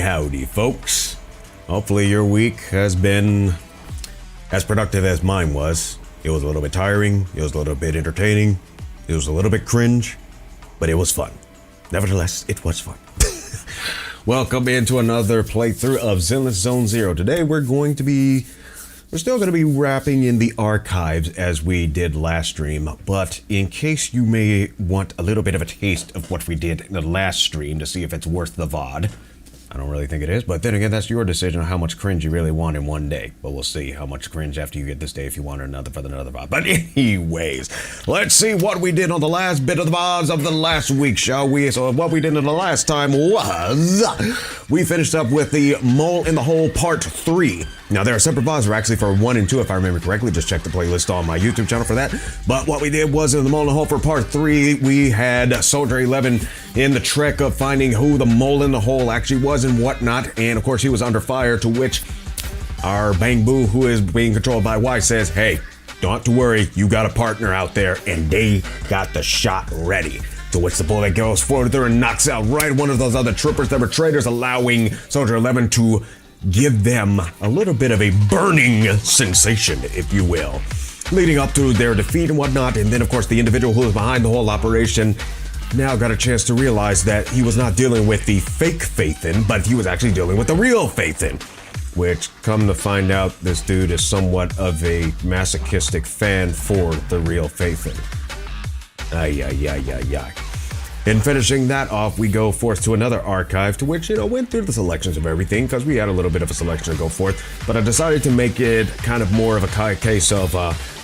Howdy, folks. Hopefully your week has been as productive as mine was. It was a little bit tiring, it was a little bit entertaining, it was a little bit cringe, but it was fun. Nevertheless, it was fun. Welcome into another playthrough of Zenless Zone Zero. Today we're still going to be wrapping in the archives as we did last stream, but in case you may want a little bit of a taste of what we did in the last stream to see if it's worth the VOD. I don't really think it is, but then again, that's your decision on how much cringe you really want in one day. But we'll see how much cringe after you get this day if you want another for another VOD. But anyways, let's see what we did on the last bit of the VODs of the last week, shall we? So what we did in the last time was we finished up with the Mole in the Hole Part 3. Now, there are separate VODs that are actually for 1 and 2, if I remember correctly. Just check the playlist on my YouTube channel for that. But what we did was in the Mole in the Hole for Part 3, we had Soldier 11 in the trek of finding who the Mole in the Hole actually was and whatnot. And, of course, he was under fire, to which our Bang Boo, who is being controlled by Y, says, hey, don't have to worry. You got a partner out there, and they got the shot ready. To which the bullet goes further and knocks out right one of those other troopers that were traitors, allowing Soldier 11 to give them a little bit of a burning sensation, if you will, leading up to their defeat and whatnot. And then, of course, the individual who was behind the whole operation now got a chance to realize that he was not dealing with the fake Phaethon, but he was actually dealing with the real Phaethon, which, come to find out, this dude is somewhat of a masochistic fan for the real Phaethon. Ay. In finishing that off, we go forth to another archive, to which, went through the selections of everything, because we had a little bit of a selection to go forth, but I decided to make it kind of more of a case of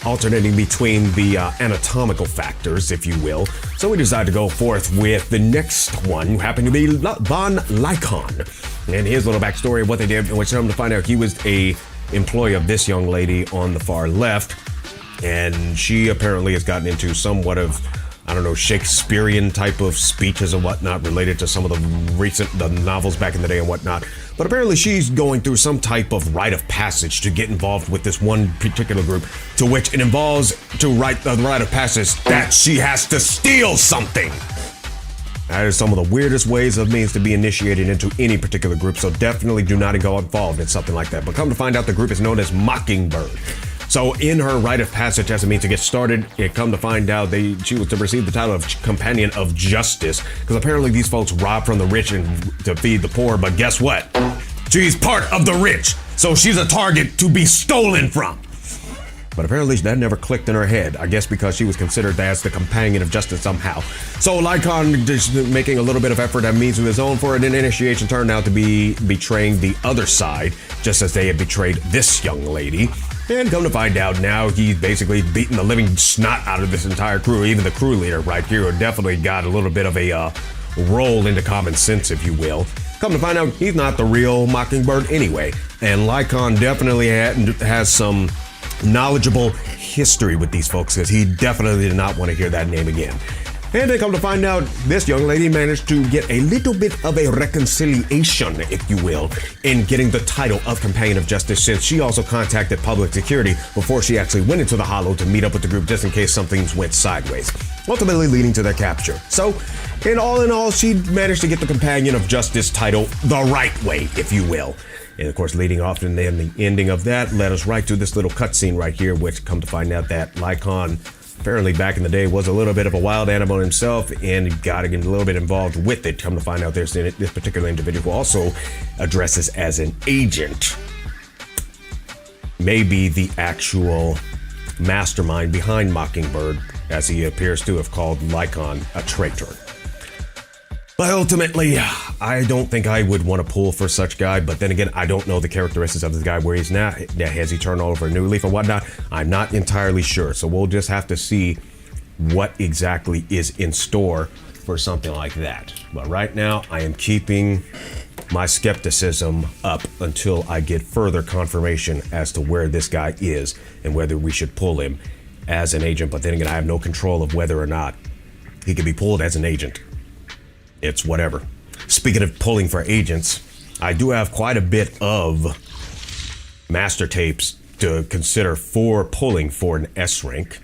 alternating between the anatomical factors, if you will. So we decided to go forth with the next one, who happened to be Von Lycon, and his little backstory of what they did, which I'm to find out he was a employee of this young lady on the far left, and she apparently has gotten into somewhat of, I don't know, Shakespearean type of speeches and whatnot related to some of the novels back in the day and whatnot. But apparently she's going through some type of rite of passage to get involved with this one particular group, to which it involves, to write the rite of passage, that she has to steal something. That is some of the weirdest ways of means to be initiated into any particular group, so definitely do not go involved in something like that. But come to find out, the group is known as Mockingbird. So in her rite of passage as a means to get started, it come to find out she was to receive the title of Companion of Justice, because apparently these folks rob from the rich and to feed the poor, but guess what? She's part of the rich, so she's a target to be stolen from. But apparently that never clicked in her head, I guess because she was considered as the Companion of Justice somehow. So Lycon just making a little bit of effort and means of his own for it, and initiation turned out to be betraying the other side, just as they had betrayed this young lady. And come to find out, now he's basically beaten the living snot out of this entire crew. Even the crew leader right here definitely got a little bit of a roll into common sense, if you will. Come to find out, he's not the real Mockingbird anyway. And Lycon definitely has some knowledgeable history with these folks, because he definitely did not want to hear that name again. And they come to find out, this young lady managed to get a little bit of a reconciliation, if you will, in getting the title of Companion of Justice, since she also contacted public security before she actually went into the Hollow to meet up with the group just in case something went sideways, ultimately leading to their capture. So, in all, she managed to get the Companion of Justice title the right way, if you will. And of course, leading off, and then the ending of that led us right to this little cutscene right here, which come to find out that Lycon apparently back in the day was a little bit of a wild animal himself and got to get a little bit involved with it. Come to find out this particular individual also addresses as an agent, maybe the actual mastermind behind Mockingbird, as he appears to have called Lycon a traitor. But ultimately, I don't think I would want to pull for such guy. But then again, I don't know the characteristics of this guy, where he's now. Has he turned over a new leaf or whatnot? I'm not entirely sure. So we'll just have to see what exactly is in store for something like that. But right now, I am keeping my skepticism up until I get further confirmation as to where this guy is and whether we should pull him as an agent. But then again, I have no control of whether or not he can be pulled as an agent. It's whatever. Speaking of pulling for agents, I do have quite a bit of master tapes to consider for pulling for an S rank.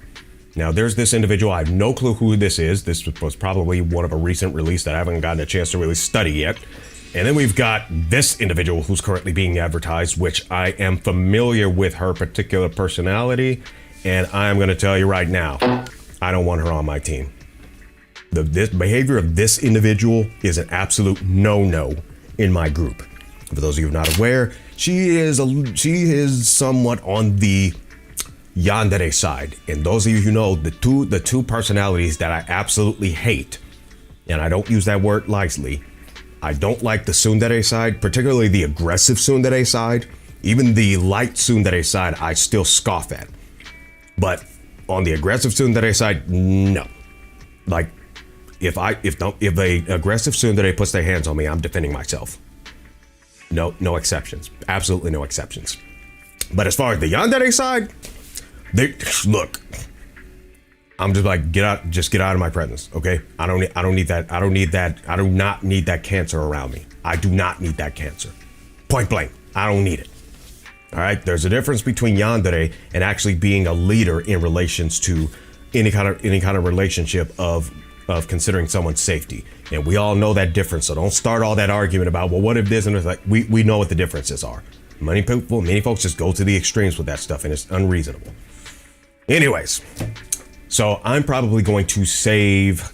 Now, there's this individual. I have no clue who this is. This was probably one of a recent release that I haven't gotten a chance to really study yet. And then we've got this individual who's currently being advertised, which I am familiar with her particular personality. And I'm going to tell you right now, I don't want her on my team. This behavior of this individual is an absolute no-no in my group. For those of you who are not aware, she is somewhat on the yandere side. And those of you who know, the two personalities that I absolutely hate, and I don't use that word lightly, I don't like the tsundere side, particularly the aggressive tsundere side. Even the light tsundere side, I still scoff at. But on the aggressive tsundere side, no. Like, if a aggressive tsundere puts their hands on me, I'm defending myself. No exceptions. Absolutely no exceptions. But as far as the yandere side, look. I'm just like, get out of my presence, okay? I don't need that. I do not need that cancer around me. I do not need that cancer. Point blank. I don't need it. All right. There's a difference between yandere and actually being a leader in relations to any kind of relationship of considering someone's safety. And we all know that difference. So don't start all that argument about, well, what if this and it's like, we know what the differences are. Many folks just go to the extremes with that stuff, and it's unreasonable. Anyways, so I'm probably going to save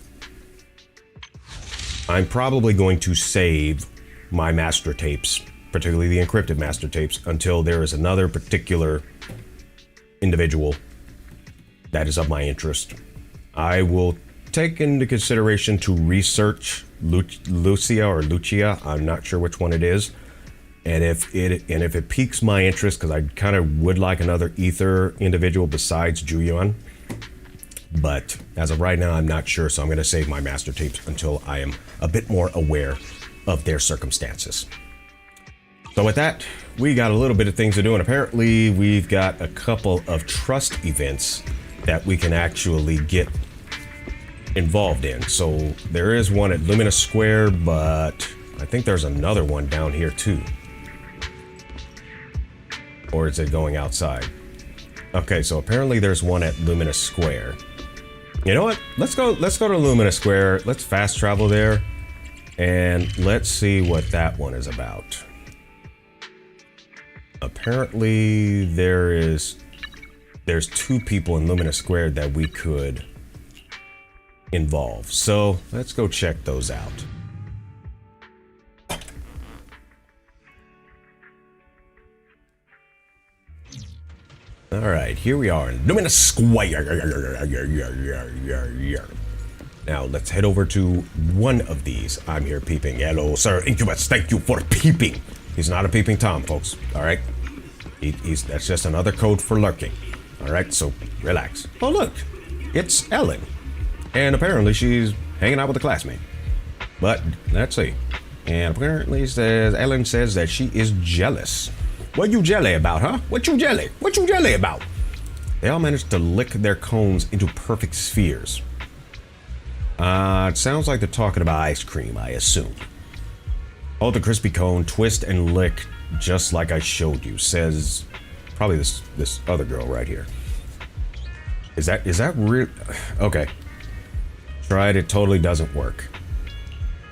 my master tapes, particularly the encrypted master tapes, until there is another particular individual that is of my interest. I will take into consideration to research Lucia. I'm not sure which one it is. And if it piques my interest, because I kind of would like another ether individual besides Juyeon. But as of right now, I'm not sure. So I'm going to save my master tapes until I am a bit more aware of their circumstances. So with that, we got a little bit of things to do. And apparently we've got a couple of trust events that we can actually get involved in. So there is one at Luminous Square, but I think there's another one down here too. Or is it going outside? Okay, so apparently there's one at Luminous Square. You know what? Let's go to Luminous Square. Let's fast travel there and let's see what that one is about. Apparently there's two people in Luminous Square that we could involve. So let's go check those out. All right, here we are in Luminous Square. Now let's head over to one of these. I'm here peeping. Hello, sir. Incubus, thank you for peeping. He's not a peeping Tom, folks. All right, that's just another code for lurking. All right, so relax. Oh look, it's Ellen. And apparently she's hanging out with a classmate. But let's see. And apparently Ellen says that she is jealous. What you jelly about, huh? What you jelly about? They all managed to lick their cones into perfect spheres. It sounds like they're talking about ice cream, I assume. Hold the crispy cone, twist and lick just like I showed you, says probably this other girl right here. Is that real? Okay. Tried, it totally doesn't work.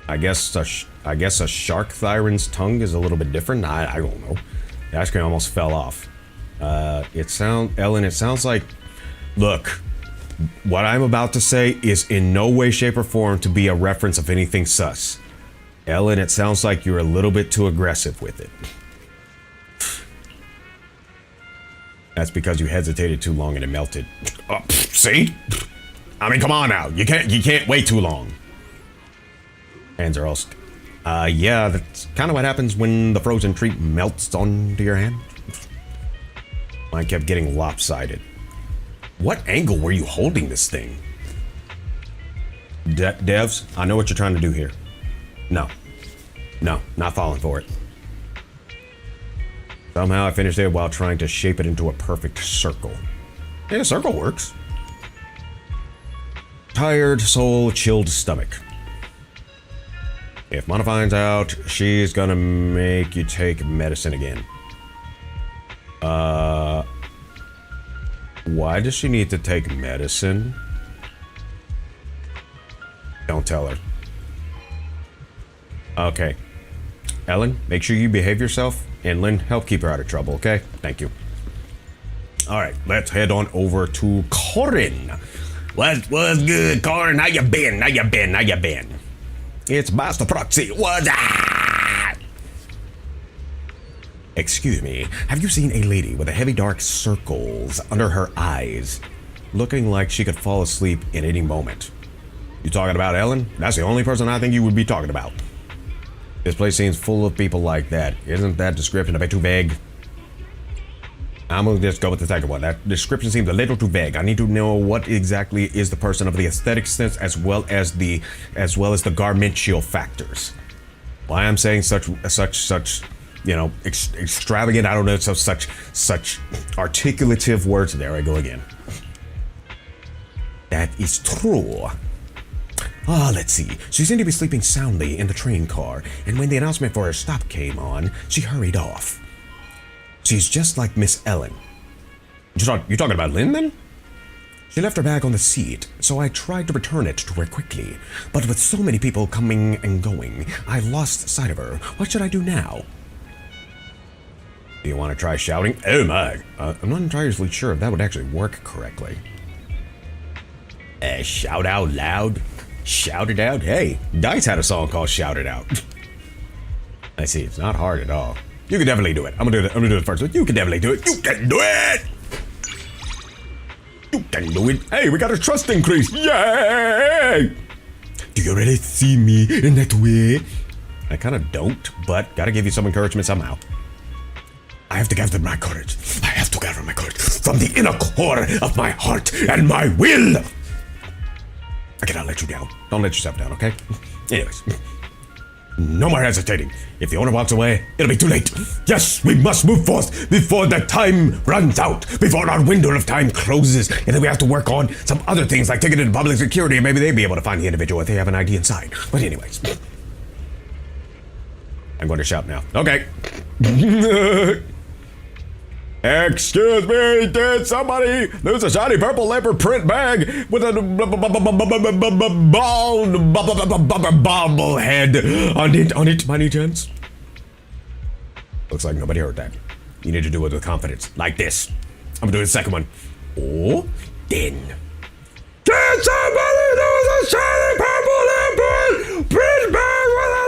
I guess a shark thyron's tongue is a little bit different. I don't know. The ice cream almost fell off. Ellen, it sounds like, look, what I'm about to say is in no way, shape, or form to be a reference of anything sus. Ellen, it sounds like you're a little bit too aggressive with it. That's because you hesitated too long and it melted. Oh, see? I mean, come on now. You can't wait too long. Hands are all yeah, that's kind of what happens when the frozen treat melts onto your hand. Mine kept getting lopsided. What angle were you holding this thing? Devs, I know what you're trying to do here. No, not falling for it. Somehow I finished it while trying to shape it into a perfect circle. Yeah, a circle works. Tired soul, chilled stomach. If Mana finds out, she's gonna make you take medicine again. Why does she need to take medicine? Don't tell her. Okay. Ellen, make sure you behave yourself, and Lynn, help keep her out of trouble, okay? Thank you. Alright, let's head on over to Corin. What's good, Corin? How you been? It's Master Proxy. What's up? Excuse me, have you seen a lady with a heavy dark circles under her eyes, looking like she could fall asleep at any moment? You talking about Ellen? That's the only person I think you would be talking about. This place seems full of people like that. Isn't that description a bit too vague? I'm gonna just go with the second one. That description seems a little too vague. I need to know what exactly is the person of the aesthetic sense as well as the garmential factors. Why I'm saying such you know, extravagant, I don't know, such articulative words. There I go again. That is true. Let's see. She seemed to be sleeping soundly in the train car, and when the announcement for her stop came on, she hurried off. She's just like Miss Ellen. You talking about Lynn, then? She left her bag on the seat, so I tried to return it to her quickly. But with so many people coming and going, I lost sight of her. What should I do now? Do you want to try shouting? Oh my! I'm not entirely sure if that would actually work correctly. Shout out loud? Shout it out? Hey, Dice had a song called Shout It Out. I see, it's not hard at all. You can definitely do it. I'm gonna do it first. You can definitely do it. You can do it! You can do it. Hey, we got a trust increase. Yay! Do you really see me in that way? I kind of don't, but gotta give you some encouragement somehow. I have to gather my courage. I have to gather my courage from the inner core of my heart and my will. I cannot let you down. Don't let yourself down, okay? Anyways. No more hesitating. If the owner walks away, it'll be too late. Yes, we must move forth before the time runs out, before our window of time closes, and then we have to work on some other things like taking it to public security, and maybe they'd be able to find the individual if they have an ID inside. But anyways. I'm going to shout now. Okay. Excuse me, did somebody lose a shiny purple leopard print bag with a bobblehead on it, by any chance? Looks like nobody heard that. You need to do it with confidence, like this. I'm gonna do the second one. Oh, then. Did somebody lose a shiny purple leopard print bag with a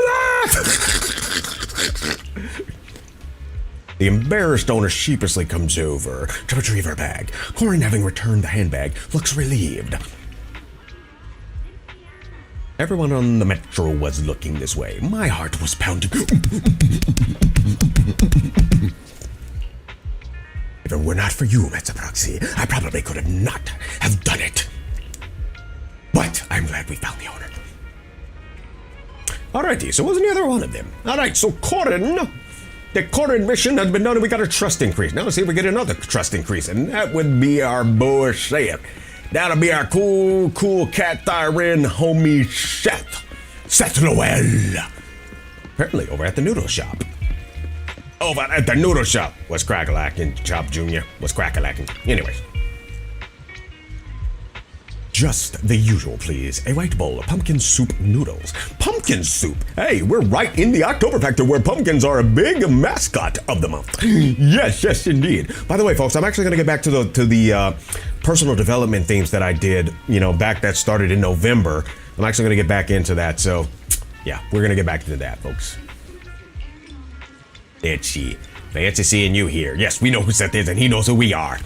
The embarrassed owner sheepishly comes over to retrieve her bag. Corin, having returned the handbag, looks relieved. Everyone on the metro was looking this way. My heart was pounding. If it were not for you, Mr. Proxy, I probably could not have done it. But I'm glad we found the owner. Alrighty, so wasn't the other one of them. Alright, so Corin, The current mission has been done and we got a trust increase. Now let's see if we get another trust increase. And that would be our boy Seth. That'll be our cool cat tyrant homie Seth. Seth Noel. Apparently over at the noodle shop. Over at the noodle shop. What's crack-a-lackin', Chop Jr.? What's crack-a-lackin'? Anyways. Just the usual, please. A white bowl of pumpkin soup noodles. Pumpkin soup? Hey, we're right in the October factor where pumpkins are a big mascot of the month. Yes, indeed. By the way, folks, I'm actually going to get back to the personal development themes that I did, back that started in November. I'm actually going to get back into that. So, yeah, we're going to get back into that, folks. Itchy. Fancy seeing you here. Yes, we know who Seth is and he knows who we are.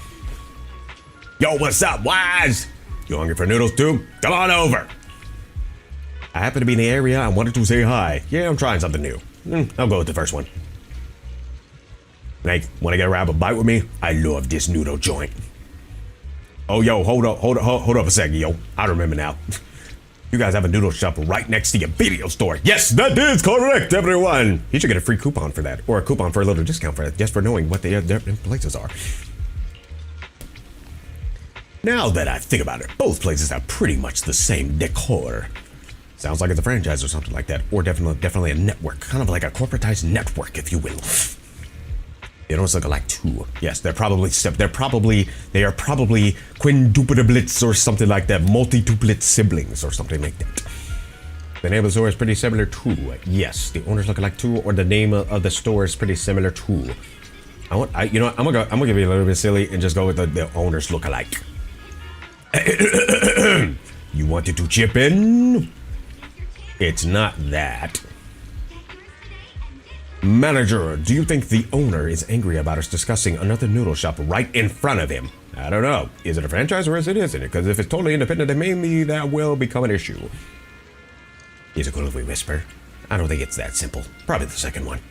Yo, what's up, Wise? You hungry for noodles too? Come on over. I happen to be in the area. I wanted to say hi. Yeah, I'm trying something new. I'll go with the first one. Hey, want to get a bite with me? I love this noodle joint. Oh, yo, hold up a second, yo. I remember now. You guys have a noodle shop right next to your video store. Yes, that is correct, everyone. You should get a free coupon for that, or a coupon for a little discount for that, just for knowing what their places are. Now that I think about it, both places have pretty much the same decor. Sounds like it's a franchise or something like that, or definitely a network, kind of like a corporatized network, if you will. They don't look alike too. Yes, they are probably quintuplets or something like that, multi-tuplet siblings or something like that. The name of the store is pretty similar too. Yes, the owners look alike too, or the name of the store is pretty similar too. I'm gonna be a little bit silly and just go with the owners look alike. You wanted to chip in? It's not that. Manager, do you think the owner is angry about us discussing another noodle shop right in front of him? I don't know. Is it a franchise or isn't it? Because if it's totally independent, then maybe that will become an issue. Is it cool if we whisper? I don't think it's that simple. Probably the second one.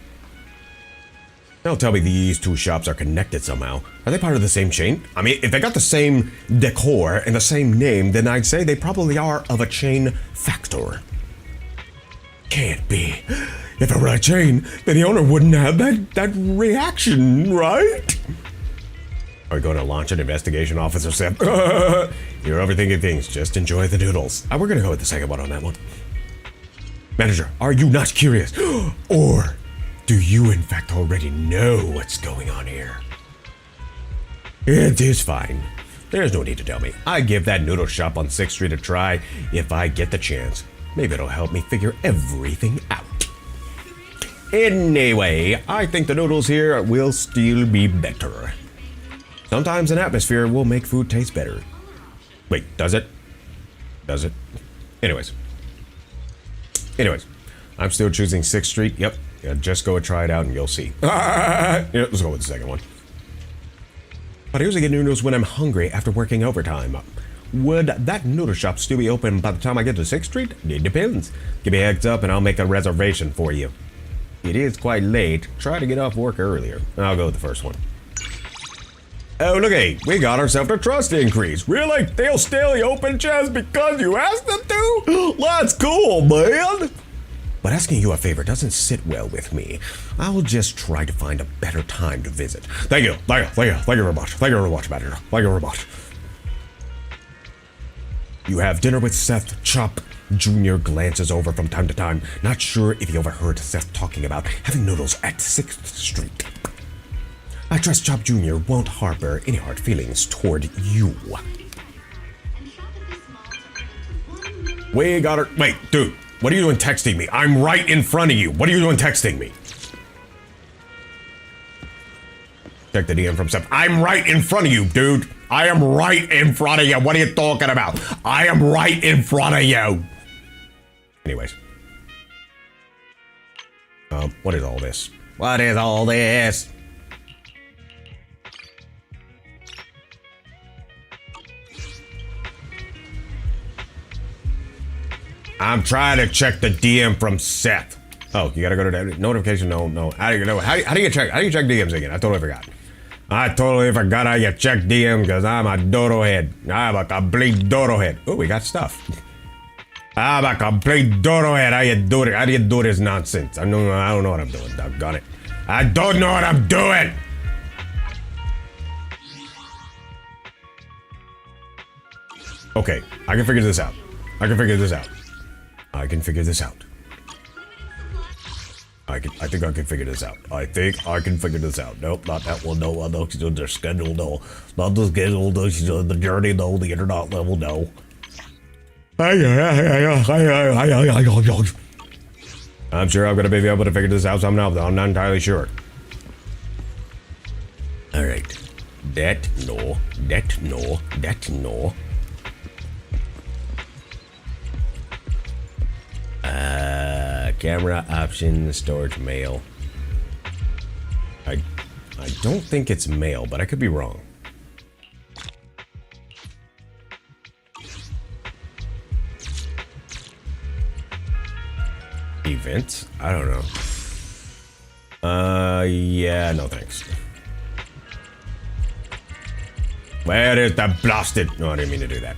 Now tell me these two shops are connected somehow. Are they part of the same chain? I mean, if they got the same decor and the same name, then I'd say they probably are of a chain factor. Can't be. If it were a chain, then the owner wouldn't have that reaction, right? Are we going to launch an investigation, Officer Seth? You're overthinking things. Just enjoy the noodles. We're going to go with the second one on that one. Manager, are you not curious? Or do you in fact already know what's going on here? It is fine. There's no need to tell me. I give that noodle shop on 6th Street a try if I get the chance. Maybe it'll help me figure everything out. Anyway, I think the noodles here will still be better. Sometimes an atmosphere will make food taste better. Wait, does it? Does it? Anyways, I'm still choosing 6th Street. Yep. Yeah, just go and try it out and you'll see. Yeah, let's go with the second one. But I usually get noodles when I'm hungry after working overtime. Would that noodle shop still be open by the time I get to 6th Street? It depends. Give me a heads up and I'll make a reservation for you. It is quite late. Try to get off work earlier. I'll go with the first one. Oh, looky, we got ourselves a trust increase. Really? They'll stay open just because you asked them to? That's cool, man. But asking you a favor doesn't sit well with me. I'll just try to find a better time to visit. Thank you very much. Thank you very much, Manager. Thank you very much. You have dinner with Seth. Chop Jr. glances over from time to time, not sure if he overheard Seth talking about having noodles at 6th Street. I trust Chop Jr. won't harbor any hard feelings toward you. We got her. Wait, dude. What are you doing texting me? I'm right in front of you. What are you doing texting me? Check the DM from Seth. I'm right in front of you, dude. I am right in front of you. What are you talking about? I am right in front of you. Anyways. What is all this? What is all this? I'm trying to check the DM from Seth. Oh, you gotta go to that notification. No. How do you check DMs again? I totally forgot how you check DMs because I'm a dodo head. I'm a complete dodo head. Oh, we got stuff. I'm a complete dodo head. How do you do this nonsense? I don't know what I'm doing. Doggone it. I don't know what I'm doing. Okay, I can figure this out. I can figure this out. I can figure this out. I think I can figure this out. I think I can figure this out. Nope, not that one. No, no, the schedule. No, not the schedule. No, the journey. No, the internet level. No. I'm sure I'm gonna be able to figure this out somehow, but I'm not entirely sure. All right. That no. That no. That no. Camera option, storage mail. I don't think it's mail, but I could be wrong. Events? I don't know. Yeah, no thanks. Where is the blasted? No, I didn't mean to do that.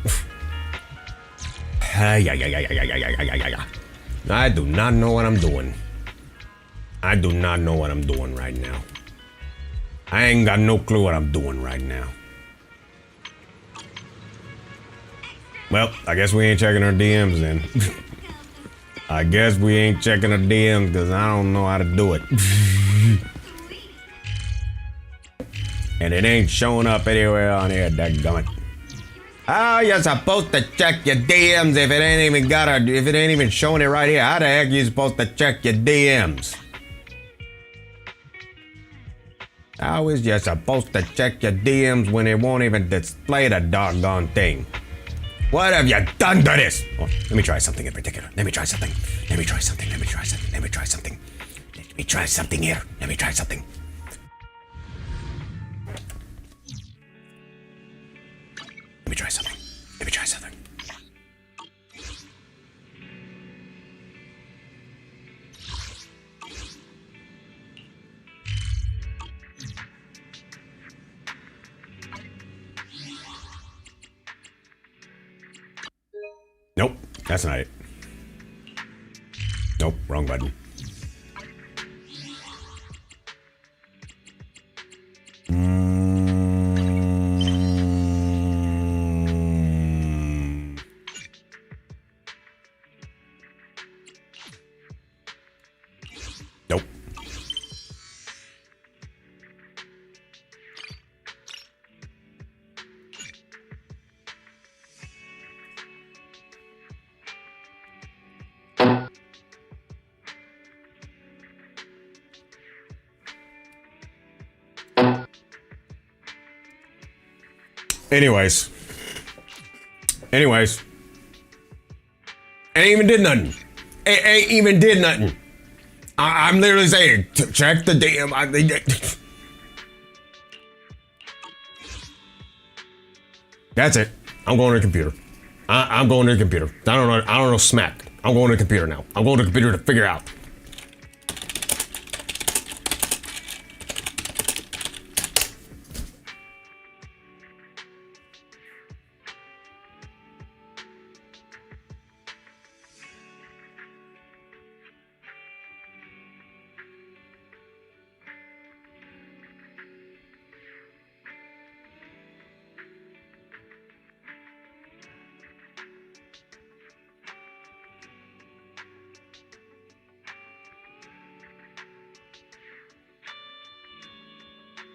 I do not know what I'm doing. I do not know what I'm doing right now. I ain't got no clue what I'm doing right now. Well, I guess we ain't checking our DMs then. I guess we ain't checking our DMs because I don't know how to do it. And it ain't showing up anywhere on here, dadgummit. How you supposed to check your DMs if it ain't even showing it right here? How the heck are you supposed to check your DMs? How is you supposed to check your DMs when it won't even display the doggone thing? What have you done to this? Oh, let me try something in particular. Let me try something. Let me try something. Let me try something. Let me try something. Let me try something here. Let me try something. Let me try something. Let me try something. Nope, that's not it. Nope, wrong button. Nope. Anyways. Ain't even did nothing. Ain't even did nothing. I'm literally saying, check the damn. That's it. I'm going to the computer. I'm going to the computer. I don't know smack. I'm going to the computer now. I'm going to the computer to figure out.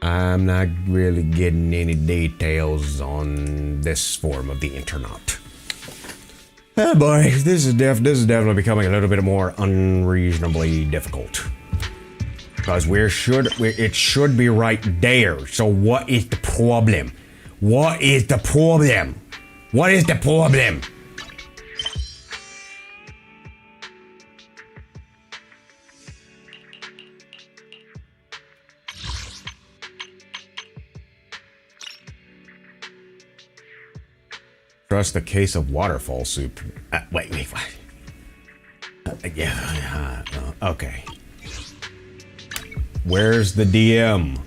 I'm not really getting any details on this form of the internet. Oh boy, this is definitely becoming a little bit more unreasonably difficult. Because it should be right there. So what is the problem? What is the problem? What is the problem? Trust the case of waterfall soup. Wait, what? Okay. Where's the DM?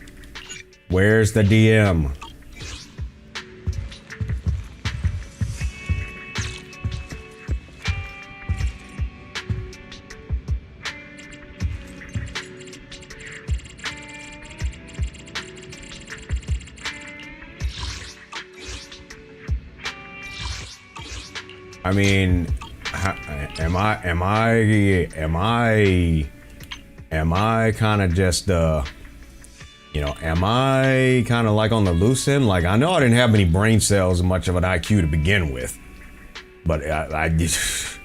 Where's the DM? I mean, am I kind of just, you know, am I kind of like on the loose end? Like, I know I didn't have many brain cells and much of an IQ to begin with, but I just...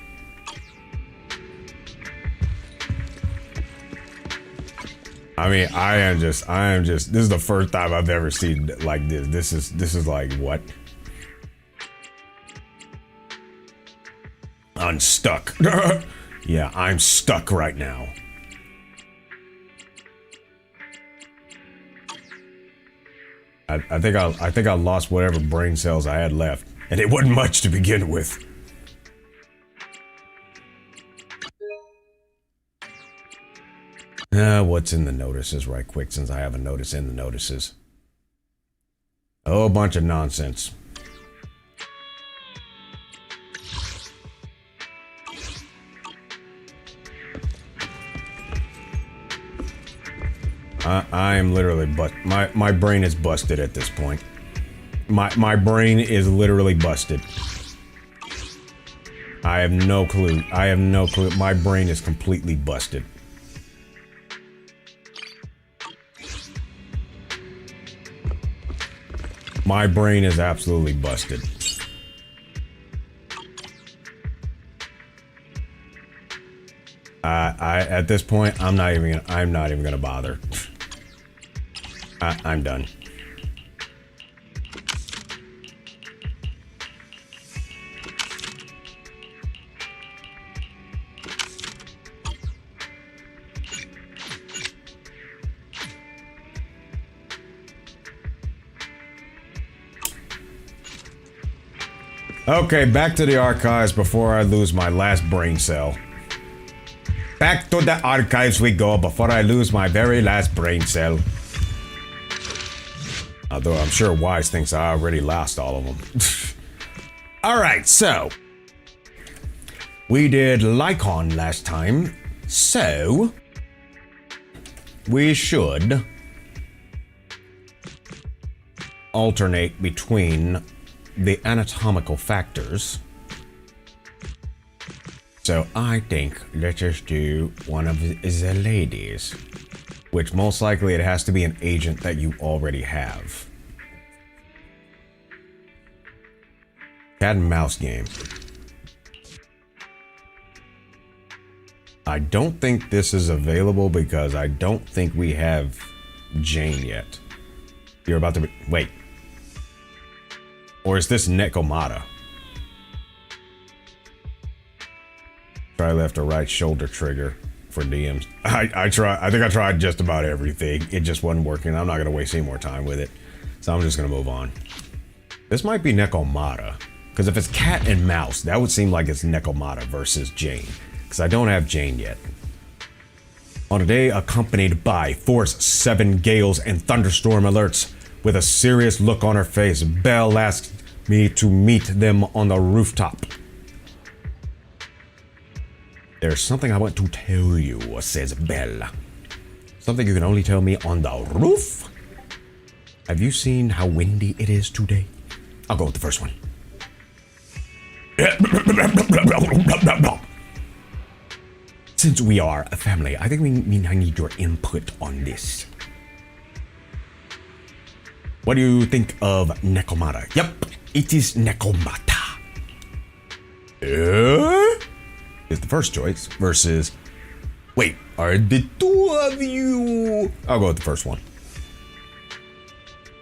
I mean, I am just, this is the first time I've ever seen like this. This is like, what? Unstuck. Yeah, I'm stuck right now. I think I lost whatever brain cells I had left, and it wasn't much to begin with. What's in the notices right quick, since I have a notice in the notices. Oh, a bunch of nonsense. I am literally my brain is busted at this point. My brain is literally busted. I have no clue. I have no clue. My brain is completely busted. My brain is absolutely busted. At this point, I'm not even gonna bother. I'm done. Okay, back to the archives before I lose my last brain cell. Back to the archives we go before I lose my very last brain cell. Although I'm sure Wise thinks I already lost all of them. Alright, so. We did Lycon last time, so. We should alternate between the anatomical factors. So I think let's just do one of the ladies, which most likely it has to be an agent that you already have. Cat and mouse game. I don't think this is available because I don't think we have Jane yet. You're about to be, wait. Or is this Nekomata? Try left or right shoulder trigger for DMs. I think I tried just about everything. It just wasn't working. I'm not gonna waste any more time with it. So I'm just gonna move on. This might be Nekomata. Because if it's cat and mouse, that would seem like it's Nekomata versus Jane. Because I don't have Jane yet. On a day accompanied by Force 7 gales and thunderstorm alerts, with a serious look on her face, Belle asked me to meet them on the rooftop. There's something I want to tell you, says Belle. Something you can only tell me on the roof? Have you seen how windy it is today? I'll go with the first one. Since we are a family, I think I need your input on this. What do you think of Nekomata? Yep, it is Nekomata. Is the first choice versus... Wait, are the two of you... I'll go with the first one.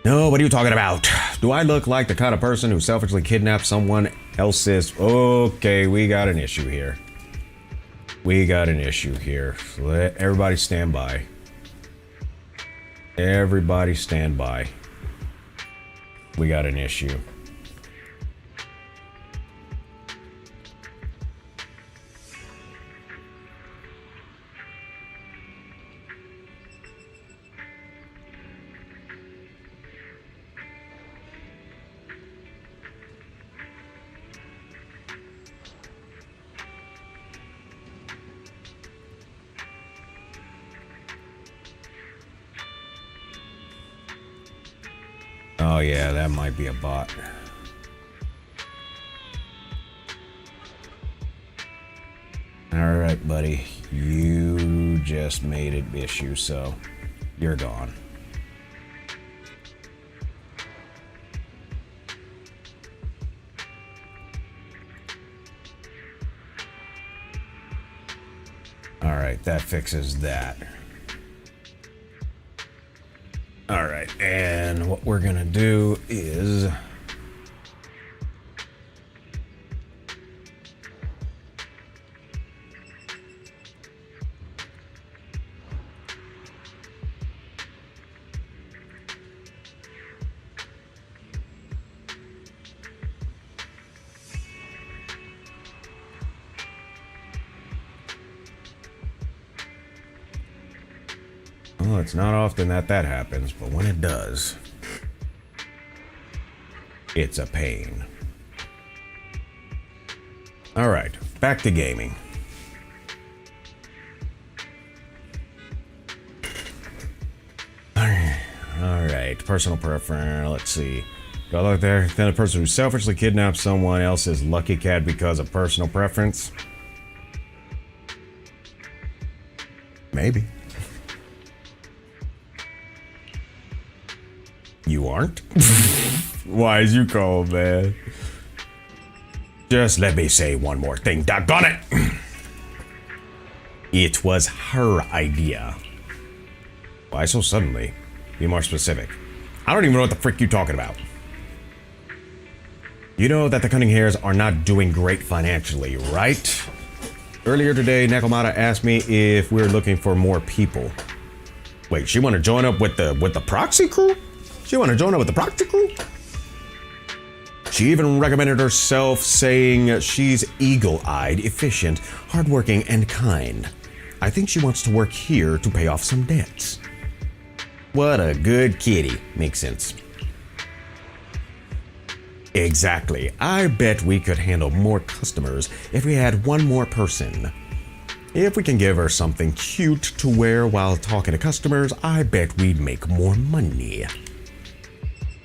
No, what are you talking about? Do I look like the kind of person who selfishly kidnaps someone else's... Okay, we got an issue here. We got an issue here. Let everybody stand by. Everybody stand by. We got an issue. Oh yeah, that might be a bot. Alright, buddy. You just made it issue, so you're gone. Alright, that fixes that. Alright, and what we're gonna do is... Well, it's not often that happens, but when it does, it's a pain. All right, back to gaming. All right, personal preference. Let's see. Go look there. Then a person who selfishly kidnaps someone else's lucky cat because of personal preference. Maybe. You aren't? Why is you cold, man? Just let me say one more thing, doggone it! It was her idea. Why so suddenly? Be more specific. I don't even know what the frick you're talking about. You know that the Cunning Hares are not doing great financially, right? Earlier today, Nekomata asked me if we're looking for more people. Wait, she want to join up with the Proxy crew? She want to join up with the Proxy crew? She even recommended herself, saying she's eagle-eyed, efficient, hardworking, and kind. I think she wants to work here to pay off some debts. What a good kitty. Makes sense. Exactly. I bet we could handle more customers if we had one more person. If we can give her something cute to wear while talking to customers, I bet we'd make more money.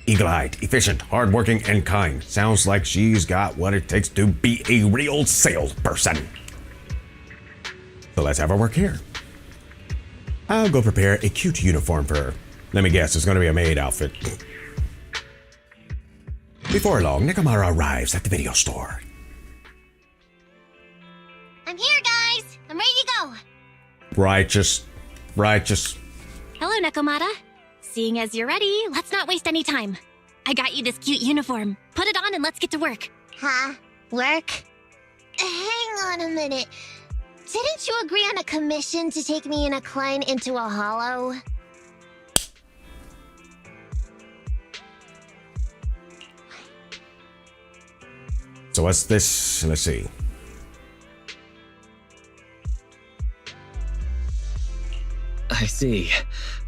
Eagle-eyed, efficient, hardworking, and kind. Sounds like she's got what it takes to be a real salesperson. So let's have her work here. I'll go prepare a cute uniform for her. Let me guess, it's going to be a maid outfit. Before long, Nekomata arrives at the video store. I'm here, guys! I'm ready to go! Righteous. Hello, Nekomata. Seeing as you're ready, let's not waste any time. I got you this cute uniform. Put it on and let's get to work. Huh? Work? Hang on a minute. Didn't you agree on a commission to take me and a client into a hollow? So what's this? Let's see. I see.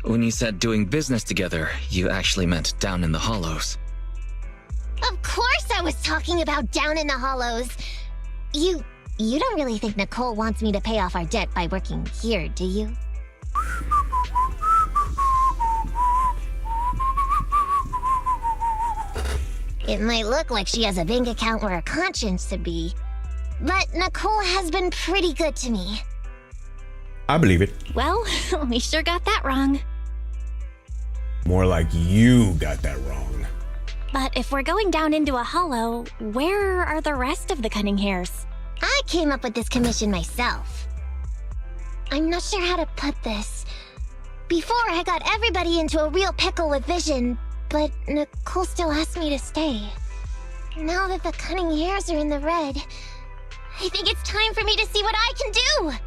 When you said doing business together, you actually meant down in the hollows. Of course I was talking about down in the hollows. You don't really think Nicole wants me to pay off our debt by working here, do you? It might look like she has a bank account where her conscience should be, but Nicole has been pretty good to me. I believe it. Well, we sure got that wrong. More like you got that wrong. But if we're going down into a hollow, where are the rest of the Cunning Hares? I came up with this commission myself. I'm not sure how to put this. Before, I got everybody into a real pickle with Vision, but Nicole still asked me to stay. Now that the Cunning Hares are in the red, I think it's time for me to see what I can do!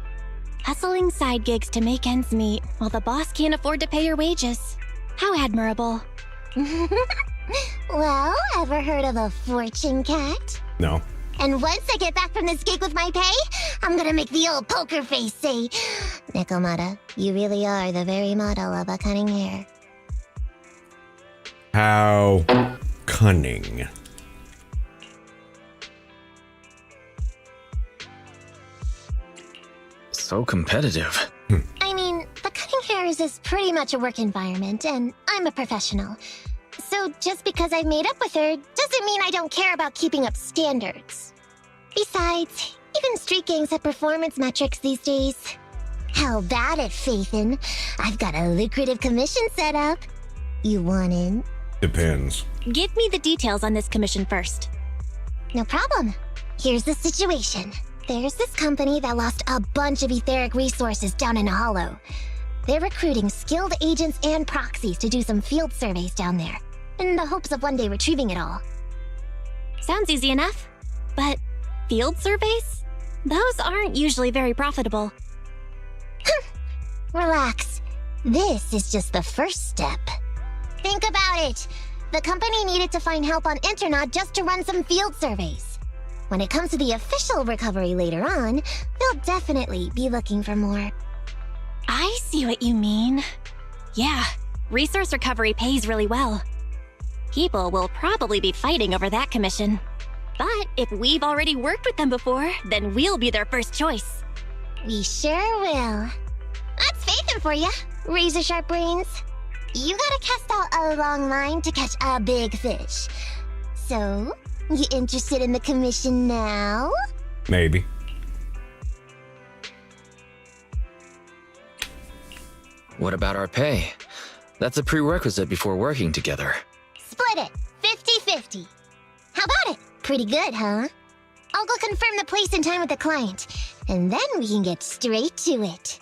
Hustling side gigs to make ends meet, while the boss can't afford to pay your wages. How admirable. Well, ever heard of a fortune cat? No. And once I get back from this gig with my pay, I'm gonna make the old poker face say, Nekomata, you really are the very model of a cunning hare. How cunning. So competitive. I mean, the Cunning Hares is pretty much a work environment, and I'm a professional. So just because I've made up with her doesn't mean I don't care about keeping up standards. Besides, Even street gangs have performance metrics these days. How bad at Faithin? I've got a lucrative commission set up. You want in? Depends. Give me the details on this commission first. No problem. Here's the situation. There's this company that lost a bunch of etheric resources down in a hollow. They're recruiting skilled agents and proxies to do some field surveys down there, in the hopes of one day retrieving it all. Sounds easy enough. But field surveys? Those aren't usually very profitable. Relax. This is just the first step. Think about it. The company needed to find help on Internaut just to run some field surveys. When it comes to the official recovery later on, they'll definitely be looking for more. I see what you mean. Yeah, resource recovery pays really well. People will probably be fighting over that commission. But if we've already worked with them before, then we'll be their first choice. We sure will. That's Faithin for you, razor sharp brains. You gotta cast out a long line to catch a big fish. So, you interested in the commission now? Maybe. What about our pay? That's a prerequisite before working together. Split it, 50-50. How about it? Pretty good, huh? I'll go confirm the place and time with the client, and then we can get straight to it.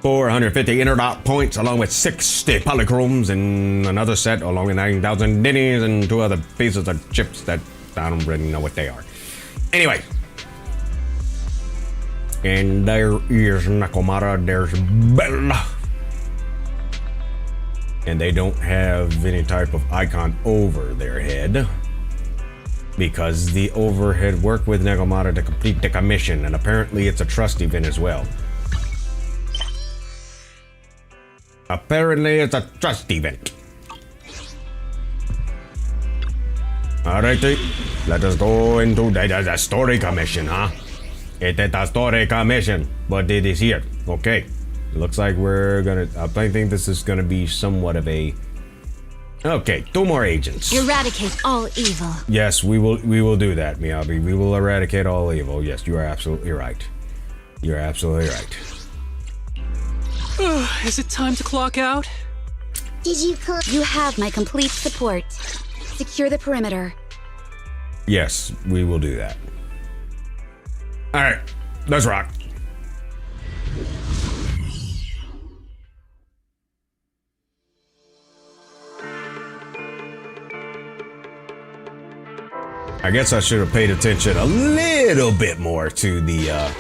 450 Interdot points along with 60 polychromes and another set along with 9,000 dinnies and 2 other pieces of chips that I don't really know what they are. Anyway. And there is Nekomata, there's Bella. And they don't have any type of icon over their head because the overhead worked with Nekomata to complete the commission, and apparently it's a trust event as well. Apparently it's a trust event. Alrighty, let us go into the story commission, huh? It is a story commission, but it is here. Okay. Looks like we're gonna, I think this is gonna be somewhat of a, okay, 2 more agents. Eradicate all evil. Yes, we will do that, Miyabi. We will eradicate all evil. Yes, you are absolutely right. You're absolutely right. Is it time to clock out? Did you call? You have my complete support. Secure the perimeter. Yes, we will do that. Alright, let's rock. I guess I should have paid attention a little bit more to the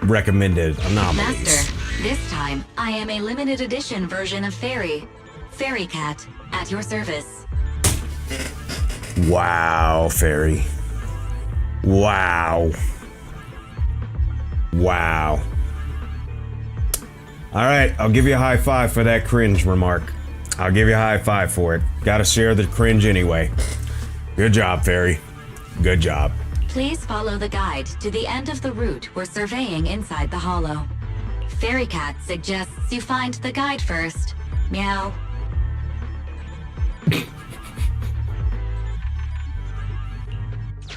recommended anomalies. Master, this time I am a limited edition version of Fairy. Fairy Cat, at your service. Wow, Fairy. Wow. Wow. Alright, I'll give you a high five for that cringe remark. I'll give you a high five for it. Gotta share the cringe anyway. Good job, Fairy. Good job. Please follow the guide to the end of the route we're surveying inside the hollow. Fairy Cat suggests you find the guide first. Meow.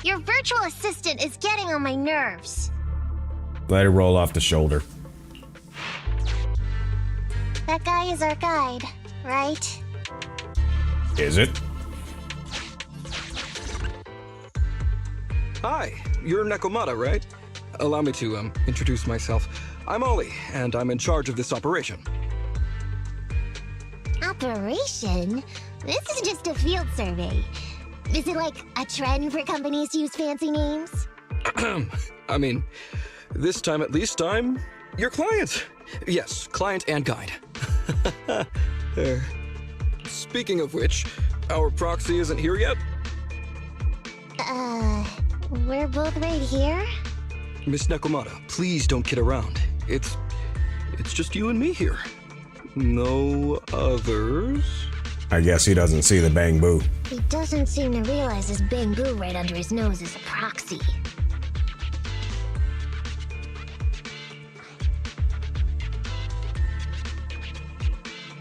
Your virtual assistant is getting on my nerves. Let it roll off the shoulder. That guy is our guide, right? Is it? Hi, you're Nekomata, right? Allow me to introduce myself. I'm Ollie, and I'm in charge of this operation. Operation? This is just a field survey. Is it like a trend for companies to use fancy names? I mean, this time at least I'm your client. Yes, client and guide. Speaking of which, our proxy isn't here yet. We're both right here? Miss Nekomata, please don't kid around. It's just you and me here. No others. I guess he doesn't see the bang boo. He doesn't seem to realize this bamboo right under his nose is a proxy.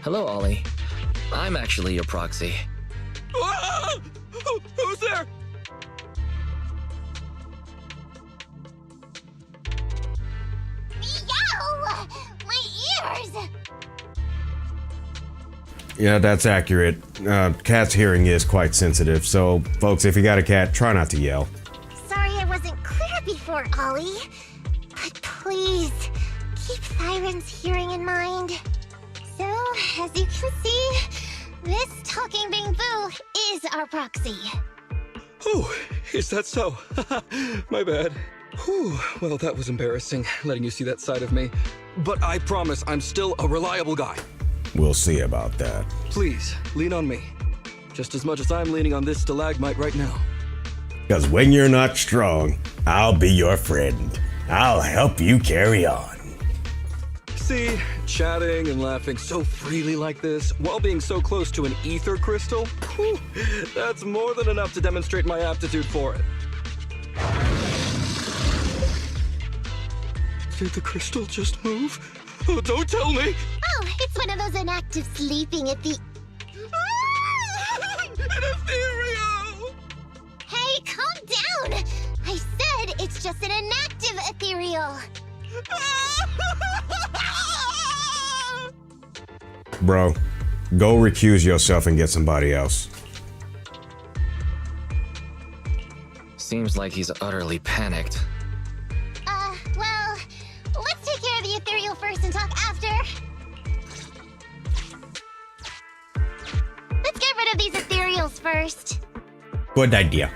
Hello, Ollie. I'm actually your proxy. Ah! Who's there? Creatures! Yeah, that's accurate. Cat's hearing is quite sensitive, so folks, if you got a cat, try not to yell. Sorry I wasn't clear before, Ollie. But please, keep Thyron's hearing in mind. So, as you can see, this talking bamboo is our proxy. Oh, is that so? My bad. Whew, well, that was embarrassing, letting you see that side of me. But I promise I'm still a reliable guy. We'll see about that. Please, lean on me. Just as much as I'm leaning on this stalagmite right now. Because when you're not strong, I'll be your friend. I'll help you carry on. See, chatting and laughing so freely like this, while being so close to an ether crystal, whew, that's more than enough to demonstrate my aptitude for it. Did the crystal just move? Oh, don't tell me! Oh, it's one of those inactive sleeping at the... An ethereal! Hey, calm down! I said it's just an inactive ethereal. Bro, go recuse yourself and get somebody else. Seems like he's utterly panicked. Well, let's take care of the ethereal first and talk after. Let's get rid of these ethereals first. Good idea.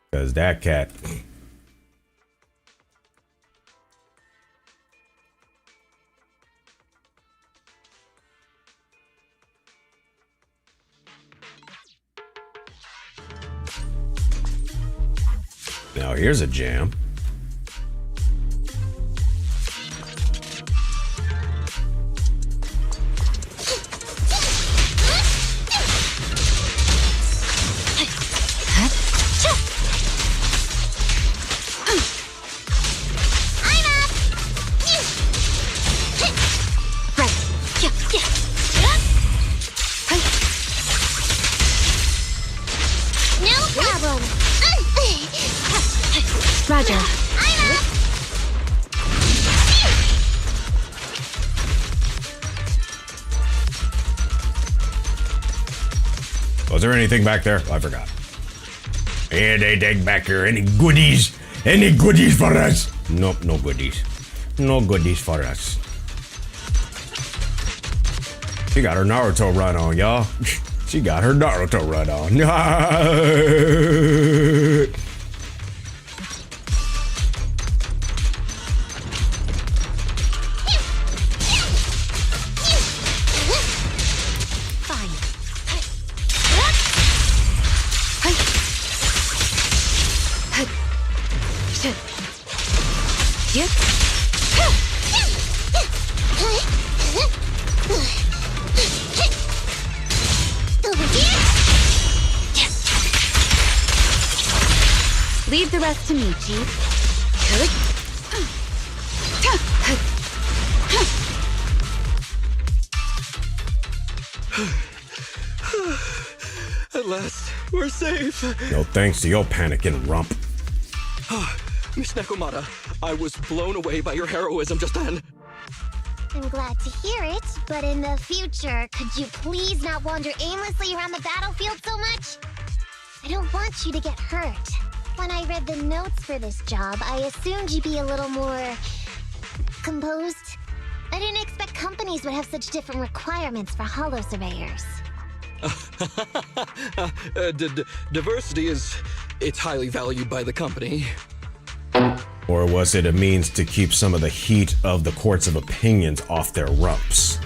Because that cat... Now here's a jam. No problem. Roger. Was there anything back there? I forgot. Anything back here? Any goodies? Any goodies for us? Nope, no goodies. No goodies for us. She got her Naruto run on, y'all. She got her Naruto run on. Leave the rest to me, Chief. At last, we're safe. No thanks to your panicking rump. Miss Nekomata, I was blown away by your heroism just then. I'm glad to hear it, but in the future, could you please not wander aimlessly around the battlefield so much? I don't want you to get hurt. When I read the notes for this job, I assumed you'd be a little more... composed. I didn't expect companies would have such different requirements for holo surveyors. Diversity it's highly valued by the company. Or was it a means to keep some of the heat of the courts of opinions off their rumps?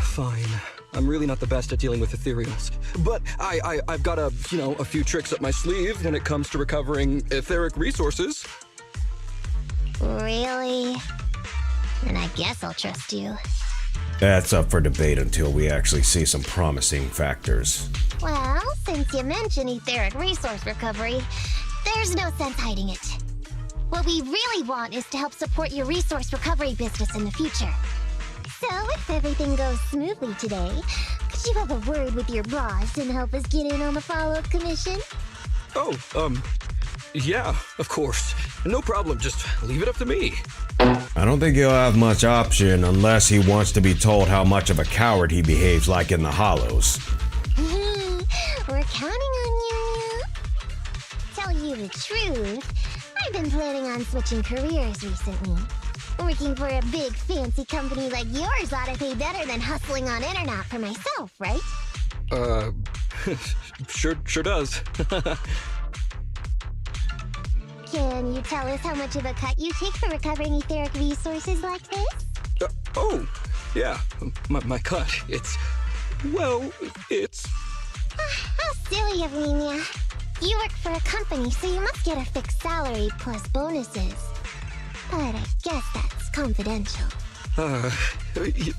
Fine. I'm really not the best at dealing with ethereals. But I've got a few tricks up my sleeve when it comes to recovering etheric resources. Really? Then I guess I'll trust you. That's up for debate until we actually see some promising factors. Well, since you mentioned etheric resource recovery, there's no sense hiding it. What we really want is to help support your resource recovery business in the future. So, if everything goes smoothly today, could you have a word with your boss and help us get in on the follow-up commission? Oh, yeah, of course. No problem, just leave it up to me. I don't think he'll have much option unless he wants to be told how much of a coward he behaves like in the Hollows. We're counting on you. Tell you the truth, I've been planning on switching careers recently. Working for a big fancy company like yours ought to pay better than hustling on internet for myself, right? Sure does. Can you tell us how much of a cut you take for recovering etheric resources like this? Oh, yeah, my cut. It's How silly of me, Mia. You work for a company, so you must get a fixed salary plus bonuses. But I guess that's confidential.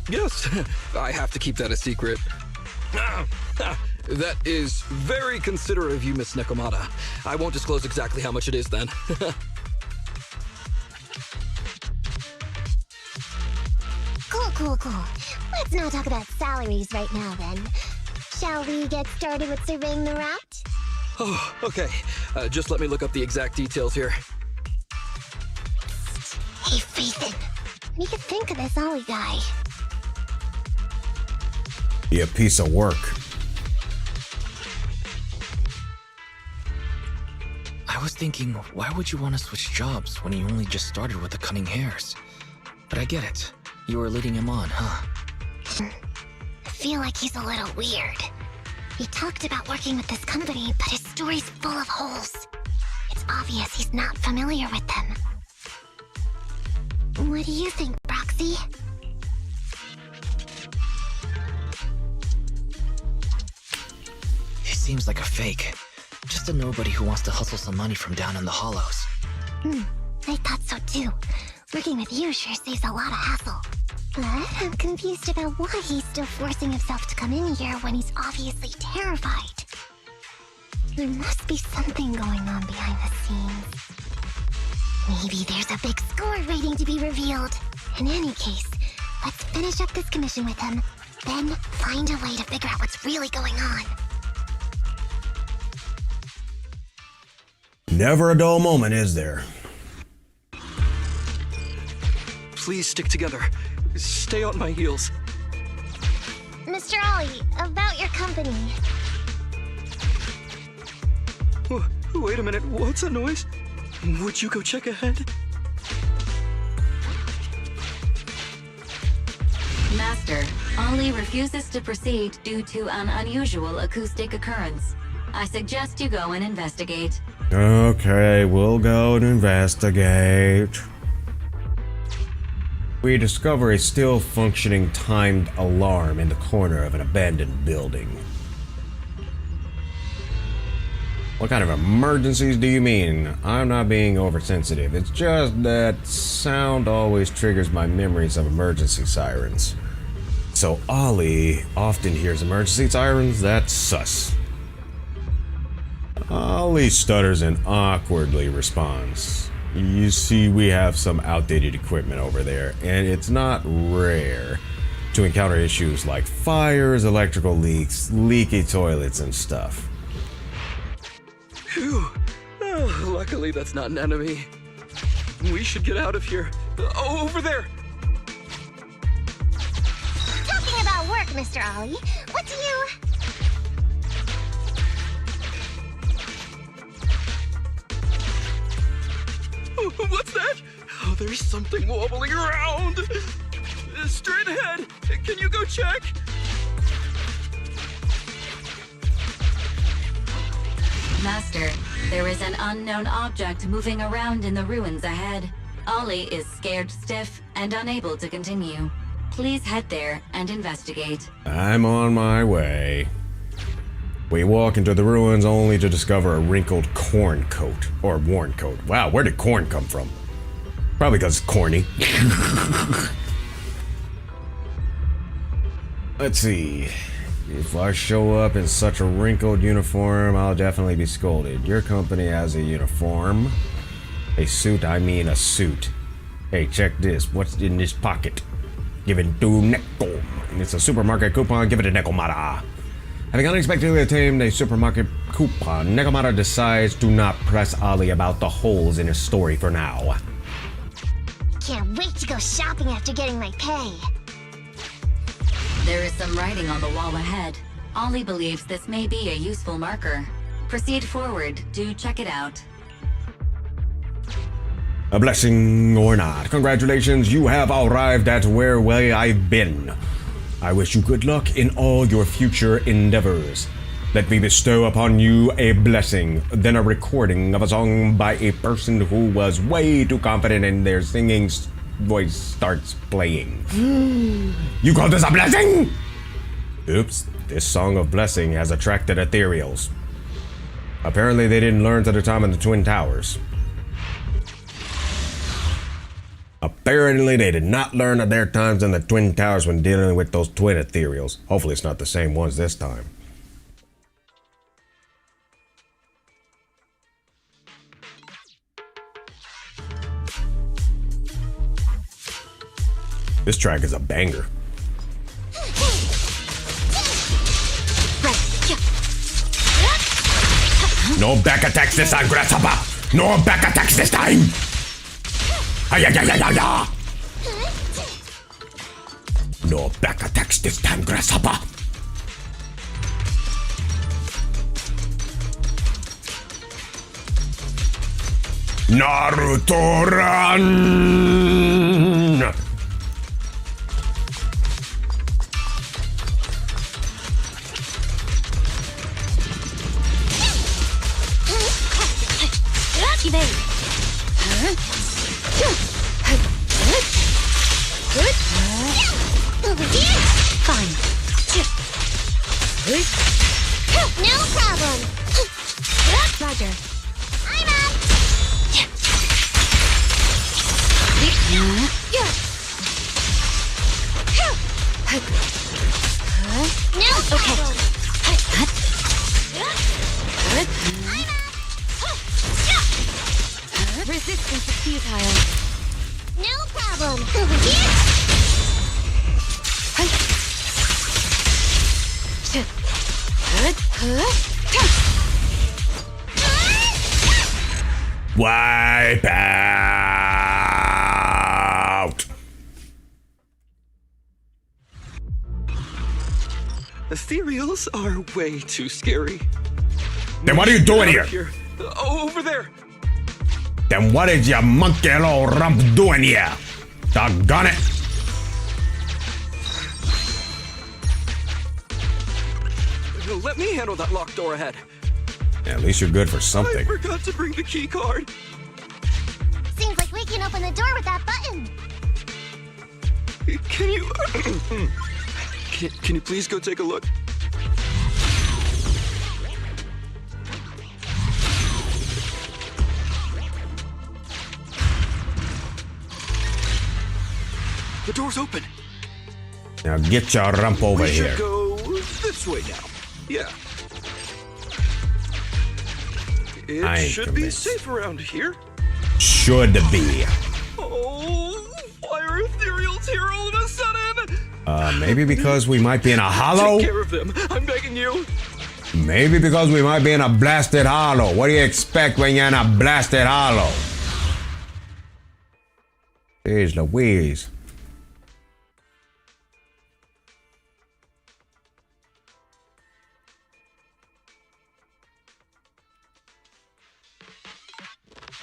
Yes, I have to keep that a secret. That is very considerate of you, Miss Nekomata. I won't disclose exactly how much it is then. Cool. Let's not talk about salaries right now, then. Shall we get started with surveying the route? Oh, okay. Just let me look up the exact details here. Hey, Ethan. What do you think of this Ollie guy? He a piece of work. I was thinking, why would you want to switch jobs when you only just started with the Cunning Hares? But I get it. You were leading him on, huh? I feel like he's a little weird. He talked about working with this company, but his story's full of holes. It's obvious he's not familiar with them. What do you think, Proxy? He seems like a fake. Just a nobody who wants to hustle some money from down in the hollows. I thought so too. Working with you sure saves a lot of hassle. But I'm confused about why he's still forcing himself to come in here when he's obviously terrified. There must be something going on behind the scenes. Maybe there's a big score waiting to be revealed. In any case, let's finish up this commission with him, then find a way to figure out what's really going on. Never a dull moment, is there? Please stick together. Stay on my heels. Mr. Ollie, about your company. Wait a minute, what's that noise? Would you go check ahead? Master, Ollie refuses to proceed due to an unusual acoustic occurrence. I suggest you go and investigate. Okay, we'll go and investigate. We discover a still functioning timed alarm in the corner of an abandoned building. What kind of emergencies do you mean? I'm not being oversensitive. It's just that sound always triggers my memories of emergency sirens. So Ollie often hears emergency sirens? That's sus. Ollie stutters and awkwardly responds. You see, we have some outdated equipment over there, and it's not rare to encounter issues like fires, electrical leaks, leaky toilets, and stuff. Phew. Oh, luckily that's not an enemy. We should get out of here. Oh, over there! Talking about work, Mr. Ollie, what do you... What's that? Oh, there's something wobbling around. Straight ahead. Can you go check? Master, there is an unknown object moving around in the ruins ahead. Ollie is scared stiff and unable to continue. Please head there and investigate. I'm on my way. We walk into the ruins only to discover a wrinkled corn coat. Or worn coat. Wow, where did corn come from? Probably because it's corny. Let's see. If I show up in such a wrinkled uniform, I'll definitely be scolded. Your company has a uniform. A suit, I mean a suit. Hey, check this. What's in this pocket? Give it to Neko. It's a supermarket coupon. Give it to Nekomata. Having unexpectedly attained a supermarket coupon, Nekomata decides to not press Ollie about the holes in his story for now. Can't wait to go shopping after getting my pay. There is some writing on the wall ahead. Ollie believes this may be a useful marker. Proceed forward. Do check it out. A blessing or not, congratulations, you have arrived at where I've been. I wish you good luck in all your future endeavors. Let me bestow upon you a blessing, then a recording of a song by a person who was way too confident in their singing voice starts playing. You call this a blessing? Oops, this song of blessing has attracted ethereals. Apparently they didn't learn to the time of the Twin Towers. Apparently they did not learn of their times in the Twin Towers when dealing with those twin ethereals. Hopefully it's not the same ones this time. This track is a banger. No back attacks this time, Grasshopper! No back attacks this time! Ay-ya-ya-ya-ya-ya! No back attacks this time, Grasshopper! Naruto run! Fine. No problem. Roger. I'm up. No problem. Resistance is futile. No problem. Wipe out! Ethereals are way too scary. Then what are you doing here? Oh, over there. Then what is your monkey little rump doing here? Doggone it! Let me handle that locked door ahead. At least you're good for I something. forgot to bring the key card. Seems like we can open the door with that button. Can you... can you please go take a look? The door's open. Now get your rump over We here. should go this way now. Yeah. I It ain't should be convinced. safe around here. Should be. Oh, why are ethereals here all of a sudden? Maybe because we might be in a hollow? Take care of them. I'm begging you. Maybe because we might be in a blasted hollow. What do you expect when you're in a blasted hollow? Jeez Louise.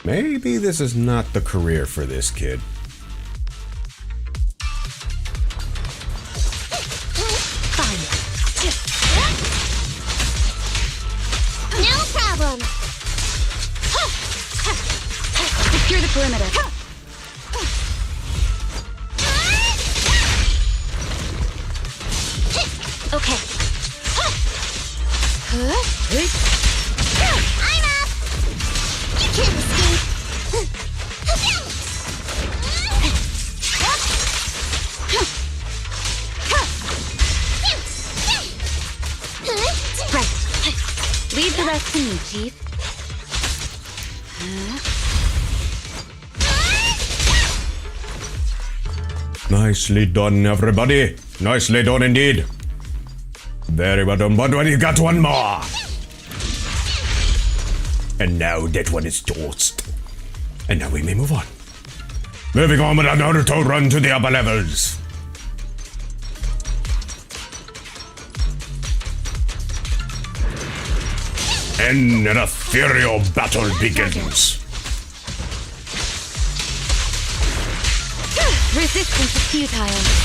Maybe this is not the career for this kid. Fine. No problem. Secure the perimeter. Okay. I'm up. You can't escape. Right. Leave the rest to me, Chief. Nicely done, everybody. Nicely done indeed. Very well done, but you got one more. And now that one is toast. And now we may move on. Moving on with a Naruto run to the upper levels. And an ethereal battle begins. Resistance is futile.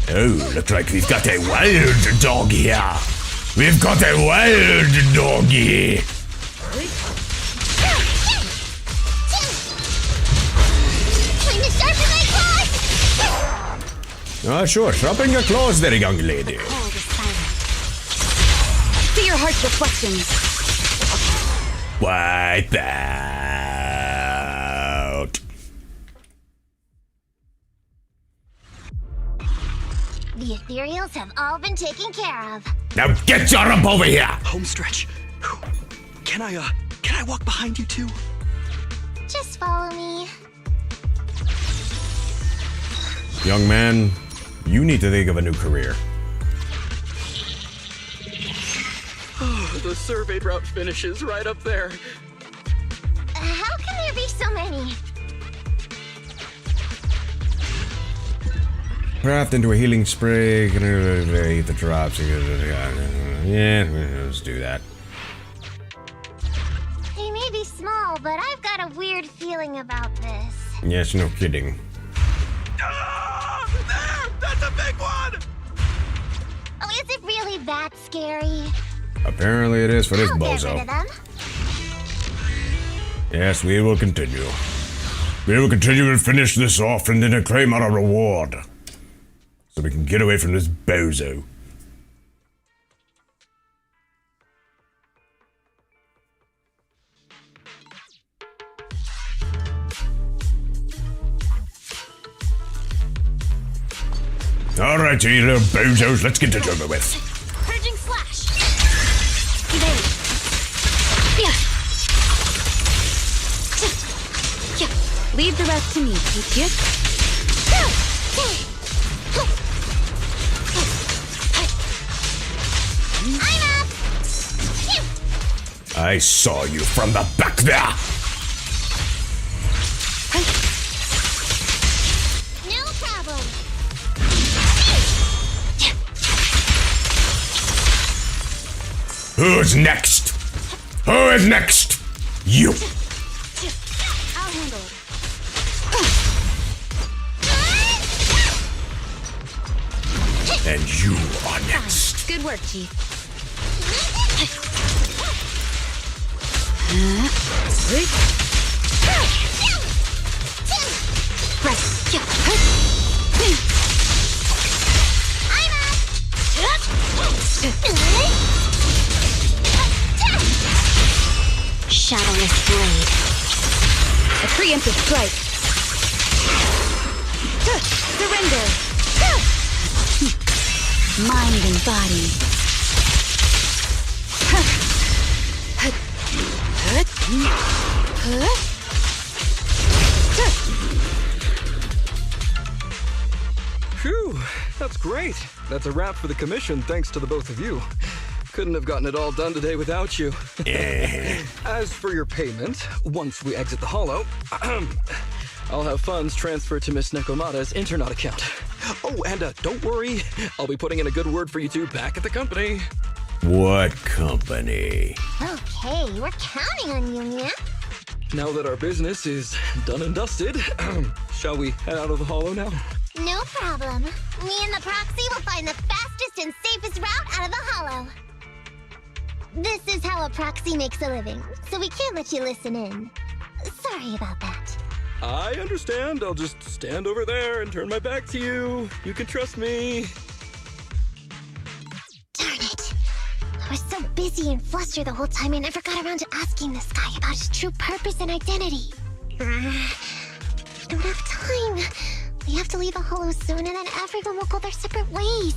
Oh, looks like we've got a wild dog here. We've got a wild doggy. Trying to sharpen my claws! Sure, sharpen your claws there, young lady. Cold is silent. See your heart's reflections. Wipe out. The ethereals have all been taken care of. Now get your rump over here. Home stretch. Can I walk behind you too? Just follow me. Young man, you need to think of a new career. Oh, the surveyed route finishes right up there. How can there be so many? Craft into a healing spray. Eat the drops. Yeah, let's do that. They may be small, but I've got a weird feeling about this. Yes, no kidding. Ah, there! That's a big one! Oh, is it really that scary? Apparently it is for this I'll get rid bozo. of them. Yes, we will continue. We will continue and finish this off and then claim our reward. So we can get away from this bozo. Alright, you little bozos, let's get it over with. Purging slash. Evade. Yeah. Yeah. Leave the rest to me, Peaches. I'm up. I saw you from the back there. No problem. Who's next? Who is next? You. I'll handle it. And you are next. Good work, Chief. Shadowless blade. A preemptive strike. Surrender. Mind and body. Phew, that's great. That's a wrap for the commission, thanks to the both of you. Couldn't have gotten it all done today without you. As for your payment, once we exit the hollow, I'll have funds transferred to Miss Nekomata's Internet account. Oh, and don't worry, I'll be putting in a good word for you two back at the company. What company? Okay, we're counting on you, Mia. Now that our business is done and dusted, shall we head out of the hollow now? No problem. Me and the Proxy will find the fastest and safest route out of the hollow. This is how a Proxy makes a living, so we can't let you listen in. Sorry about that. I understand. I'll just stand over there and turn my back to you. You can trust me. Darn it. I was so busy and flustered the whole time I never got around to asking this guy about his true purpose and identity. I don't have time. We have to leave the hollow soon and then everyone will go their separate ways.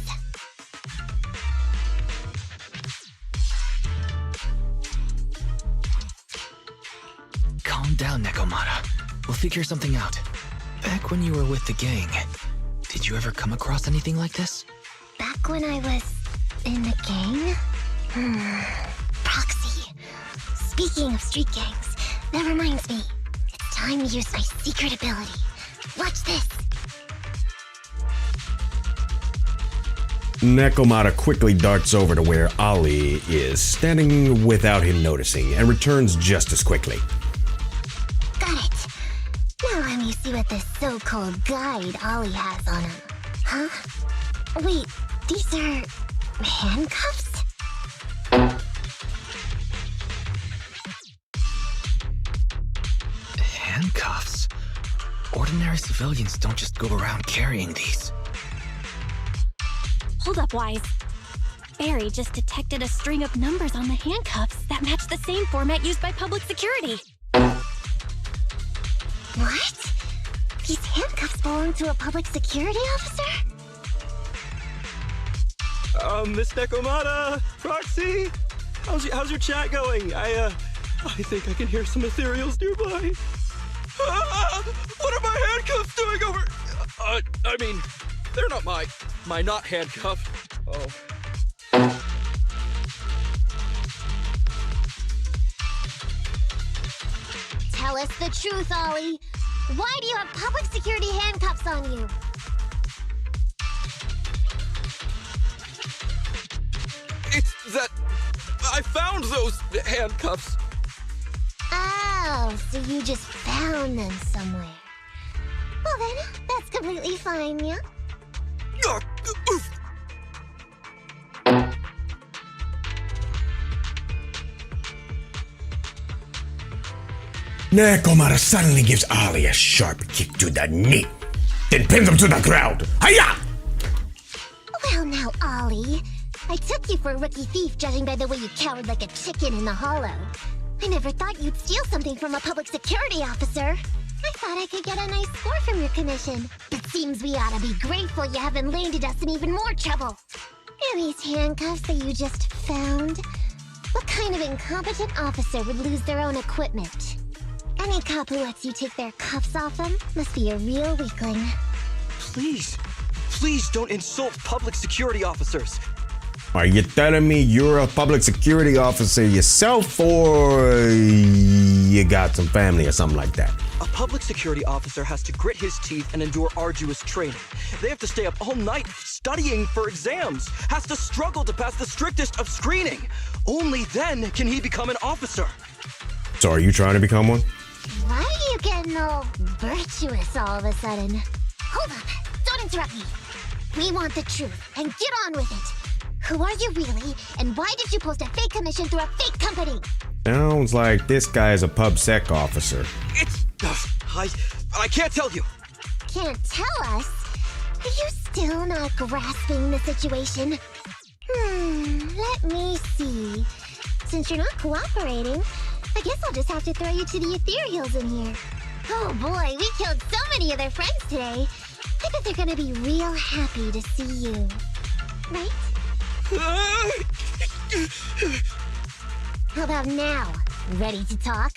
Calm down, Nekomata. We'll figure something out. Back when you were with the gang, did you ever come across anything like this? Back when I was in the gang? Proxy. Speaking of street gangs, that reminds me. It's time to use my secret ability. Watch this. Nekomata quickly darts over to where Ali is, standing without him noticing, and returns just as quickly. Got it. Now let me see what this so-called guide Ollie has on him. Huh? Wait, these are handcuffs? Handcuffs? Ordinary civilians don't just go around carrying these. Hold up, Wise. Barry just detected a string of numbers on the handcuffs that match the same format used by public security. What? These handcuffs belong to a public security officer? Miss Nekomata, Proxy, how's your chat going? I think I can hear some ethereals nearby. What are my handcuffs doing over? I mean, they're not my not handcuffed. Oh. Tell us the truth, Ollie. Why do you have public security handcuffs on you? It's that I found those handcuffs. Oh, so you just found them somewhere. Well then, that's completely fine, yeah? Oof. Nekomata suddenly gives Ali a sharp kick to the knee, then pins him to the ground. Hiya! Well now, Ollie. I took you for a rookie thief judging by the way you cowered like a chicken in the hollow. I never thought you'd steal something from a public security officer. I thought I could get a nice score from your commission. It seems we ought to be grateful you haven't landed us in even more trouble. And these handcuffs that you just found? What kind of incompetent officer would lose their own equipment? Any cop who lets you take their cuffs off them must be a real weakling. Please don't insult public security officers. Are you telling me you're a public security officer yourself, or you got some family or something like that? A public security officer has to grit his teeth and endure arduous training. They have to stay up all night studying for exams, has to struggle to pass the strictest of screening. Only then can he become an officer. So are you trying to become one? Why are you getting all virtuous all of a sudden? Hold up! Don't interrupt me! We want the truth, and get on with it! Who are you really, and why did you post a fake commission through a fake company? Sounds like this guy is a pub sec officer. It's... I can't tell you. Can't tell us? Are you still not grasping the situation? Let me see. Since you're not cooperating, I guess I'll just have to throw you to the ethereals in here. Oh boy, we killed so many of their friends today. I bet they're gonna be real happy to see you. Right? How about now? Ready to talk?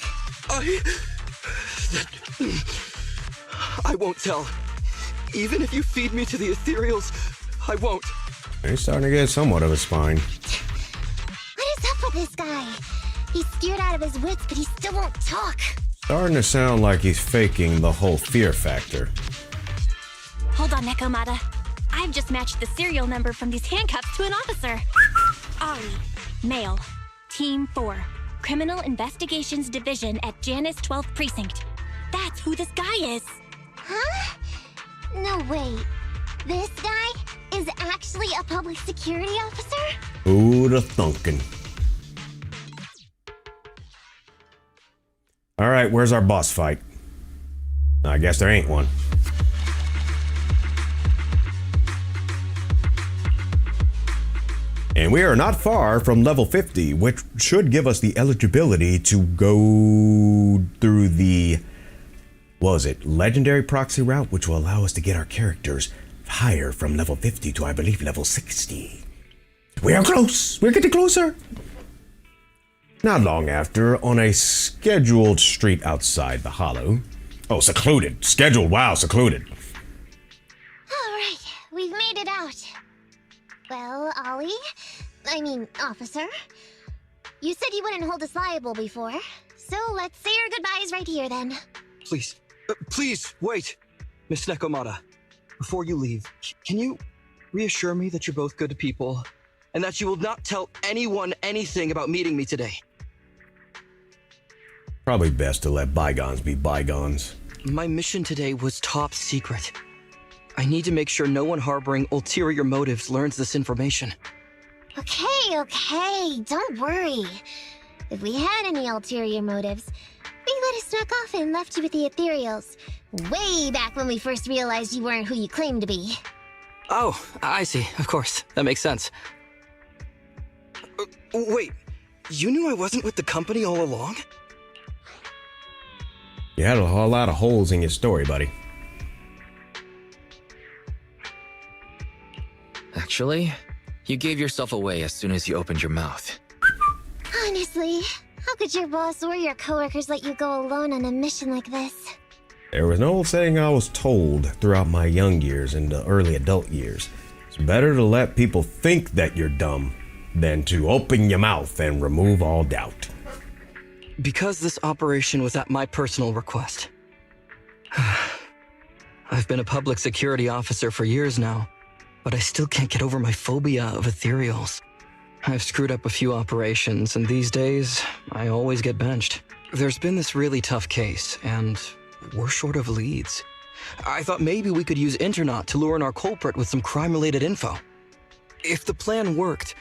I won't tell. Even if you feed me to the ethereals, I won't. He's starting to get somewhat of a spine. What is up with this guy? He's scared out of his wits, but he still won't talk. Starting to sound like he's faking the whole fear factor. Hold on, Nekomata. I've just matched the serial number from these handcuffs to an officer. Ollie, male, Team 4, Criminal Investigations Division at Janus 12th Precinct. That's who this guy is. Huh? No, wait. This guy is actually a public security officer? Who'da thunkin'? Alright, where's our boss fight? I guess there ain't one. And we are not far from level 50, which should give us the eligibility to go through the, what was it, legendary proxy route, which will allow us to get our characters higher from level 50 to, I believe, level 60. We are close. We're getting closer. Not long after, on a scheduled street outside the Hollow, Oh, secluded. Scheduled. Wow, secluded. Alright, we've made it out. Well, officer. You said you wouldn't hold us liable before, so let's say our goodbyes right here then. Please, wait. Miss Nekomata, before you leave, can you reassure me that you're both good people, and that you will not tell anyone anything about meeting me today? Probably best to let bygones be bygones. My mission today was top secret. I need to make sure no one harboring ulterior motives learns this information. Okay, don't worry. If we had any ulterior motives, we would have snuck off and left you with the ethereals. Way back when we first realized you weren't who you claimed to be. Oh, I see. Of course. That makes sense. Wait, you knew I wasn't with the company all along? You had a whole lot of holes in your story, buddy. Actually, you gave yourself away as soon as you opened your mouth. Honestly, how could your boss or your coworkers let you go alone on a mission like this? There was an old saying I was told throughout my young years and the early adult years. It's better to let people think that you're dumb than to open your mouth and remove all doubt. Because this operation was at my personal request. I've been a public security officer for years now, but I still can't get over my phobia of ethereals. I've screwed up a few operations, and these days, I always get benched. There's been this really tough case, and we're short of leads. I thought maybe we could use Internaut to lure in our culprit with some crime-related info. If the plan worked,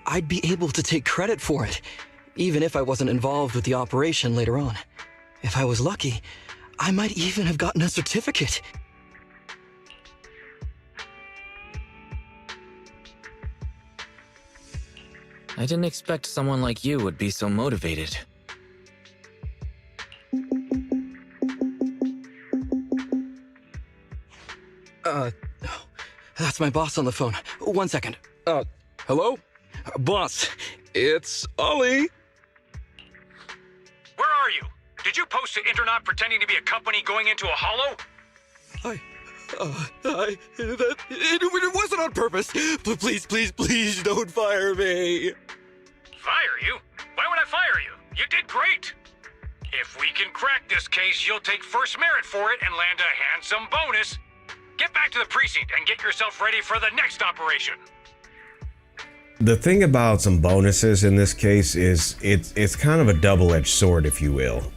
I'd be able to take credit for it, even if I wasn't involved with the operation later on. If I was lucky, I might even have gotten a certificate. I didn't expect someone like you would be so motivated. That's my boss on the phone. 1 second. Hello? Boss, it's Ollie. Where are you? Did you post to Internaut pretending to be a company going into a hollow? It wasn't on purpose. But please don't fire me. Fire you? Why would I fire you? You did great. If we can crack this case, you'll take first merit for it and land a handsome bonus. Get back to the precinct and get yourself ready for the next operation. The thing about some bonuses in this case is it's kind of a double-edged sword, if you will.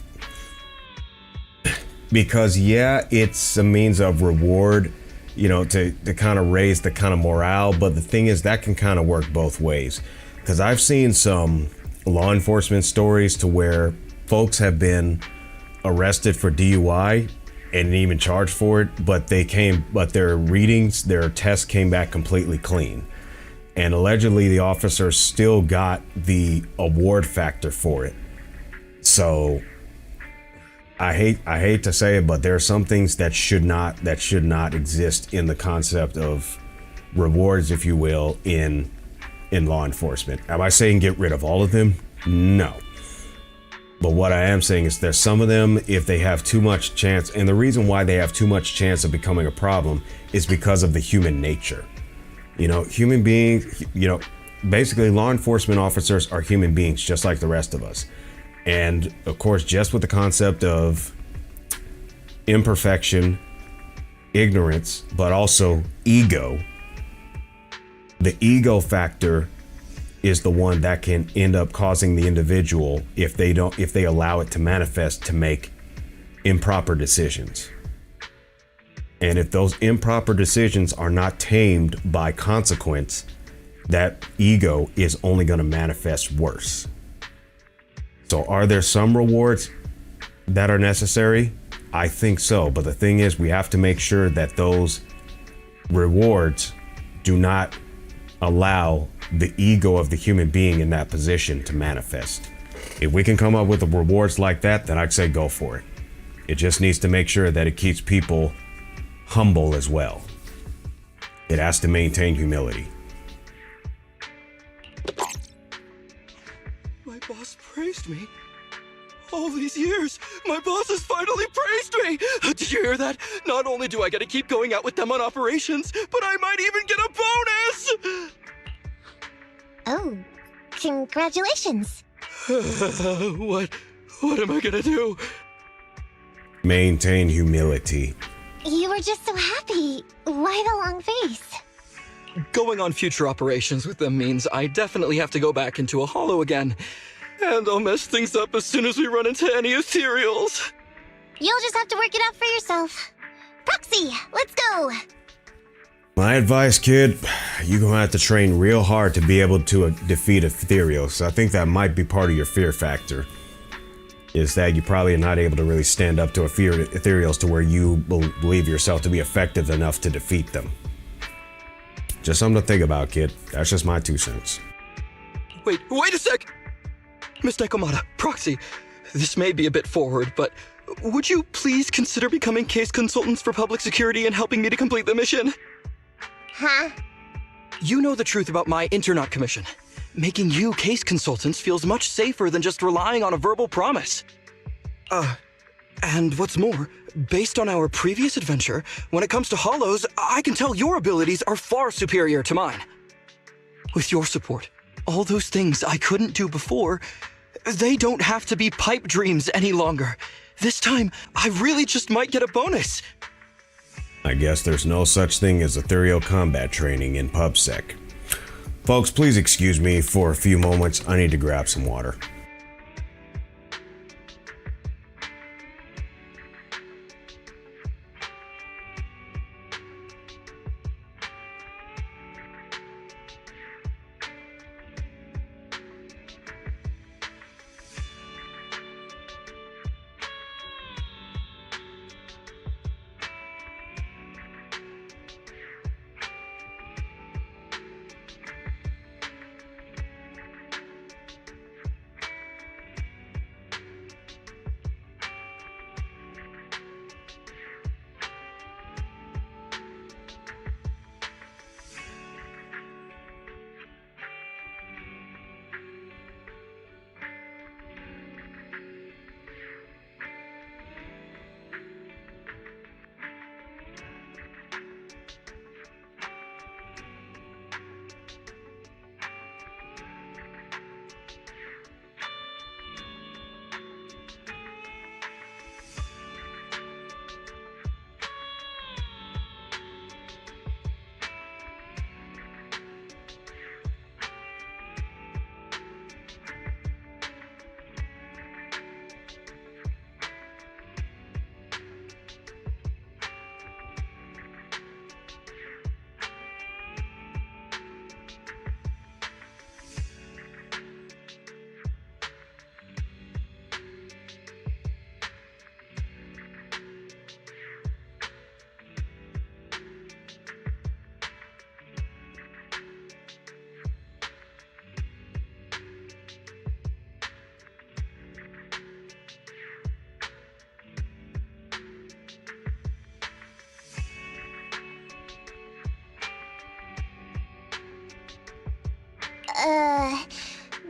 Because yeah, it's a means of reward, to kind of raise the kind of morale, but the thing is that can kind of work both ways. Because I've seen some law enforcement stories to where folks have been arrested for DUI and even charged for it, but their tests came back completely clean. And allegedly the officer still got the award factor for it. So I hate to say it, but there are some things that should not exist in the concept of rewards, if you will, in law enforcement. Am I saying get rid of all of them? No. But what I am saying is there's some of them, if they have too much chance, and the reason why they have too much chance of becoming a problem is because of the human nature. Human beings, basically law enforcement officers are human beings just like the rest of us. And of course, just with the concept of imperfection, ignorance, but also ego, the ego factor is the one that can end up causing the individual, if they allow it to manifest, to make improper decisions. And if those improper decisions are not tamed by consequence, that ego is only going to manifest worse. So are there some rewards that are necessary? I think so. But the thing is, we have to make sure that those rewards do not allow the ego of the human being in that position to manifest. If we can come up with rewards like that, then I'd say go for it. It just needs to make sure that it keeps people humble as well. It has to maintain humility. My boss praised me. All these years, my boss has finally praised me. hear that? Not only do I get to keep going out with them on operations, but I might even get a bonus! Oh, congratulations. What am I gonna do? Maintain humility. You were just so happy. Why the long face? Going on future operations with them means I definitely have to go back into a holo again. And I'll mess things up as soon as we run into any ethereals. You'll just have to work it out for yourself. Proxy, let's go! My advice, kid, you're gonna have to train real hard to be able to defeat ethereals. I think that might be part of your fear factor. Is that you probably are not able to really stand up to ethereals to where you believe yourself to be effective enough to defeat them. Just something to think about, kid. That's just my 2 cents. Wait a sec! Miss Nekomata, Proxy, this may be a bit forward, but would you please consider becoming case consultants for public security and helping me to complete the mission? Huh? You know the truth about my Internaut commission. Making you case consultants feels much safer than just relying on a verbal promise. And what's more, based on our previous adventure, when it comes to holos, I can tell your abilities are far superior to mine. With your support, all those things I couldn't do before, they don't have to be pipe dreams any longer. This time, I really just might get a bonus. I guess there's no such thing as ethereal combat training in PubSec. Folks, please excuse me for a few moments. I need to grab some water.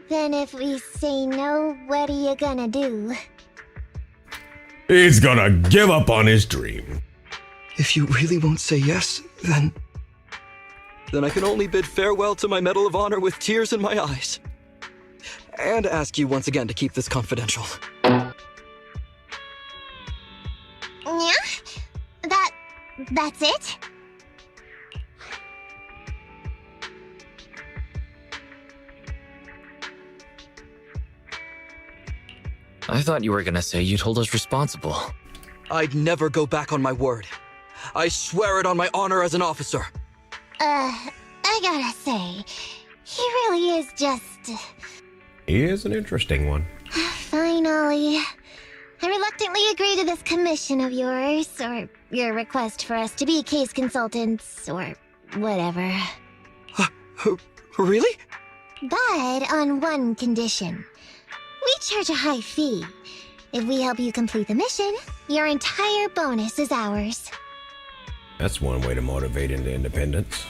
Then if we say no, what are you gonna do? He's gonna give up on his dream. If you really won't say yes, then I can only bid farewell to my Medal of Honor with tears in my eyes. And ask you once again to keep this confidential. Yeah? That's it? I thought you were gonna say you'd hold us responsible. I'd never go back on my word. I swear it on my honor as an officer. I gotta say, he really is just... He is an interesting one. Fine, Ollie. I reluctantly agree to this commission of yours, or your request for us to be case consultants, or whatever. Really? But on one condition. We charge a high fee. If we help you complete the mission, your entire bonus is ours. That's one way to motivate into independence.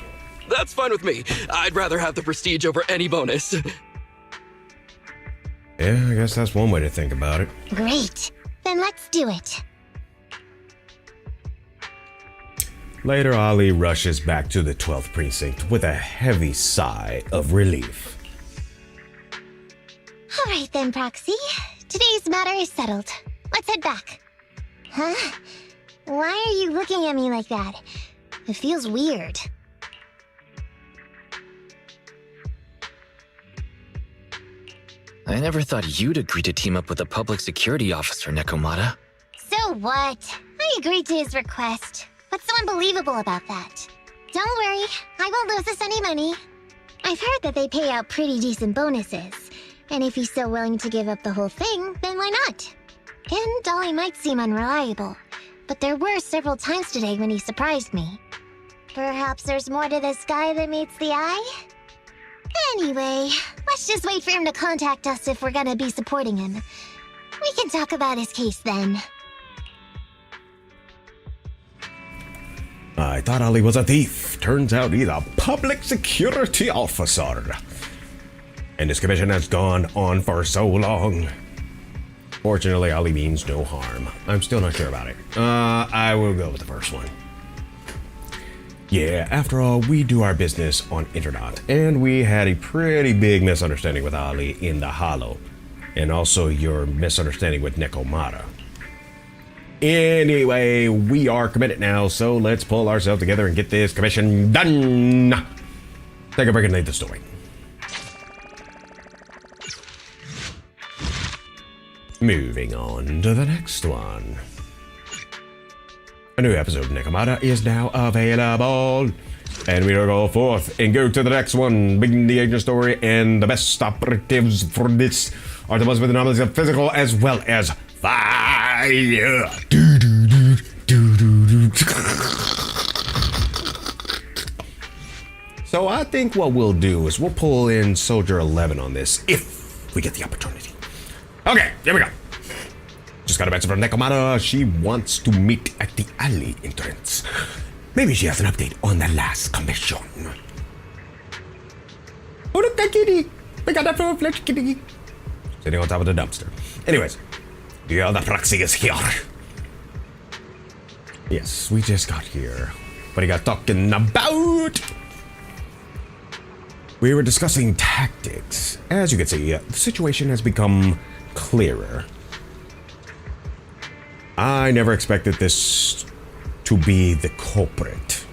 That's fine with me. I'd rather have the prestige over any bonus. Yeah, I guess that's one way to think about it. Great. Then let's do it. Later, Ali rushes back to the 12th precinct with a heavy sigh of relief. All right then, Proxy. Today's matter is settled. Let's head back. Huh? Why are you looking at me like that? It feels weird. I never thought you'd agree to team up with a public security officer, Nekomata. So what? I agreed to his request. What's so unbelievable about that? Don't worry, I won't lose us any money. I've heard that they pay out pretty decent bonuses. And if he's so willing to give up the whole thing, then why not? And Dolly might seem unreliable, but there were several times today when he surprised me. Perhaps there's more to this guy than meets the eye? Anyway, let's just wait for him to contact us if we're gonna be supporting him. We can talk about his case then. I thought Ali was a thief. Turns out he's a public security officer. And this commission has gone on for so long. Fortunately, Ali means no harm. I'm still not sure about it. I will go with the first one. Yeah, after all, we do our business on internet, and we had a pretty big misunderstanding with Ali in the Hollow, and also your misunderstanding with Nekomata. Anyway, we are committed now, so let's pull ourselves together and get this commission done. Take a break and read the story. Moving on to the next one. A new episode of Nekomata is now available. And we will go forth and go to the next one. Begin the agent story, and the best operatives for this are the ones with anomalies of physical as well as fire. So I think what we'll do is we'll pull in Soldier 11 on this if we get the opportunity. Okay, here we go. Just got a message from Nekomata. She wants to meet at the alley entrance. Maybe she has an update on the last commission. Oh, look, that kitty. We got that full-fledged kitty. Sitting on top of the dumpster. Anyways, the other Proxy is here. Yes, we just got here. What are you guys talking about? We were discussing tactics. As you can see, the situation has become clearer. I never expected this to be the culprit.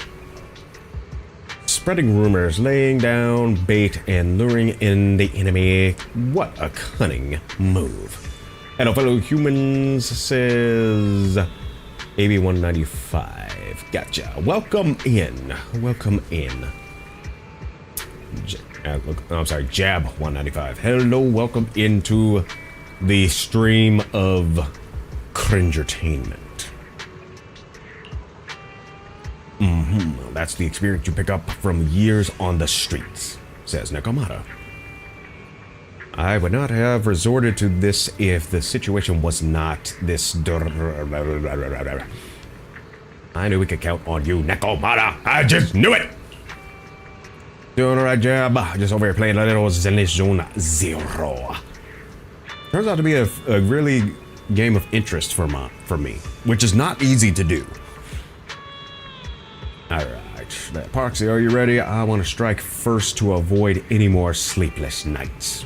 Spreading rumors, laying down bait, and luring in the enemy. What a cunning move. Hello, fellow humans, says AB195. Gotcha. Welcome in. Welcome in. I'm sorry, Jab195. Hello, welcome into the stream of cringertainment. That's the experience you pick up from years on the streets, says Nekomata. I would not have resorted to this if the situation was not this. I knew we could count on you, Nekomata. I just knew it. Doing alright, Jab. Just over here playing a little Zenless Zone 0. Turns out to be a really game of interest for me, which is not easy to do. Alright, Proxy, are you ready? I want to strike first to avoid any more sleepless nights.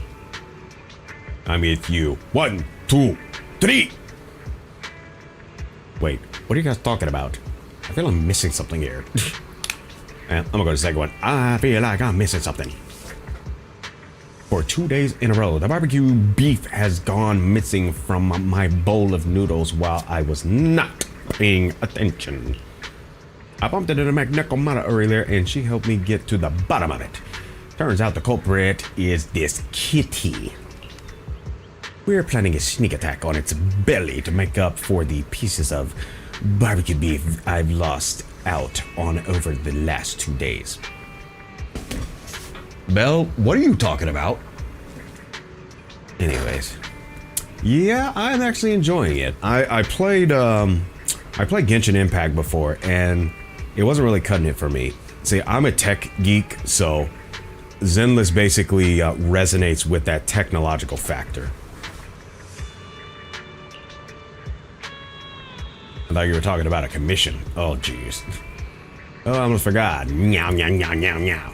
I'm with you. 1, 2, 3. Wait, what are you guys talking about? I feel I'm missing something here. I'm gonna go to the second one. I feel like I'm missing something. For 2 days in a row, the barbecue beef has gone missing from my bowl of noodles while I was not paying attention. I bumped into Nekomata earlier and she helped me get to the bottom of it. Turns out the culprit is this kitty. We're planning a sneak attack on its belly to make up for the pieces of barbecue beef I've lost out on over the last 2 days. Belle, what are you talking about? Anyways, yeah, I'm actually enjoying it. I played Genshin Impact before, and it wasn't really cutting it for me. See, I'm a tech geek, so Zenless basically resonates with that technological factor. I thought you were talking about a commission. Oh, jeez. Oh, I almost forgot. Meow, meow, meow, meow, meow.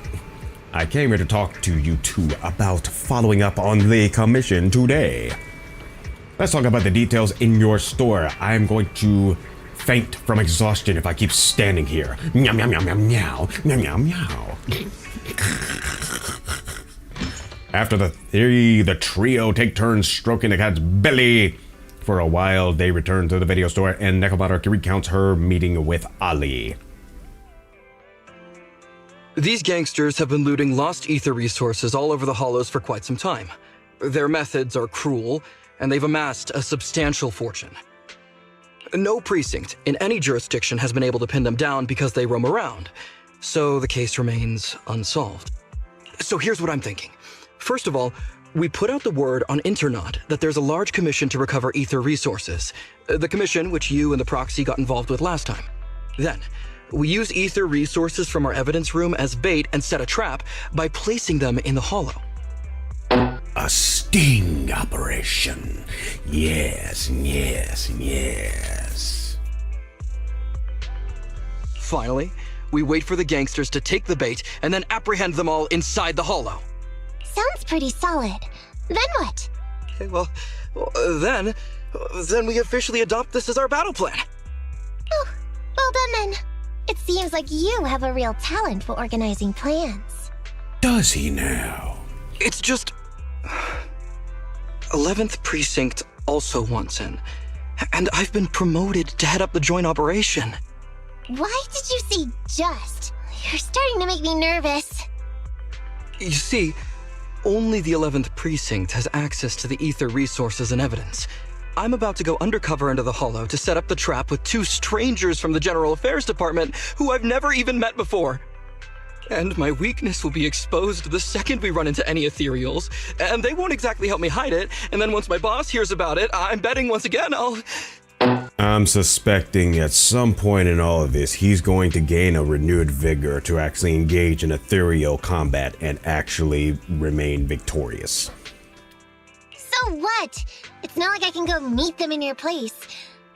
I came here to talk to you two about following up on the commission today. Let's talk about the details in your store. I'm going to faint from exhaustion if I keep standing here. Meow, meow, meow, meow, meow, meow, meow, meow. After the trio take turns stroking the cat's belly. For a while, they return to the video store and Nekomata recounts her meeting with Ali. These gangsters have been looting lost ether resources all over the hollows for quite some time. Their methods are cruel, and they've amassed a substantial fortune. No precinct in any jurisdiction has been able to pin them down because they roam around, so the case remains unsolved. So here's what I'm thinking. First of all, we put out the word on Internet that there's a large commission to recover ether resources, the commission which you and the Proxy got involved with last time. Then, we use ether resources from our evidence room as bait and set a trap by placing them in the hollow. A sting operation. Yes, yes, yes. Finally, we wait for the gangsters to take the bait and then apprehend them all inside the hollow. Sounds pretty solid. Then what? Okay, well, then we officially adopt this as our battle plan. Oh, well done then. It seems like you have a real talent for organizing plans. Does he now? It's just 11th Precinct also wants in, and I've been promoted to head up the joint operation. Why did you say just? You're starting to make me nervous. You see, only the 11th Precinct has access to the ether resources and evidence. I'm about to go undercover into the hollow to set up the trap with two strangers from the General Affairs Department who I've never even met before. And my weakness will be exposed the second we run into any ethereals, and they won't exactly help me hide it, and then once my boss hears about it, I'm betting once again I'm suspecting at some point in all of this, he's going to gain a renewed vigor to actually engage in ethereal combat and actually remain victorious. So what? It's not like I can go meet them in your place.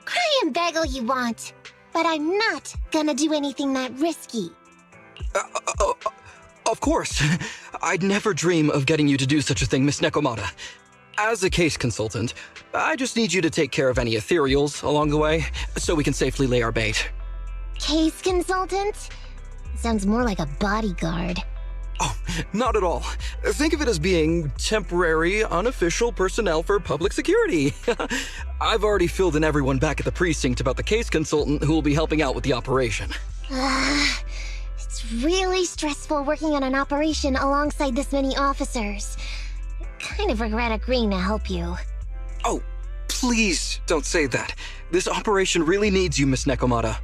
Cry and beg all you want. But I'm not gonna do anything that risky. Of course. I'd never dream of getting you to do such a thing, Miss Nekomata. As a case consultant, I just need you to take care of any ethereals along the way, so we can safely lay our bait. Case consultant? Sounds more like a bodyguard. Oh, not at all. Think of it as being temporary, unofficial personnel for public security. I've already filled in everyone back at the precinct about the case consultant who will be helping out with the operation. It's really stressful working on an operation alongside this many officers. I kind of regret agreeing to help you. Oh, please don't say that. This operation really needs you, Miss Nekomata.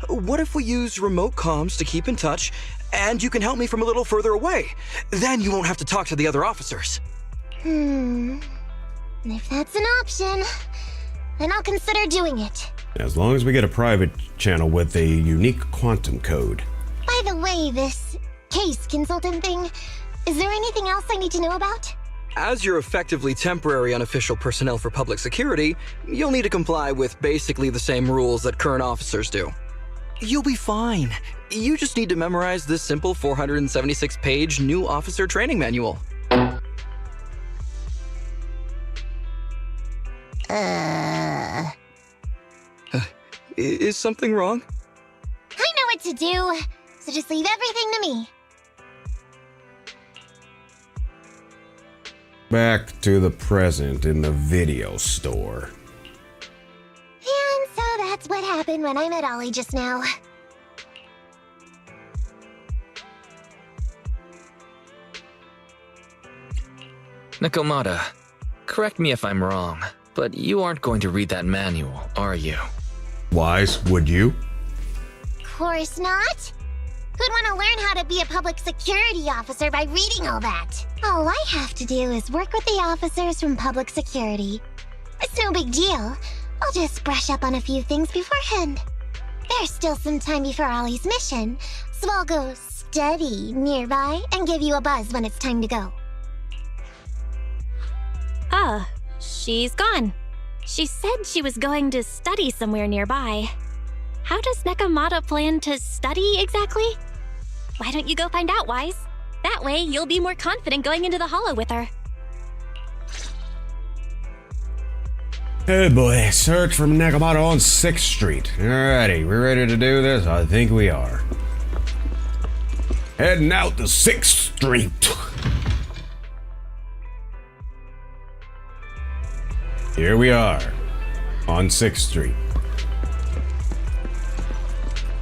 What if we use remote comms to keep in touch, and you can help me from a little further away? Then you won't have to talk to the other officers. If that's an option, then I'll consider doing it. As long as we get a private channel with a unique quantum code. By the way, this case consultant thing, is there anything else I need to know about? As you're effectively temporary unofficial personnel for public security, you'll need to comply with basically the same rules that current officers do. You'll be fine. You just need to memorize this simple 476-page new officer training manual. Is something wrong? I know what to do, so just leave everything to me. Back to the present in the video store. And so that's what happened when I met Ollie just now. Nekomata, correct me if I'm wrong, but you aren't going to read that manual, are you? Wise, would you? Of course not. Who'd want to learn how to be a public security officer by reading all that? All I have to do is work with the officers from public security. It's no big deal. I'll just brush up on a few things beforehand. There's still some time before Ollie's mission, so I'll go study nearby and give you a buzz when it's time to go. She's gone. She said she was going to study somewhere nearby. How does Nekomata plan to study exactly? Why don't you go find out, Wise? That way, you'll be more confident going into the Hollow with her. Hey boy, search for Nekomata on 6th Street. Alrighty, we're ready to do this? I think we are. Heading out to 6th Street. Here we are, on 6th Street.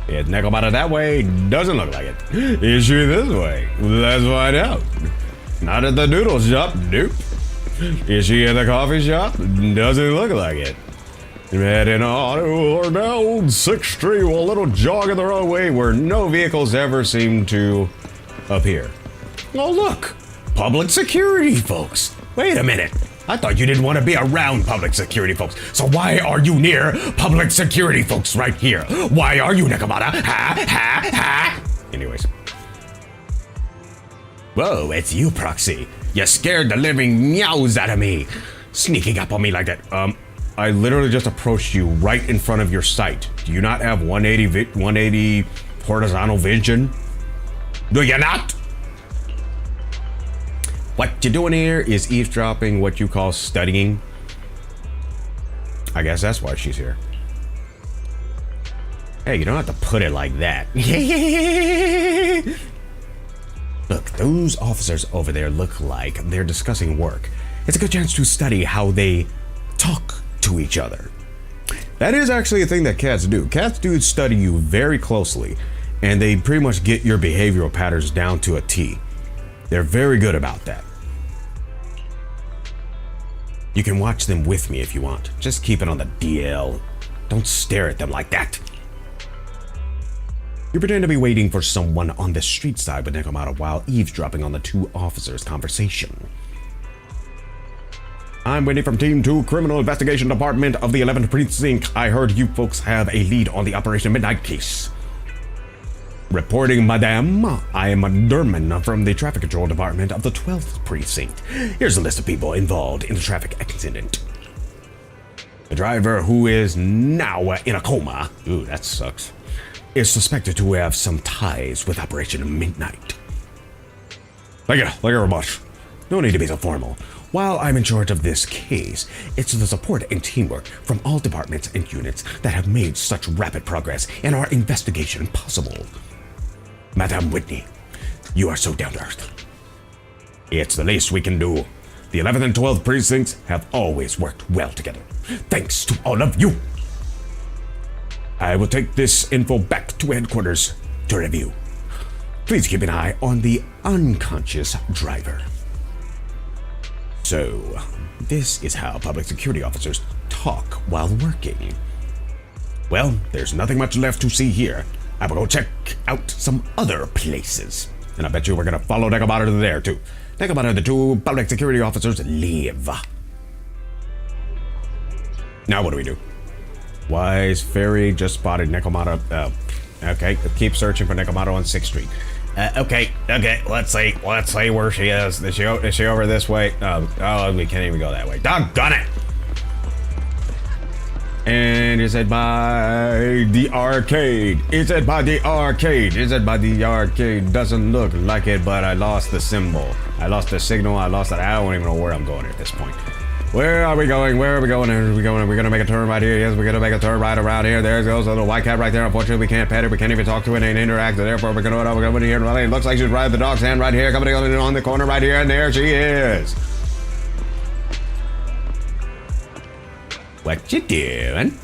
Is Nekomata that way? Doesn't look like it. Is she this way? Let's find out. Not at the noodle shop, nope. Is she at the coffee shop? Doesn't look like it. Heading on or down 6th Street, a little jog in the roadway where no vehicles ever seem to appear. Oh look, public security folks. Wait a minute. I thought you didn't want to be around public security folks. So why are you near public security folks right here? Why are you, Nekomata? Ha! Anyways. Whoa, it's you, Proxy. You scared the living meows out of me. Sneaking up on me like that. I literally just approached you right in front of your sight. Do you not have 180 horizontal vision? Do you not? What you're doing here is eavesdropping, what you call studying. I guess that's why she's here. Hey, you don't have to put it like that. Look, those officers over there look like they're discussing work. It's a good chance to study how they talk to each other. That is actually a thing that cats do. Cats do study you very closely, and they pretty much get your behavioral patterns down to a T. They're very good about that. You can watch them with me if you want. Just keep it on the DL. Don't stare at them like that. You pretend to be waiting for someone on the street side with Nekomata while eavesdropping on the two officers' conversation. I'm waiting from Team 2 Criminal Investigation Department of the 11th Precinct. I heard you folks have a lead on the Operation Midnight case. Reporting, madame. I am Derman from the Traffic Control Department of the 12th Precinct. Here's a list of people involved in the traffic accident. The driver, who is now in a coma, ooh, that sucks, is suspected to have some ties with Operation Midnight. Thank you very much. No need to be so formal. While I'm in charge of this case, it's the support and teamwork from all departments and units that have made such rapid progress in our investigation possible. Madame Whitney, you are so down to earth. It's the least we can do. The 11th and 12th precincts have always worked well together. Thanks to all of you. I will take this info back to headquarters to review. Please keep an eye on the unconscious driver. So, this is how public security officers talk while working. Well, there's nothing much left to see here. I will go check out some other places. And I bet you we're gonna follow Nekomata to there too. Nekomata and the two public security officers leave. Now what do we do? Wise Fairy just spotted Nekomata. Okay, keep searching for Nekomata on 6th Street. Okay, let's see where she is. Is she over this way? Oh, we can't even go that way. Doggone it! And is it by the arcade? Is it by the arcade? Is it by the arcade? Doesn't look like it, but I lost the symbol. I lost the signal. I lost it. I don't even know where I'm going at this point. Where are we going? Where are we going? Are we going? We're gonna make a turn right here. Yes, we're gonna make a turn right around here. There goes a little white cat right there. Unfortunately, we can't pet it. We can't even talk to it and interact. Therefore, we're gonna in here. It looks like she's right at the dog's hand right here. Coming on the corner right here, and there she is. What you doing?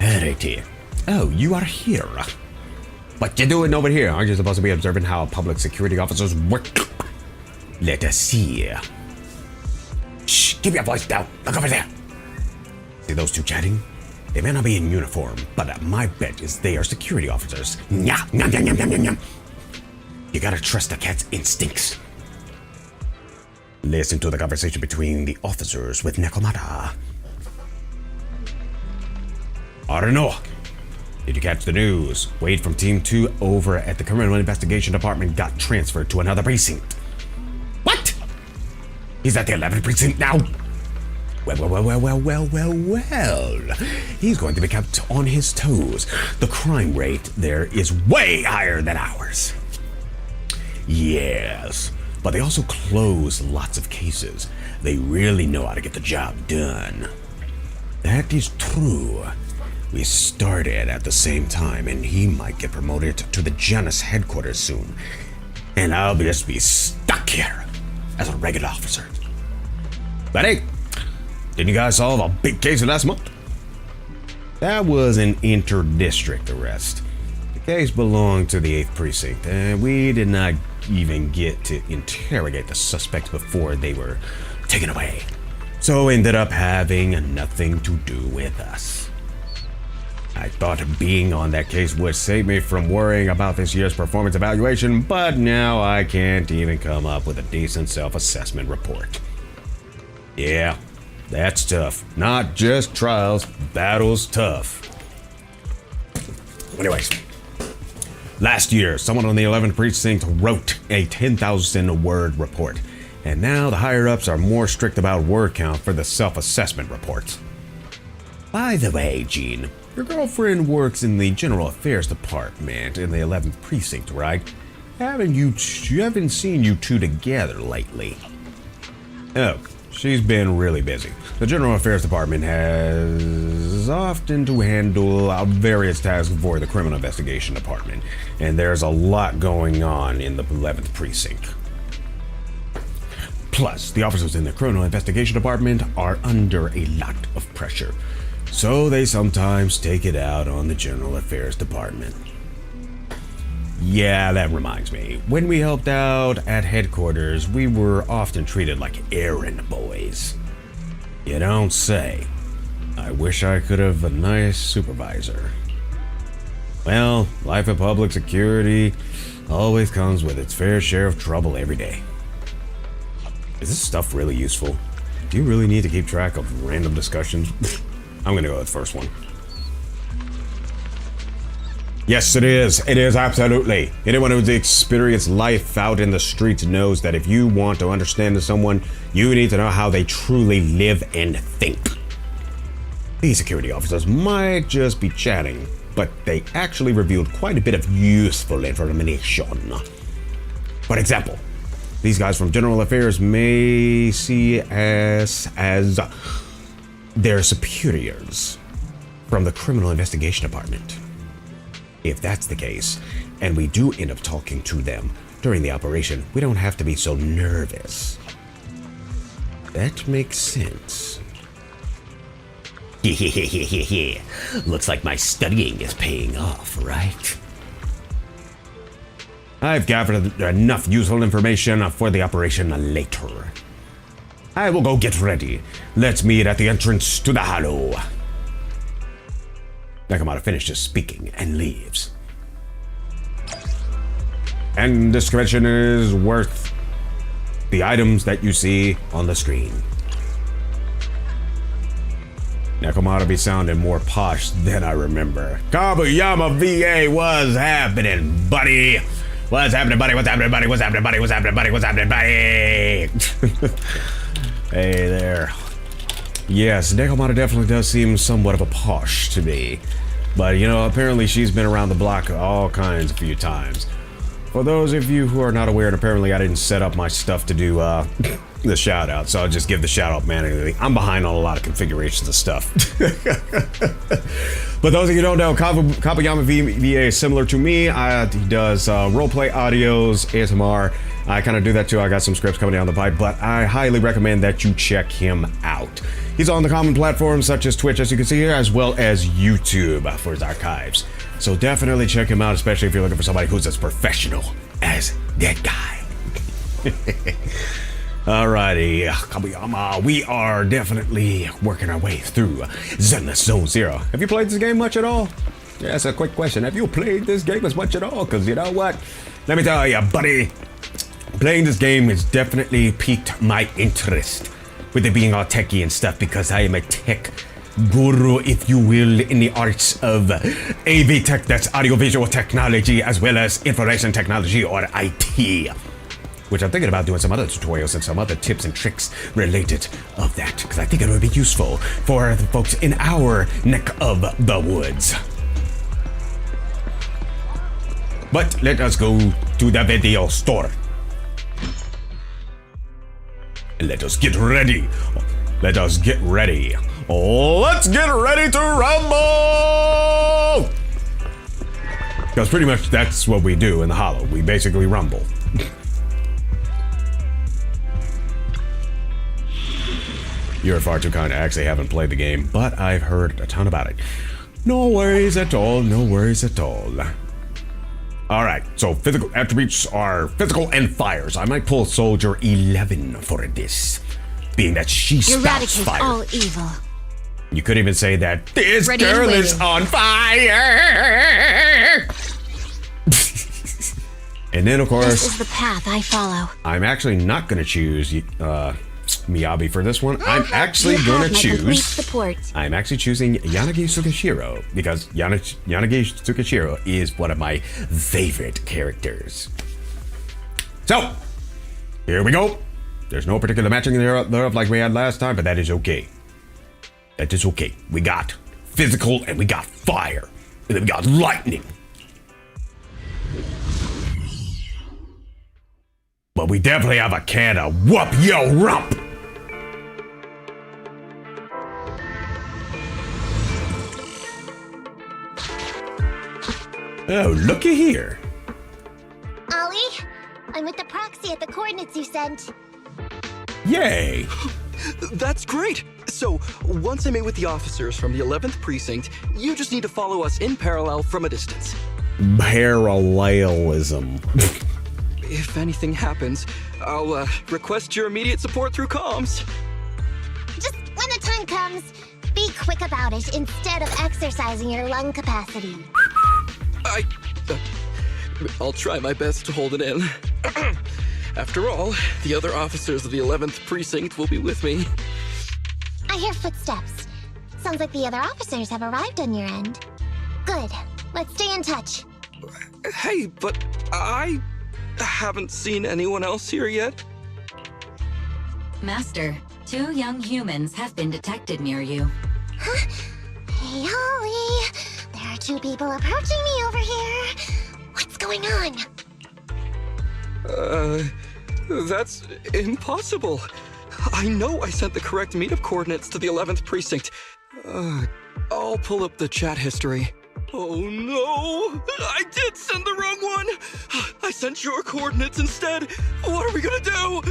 Alrighty. Oh, you are here. What you doing over here? Aren't you supposed to be observing how public security officers work? Let us see. Shh, keep your voice down. Look over there. See those two chatting? They may not be in uniform, but my bet is they are security officers. Nyah, nyah, nyah, nyah, nyah, nyah. You gotta trust the cat's instincts. Listen to the conversation between the officers with Nekomata. I don't know. Did you catch the news? Wade from Team 2 over at the Criminal Investigation Department got transferred to another precinct. What? He's at the 11th precinct now? Well. He's going to be kept on his toes. The crime rate there is way higher than ours. Yes, but they also close lots of cases. They really know how to get the job done. That is true. We started at the same time, and he might get promoted to the Janus headquarters soon. And I'll just be stuck here as a regular officer. But hey, didn't you guys solve a big case last month? That was an inter-district arrest. The case belonged to the 8th Precinct, and we did not even get to interrogate the suspects before they were taken away. So ended up having nothing to do with us. I thought being on that case would save me from worrying about this year's performance evaluation, but now I can't even come up with a decent self-assessment report. Yeah, that's tough. Not just trials, battles tough. Anyways, last year, someone on the 11th Precinct wrote a 10,000-word report, and now the higher-ups are more strict about word count for the self-assessment reports. By the way, Jean, your girlfriend works in the General Affairs Department in the 11th Precinct, right? Haven't seen you two together lately. Oh, she's been really busy. The General Affairs Department has often to handle various tasks for the Criminal Investigation Department, and there's a lot going on in the 11th Precinct. Plus, the officers in the Criminal Investigation Department are under a lot of pressure, so they sometimes take it out on the General Affairs Department. Yeah, that reminds me. When we helped out at headquarters, we were often treated like errand boys. You don't say. I wish I could have a nice supervisor. Well, life in public security always comes with its fair share of trouble every day. Is this stuff really useful? Do you really need to keep track of random discussions? I'm gonna go with the first one. Yes, it is. It is, absolutely. Anyone who's experienced life out in the streets knows that if you want to understand someone, you need to know how they truly live and think. These security officers might just be chatting, but they actually revealed quite a bit of useful information. For example, these guys from General Affairs may see us as their superiors from the Criminal Investigation Department. If that's the case, and we do end up talking to them during the operation, we don't have to be so nervous. That makes sense. Looks like my studying is paying off, right? I've gathered enough useful information for the operation later. I will go get ready. Let's meet at the entrance to the Hollow. Nekomata finishes speaking and leaves. And this commission is worth the items that you see on the screen. Nekomata be sounding more posh than I remember. Kabuyama VA, what's happening, buddy? What's happening, buddy? What's happening, buddy? What's happening, buddy? What's happening, buddy? What's happening, buddy? Hey there. Yes, Nekomata definitely does seem somewhat of a posh to me. But, you know, apparently she's been around the block all kinds a few times. For those of you who are not aware, and apparently I didn't set up my stuff to do the shout out, so I'll just give the shout out manually. I'm behind on a lot of configurations of stuff. But those of you who don't know, Kabuyama VA is similar to me. He does roleplay audios, ASMR. I kind of do that too. I got some scripts coming down the pipe, but I highly recommend that you check him out. He's on the common platforms such as Twitch, as you can see here, as well as YouTube for his archives. So definitely check him out, especially if you're looking for somebody who's as professional as that guy. Alrighty, Kabuyama, we are definitely working our way through Zenless Zone Zero. Have you played this game much at all? Yeah, that's a quick question. Have you played this game as much at all? Because you know what? Let me tell you, buddy. Playing this game has definitely piqued my interest, with it being all techie and stuff, because I am a tech guru, if you will, in the arts of AV tech, that's audiovisual technology, as well as information technology, or IT. which I'm thinking about doing some other tutorials and some other tips and tricks related of that, because I think it would be useful for the folks in our neck of the woods. But let us go to the video store. And let us get ready. Let us get ready. Let's get ready to rumble! Because pretty much that's what we do in the Hollow. We basically rumble. You're far too kind. I actually haven't played the game, but I've heard a ton about it. No worries at all. No worries at all. Alright, so physical attributes are physical and fires. I might pull Soldier 11 for this, being that she spouts fire. All evil. You could even say that this girl is on fire! And then, of course, this is the path I follow. I'm actually not going to choose Miyabi for this one. I'm actually going to choose... I'm actually choosing Yanagi Tsukishiro, because Yanagi Tsukishiro is one of my favorite characters. So, here we go. There's no particular matching thereof like we had last time, but that is okay. That is okay. We got physical, and we got fire, and then we got lightning. But we definitely have a can of whoop yo rump. Oh, looky here. Ollie, I'm with the Proxy at the coordinates you sent. Yay. That's great! So, once I meet with the officers from the 11th Precinct, you just need to follow us in parallel from a distance. Parallelism. If anything happens, I'll request your immediate support through comms. Just when the time comes, be quick about it instead of exercising your lung capacity. I'll try my best to hold it in. After all, the other officers of the 11th Precinct will be with me. I hear footsteps. Sounds like the other officers have arrived on your end. Good. Let's stay in touch. Hey, but I haven't seen anyone else here yet. Master, 2 young humans have been detected near you. Huh? Hey, Ollie. There are 2 people approaching me over here. What's going on? That's impossible. I know I sent the correct meetup coordinates to the 11th Precinct. I'll pull up the chat history. Oh no! I did send the wrong one! I sent your coordinates instead! What are we gonna do?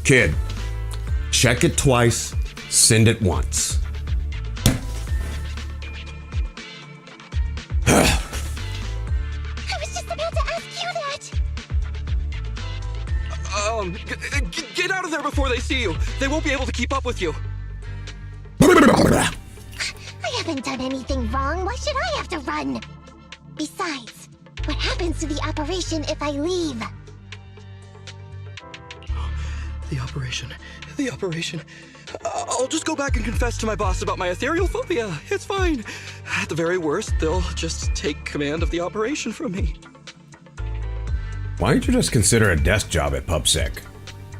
Kid, check it twice, send it once. I was just about to ask you that! Get out of there before they see you! They won't be able to keep up with you! I haven't done anything wrong. Why should I have to run? Besides, what happens to the operation if I leave? The operation. I'll just go back and confess to my boss about my ethereal phobia. It's fine. At the very worst, they'll just take command of the operation from me. Why don't you just consider a desk job at PubSec?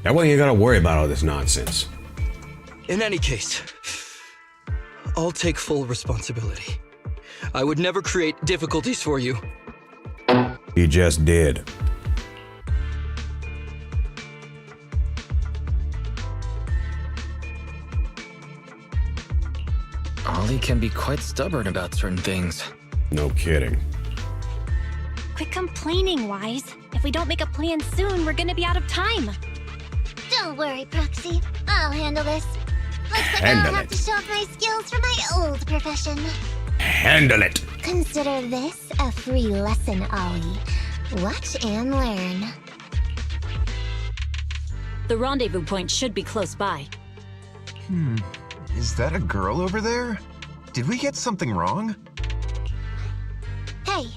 That way you gotta worry about all this nonsense. In any case, I'll take full responsibility. I would never create difficulties for you. He just did. Ollie can be quite stubborn about certain things. No kidding. Quit complaining, Wise. If we don't make a plan soon, we're gonna be out of time. Don't worry, Proxy. I'll handle this. Looks like I'll have to show off my skills from my old profession. Handle it! Consider this a free lesson, Ollie. Watch and learn. The rendezvous point should be close by. Is that a girl over there? Did we get something wrong? Hey,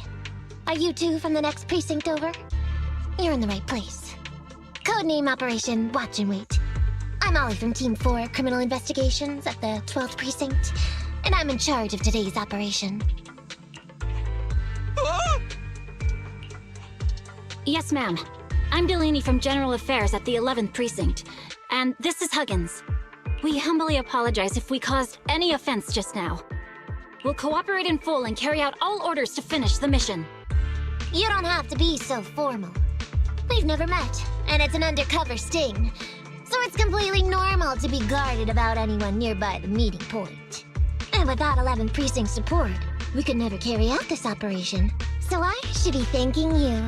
are you 2 from the next precinct over? You're in the right place. Codename Operation Watch and Wait. I'm Ollie from Team 4 Criminal Investigations at the 12th Precinct, and I'm in charge of today's operation. Yes, ma'am. I'm Delaney from General Affairs at the 11th Precinct, and this is Huggins. We humbly apologize if we caused any offense just now. We'll cooperate in full and carry out all orders to finish the mission. You don't have to be so formal. We've never met, and it's an undercover sting, so it's completely normal to be guarded about anyone nearby the meeting point. And without 11th Precinct support, we could never carry out this operation, so I should be thanking you.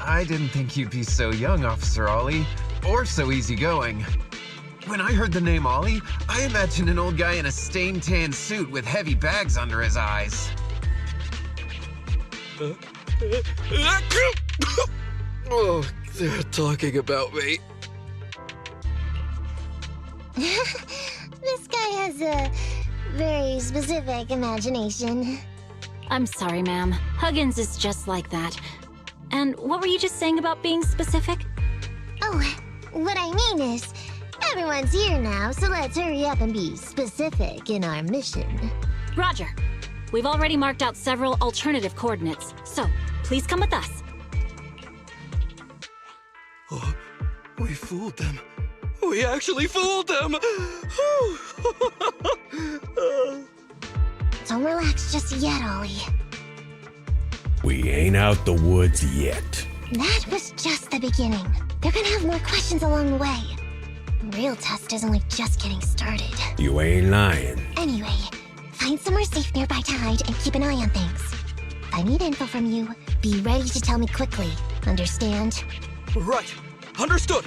I didn't think you'd be so young, Officer Ollie, or so easygoing. When I heard the name Ollie, I imagined an old guy in a stained tan suit with heavy bags under his eyes. Oh, they're talking about me. This guy has a very specific imagination. I'm sorry, ma'am. Huggins is just like that. And what were you just saying about being specific? Oh, what I mean is, everyone's here now, so let's hurry up and be specific in our mission. Roger. We've already marked out several alternative coordinates, so please come with us. Oh, we fooled them. We actually fooled them! Don't relax just yet, Ollie. We ain't out the woods yet. That was just the beginning. They're gonna have more questions along the way. Real test is only just getting started. You ain't lying. Anyway, find somewhere safe nearby to hide and keep an eye on things. If I need info from you, be ready to tell me quickly. Understand? Right. Understood.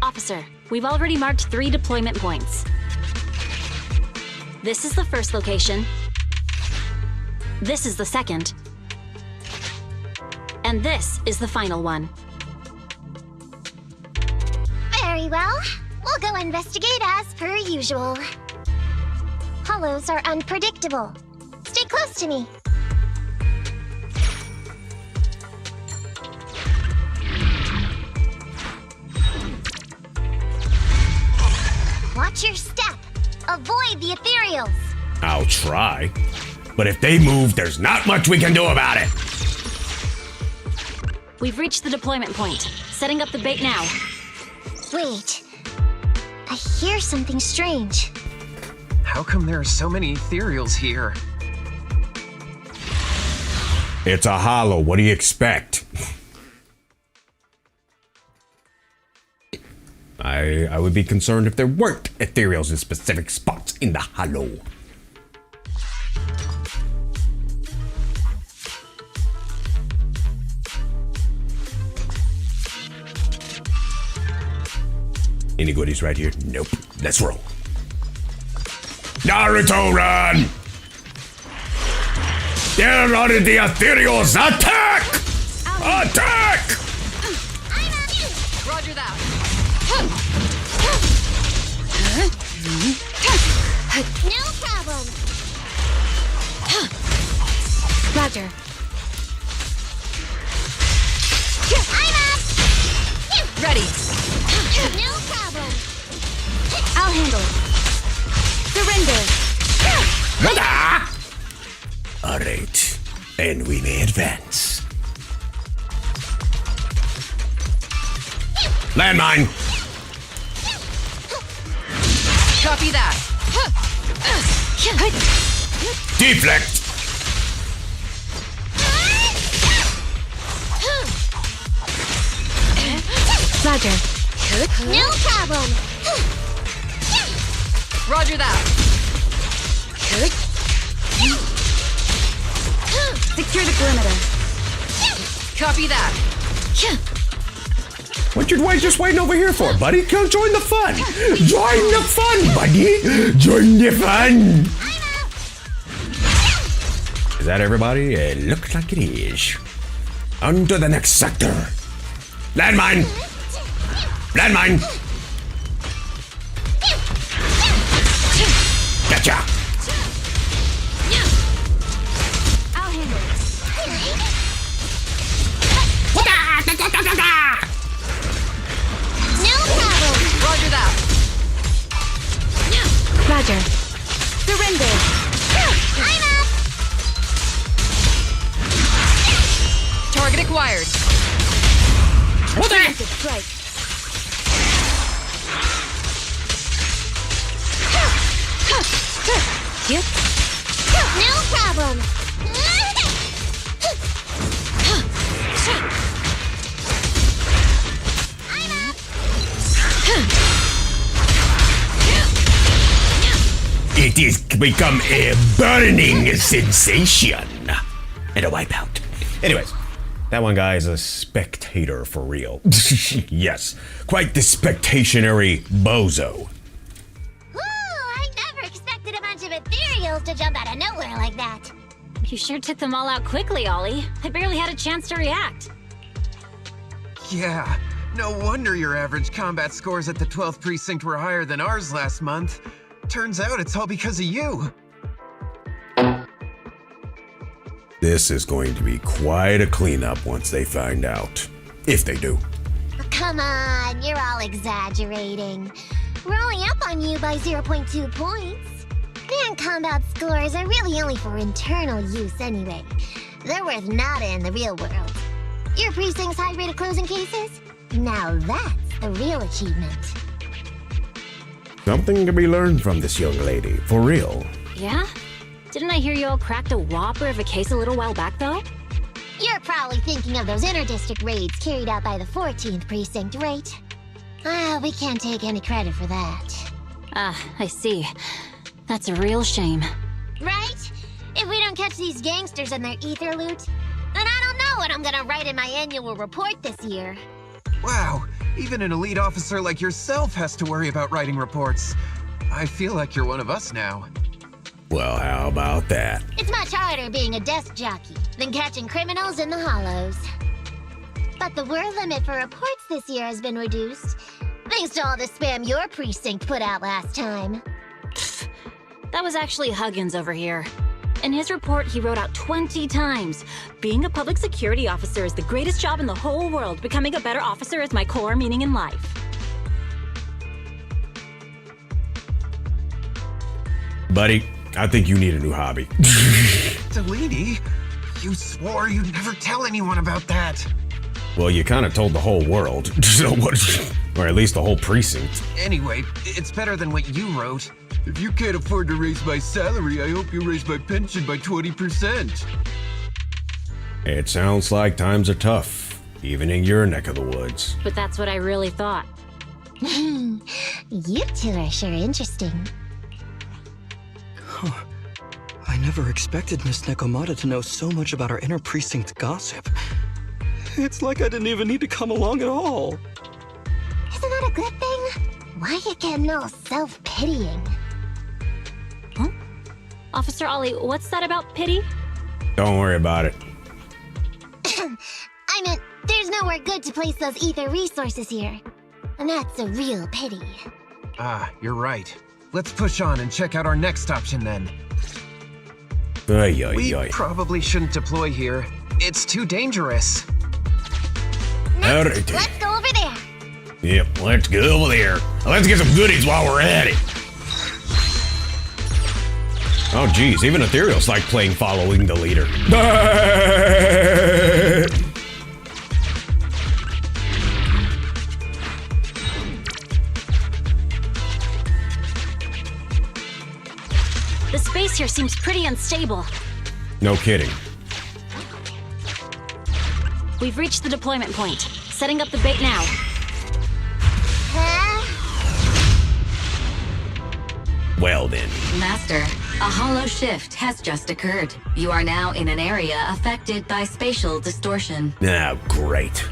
Officer, we've already marked 3 deployment points. This is the first location. This is the second. And this is the final one. Very well. We'll go investigate as per usual. Hollows are unpredictable. Stay close to me. Watch your step. Avoid the ethereals. I'll try. But if they move, there's not much we can do about it. We've reached the deployment point. Setting up the bait now. Wait. I hear something strange. How come there are so many ethereals here? It's a hollow. What do you expect? I would be concerned if there weren't ethereals in specific spots in the hollow. Any goodies right here? Nope. Let's roll. Naruto, run! There are the ethereals! Attack! Attack! Roger that. No problem. Roger. I'm up. Ready. No problem. I'll handle it. Surrender. Alright. And we may advance. Landmine! Copy that. Deflect! Roger. No problem. Roger that. Secure the perimeter. Copy that. What you just waiting over here for, buddy? Come join the fun! Join the fun, buddy! Join the fun! Is that everybody? It looks like it is. On to the next sector. Landmine! Landmine! Gotcha! I'll handle it. Preemptive strike. Yep. No problem. It has become a burning sensation. And a wipeout. Anyways, that one guy is a spectator for real. Yes, quite the spectationary bozo. Ooh, I never expected a bunch of ethereals to jump out of nowhere like that. You sure took them all out quickly, Ollie. I barely had a chance to react. Yeah, no wonder your average combat scores at the 12th precinct were higher than ours last month. Turns out it's all because of you. This is going to be quite a cleanup once they find out. If they do. Come on, you're all exaggerating. We're only up on you by 0.2 points. Grand combat scores are really only for internal use anyway. They're worth nada in the real world. Your precinct's high rate of closing cases? Now that's the real achievement. Something to be learned from this young lady, for real. Yeah? Didn't I hear you all cracked a whopper of a case a little while back, though? You're probably thinking of those inter-district raids carried out by the 14th precinct, right? We can't take any credit for that. I see. That's a real shame. Right? If we don't catch these gangsters and their ether loot, then I don't know what I'm gonna write in my annual report this year. Wow, even an elite officer like yourself has to worry about writing reports. I feel like you're one of us now. Well, how about that? It's much harder being a desk jockey than catching criminals in the hollows. But the word limit for reports this year has been reduced, thanks to all the spam your precinct put out last time. That was actually Huggins over here. In his report, he wrote out 20 times. Being a public security officer is the greatest job in the whole world. Becoming a better officer is my core meaning in life. Buddy, I think you need a new hobby. Delaney, you swore you'd never tell anyone about that. Well, you kind of told the whole world. So what? Or at least the whole precinct. Anyway, it's better than what you wrote. If you can't afford to raise my salary, I hope you raise my pension by 20%. It sounds like times are tough, even in your neck of the woods. But that's what I really thought. You two are sure interesting. Huh. I never expected Miss Nekomata to know so much about our inter-precinct gossip. It's like I didn't even need to come along at all. Isn't that a good thing? Why you getting all self-pitying? Huh? Officer Ollie, what's that about pity? Don't worry about it. I meant, there's nowhere good to place those ether resources here. And that's a real pity. You're right. Let's push on and check out our next option then. We probably shouldn't deploy here. It's too dangerous. Next, let's go over there. Yep, let's go over there. Let's get some goodies while we're at it. Oh geez, even Ethereal's like playing following the leader. The space here seems pretty unstable. No kidding. We've reached the deployment point. Setting up the bait now. Well then. Master, a hollow shift has just occurred. You are now in an area affected by spatial distortion. Ah, great.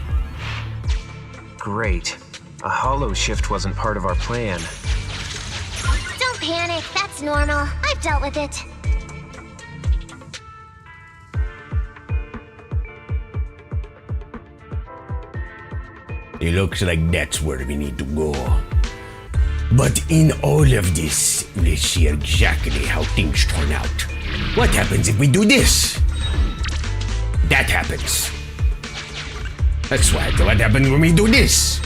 Great. A hollow shift wasn't part of our plan. Don't panic, that's normal. I've dealt with it. It looks like that's where we need to go. But in all of this, let's see exactly how things turn out. What happens if we do this? That happens. That's what happens when we do this.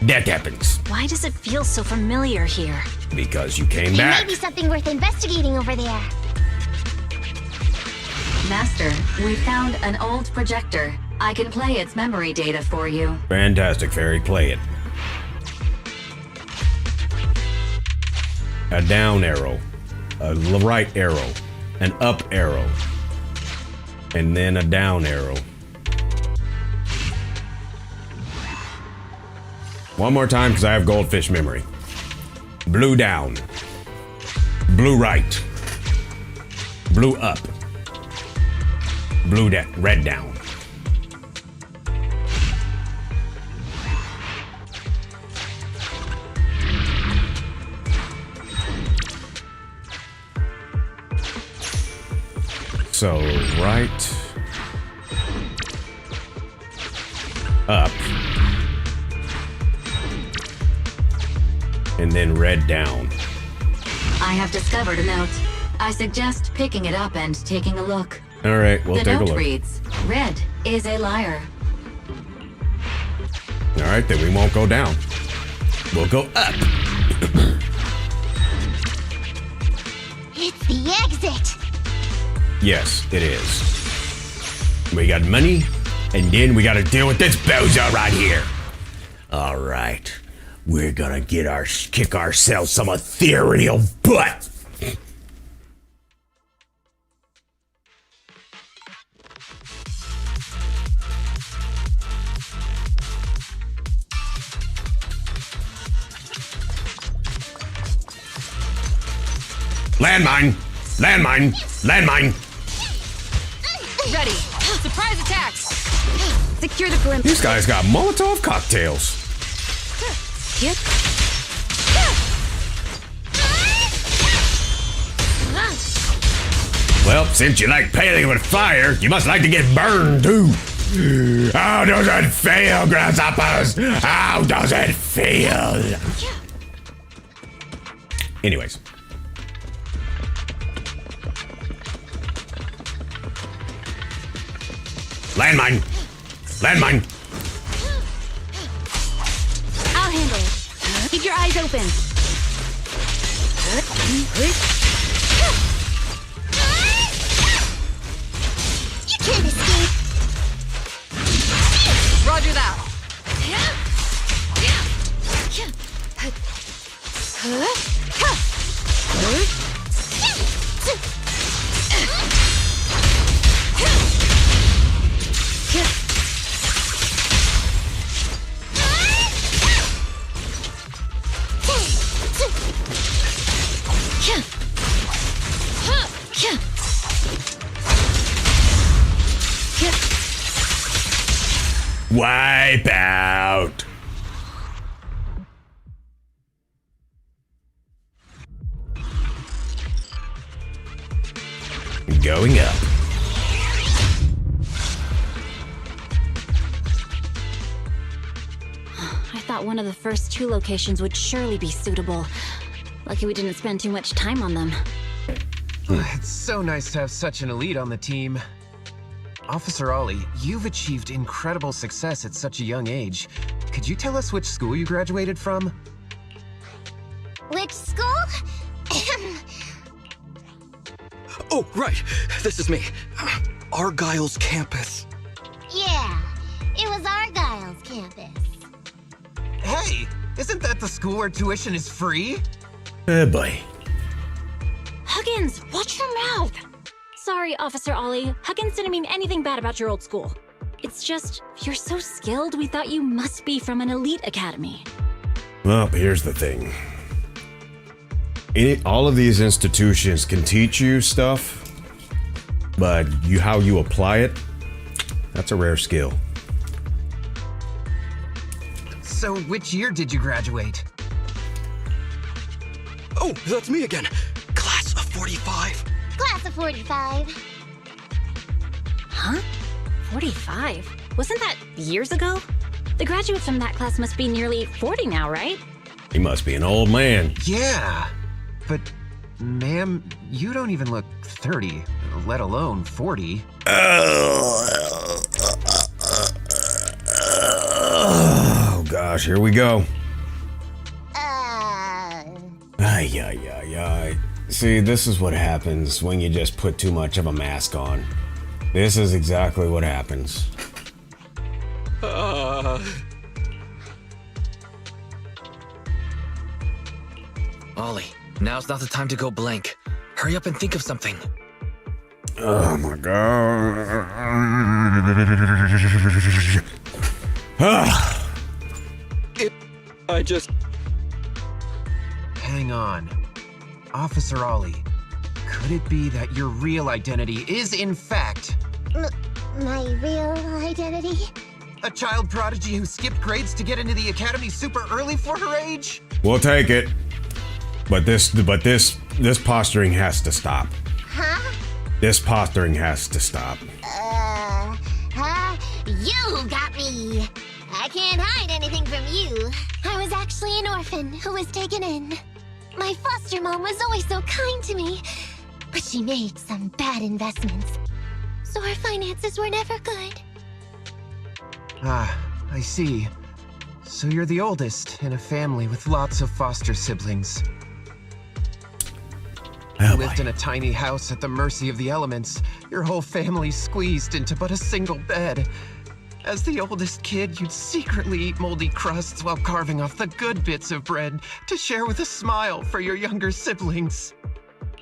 That happens. Why does it feel so familiar here? Because you came There back. may be something worth investigating over there. Master, we found an old projector. I can play its memory data for you. Fantastic, Fairy. Play it. A down arrow, a right arrow, an up arrow, and then a down arrow. One more time, because I have goldfish memory. Blue down. Blue right. Blue up. Blue down. Red down. So, right. Up. And then red down. I have discovered a note. I suggest picking it up and taking a look. All right, we'll take a The look. note reads, "Red is a liar." All right, then we won't go down. We'll go up. It's the exit. Yes, it is. We got money, and then we got to deal with this bozo right here. All right, we're gonna kick ourselves some ethereal butt. Landmine! Landmine! Landmine! Ready. Surprise attacks. Secure the perimeter. These guys got Molotov cocktails. Yep. Well, since you like paling with fire, you must like to get burned too. How does it feel, grasshoppers? How does it feel? Anyways. Landmine! Landmine! I'll handle it. Keep your eyes open. You can't escape. Roger that. Wipe out! Going up. I thought one of the first two locations would surely be suitable. Lucky we didn't spend too much time on them. It's so nice to have such an elite on the team. Officer Ollie, you've achieved incredible success at such a young age. Could you tell us which school you graduated from? Which school? Oh, right. This is me. Argyle's campus. Yeah, it was Argyle's campus. Hey, isn't that the school where tuition is free? Oh boy. Huggins, watch your mouth! Sorry, Officer Ollie. Huggins didn't mean anything bad about your old school. It's just, you're so skilled, we thought you must be from an elite academy. Well, here's the thing. All of these institutions can teach you stuff, but how you apply it, that's a rare skill. So which year did you graduate? Oh, that's me again. Class of 45. Class of 45. Huh? 45? Wasn't that years ago? The graduates from that class must be nearly 40 now, right? He must be an old man. Yeah, but ma'am, you don't even look 30, let alone 40. Oh gosh, here we go. Ay, ay, ay, ay. See, this is what happens when you just put too much of a mask on. This is exactly what happens. Ollie, now's not the time to go blank. Hurry up and think of something. Oh my god. I just... Hang on. Officer Ollie, could it be that your real identity is, in fact, My real identity? a child prodigy who skipped grades to get into the academy super early for her age? We'll take it. But this posturing has to stop. Huh? This posturing has to stop. You got me. I can't hide anything from you. I was actually an orphan who was taken in. My foster mom was always so kind to me, but she made some bad investments. So our finances were never good. Ah, I see. So you're the oldest in a family with lots of foster siblings. You lived in a tiny house at the mercy of the elements, your whole family squeezed into but a single bed. As the oldest kid, you'd secretly eat moldy crusts while carving off the good bits of bread to share with a smile for your younger siblings.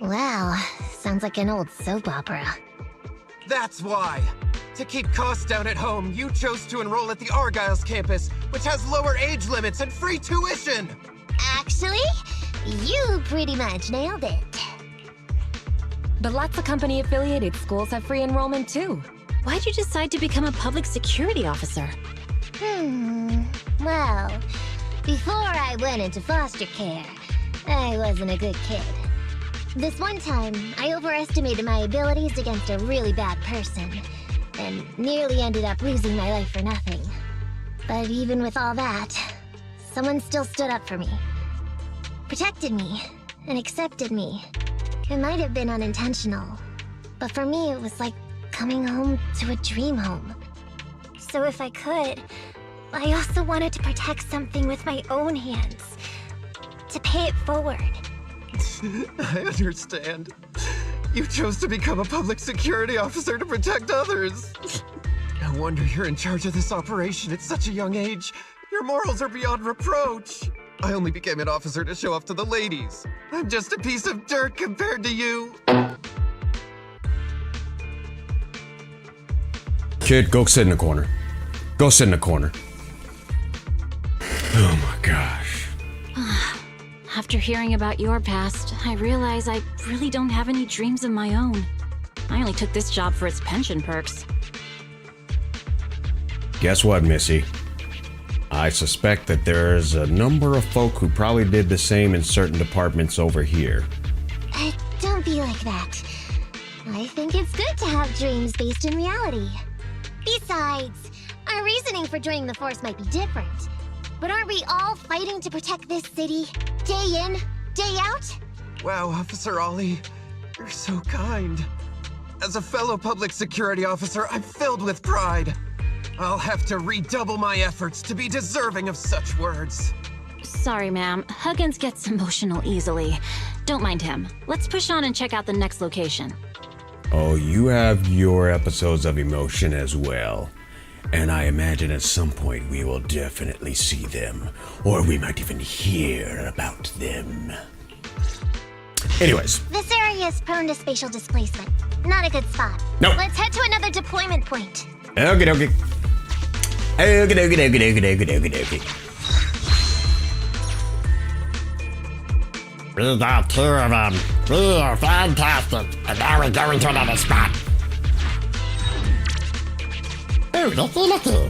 Wow, sounds like an old soap opera. That's why! To keep costs down at home, you chose to enroll at the Argyle's campus, which has lower age limits and free tuition! Actually, you pretty much nailed it. But lots of company-affiliated schools have free enrollment too. Why'd you decide to become a public security officer? Well, before I went into foster care, I wasn't a good kid. This one time, I overestimated my abilities against a really bad person, and nearly ended up losing my life for nothing. But even with all that, someone still stood up for me, protected me, and accepted me. It might have been unintentional, but for me it was like coming home to a dream home. So if I could, I also wanted to protect something with my own hands, to pay it forward. I understand. You chose to become a public security officer to protect others. No wonder you're in charge of this operation at such a young age. Your morals are beyond reproach. I only became an officer to show off to the ladies. I'm just a piece of dirt compared to you. Kid, go sit in the corner. Go sit in the corner. Oh my gosh. After hearing about your past, I realize I really don't have any dreams of my own. I only took this job for its pension perks. Guess what, Missy? I suspect that there's a number of folk who probably did the same in certain departments over here. Don't be like that. I think it's good to have dreams based in reality. Besides, our reasoning for joining the Force might be different. But aren't we all fighting to protect this city, day in, day out? Wow, Officer Ollie, you're so kind. As a fellow public security officer, I'm filled with pride. I'll have to redouble my efforts to be deserving of such words. Sorry, ma'am. Huggins gets emotional easily. Don't mind him. Let's push on and check out the next location. Oh, you have your episodes of emotion as well. And I imagine at some point we will definitely see them. Or we might even hear about them. Anyways. This area is prone to spatial displacement. Not a good spot. Nope. Let's head to another deployment point. Okie dokie. Okie dokie dokie dokie dokie dokie dokie. We got 2 of them. We are fantastic. And now we're going to another spot. Oh, looky.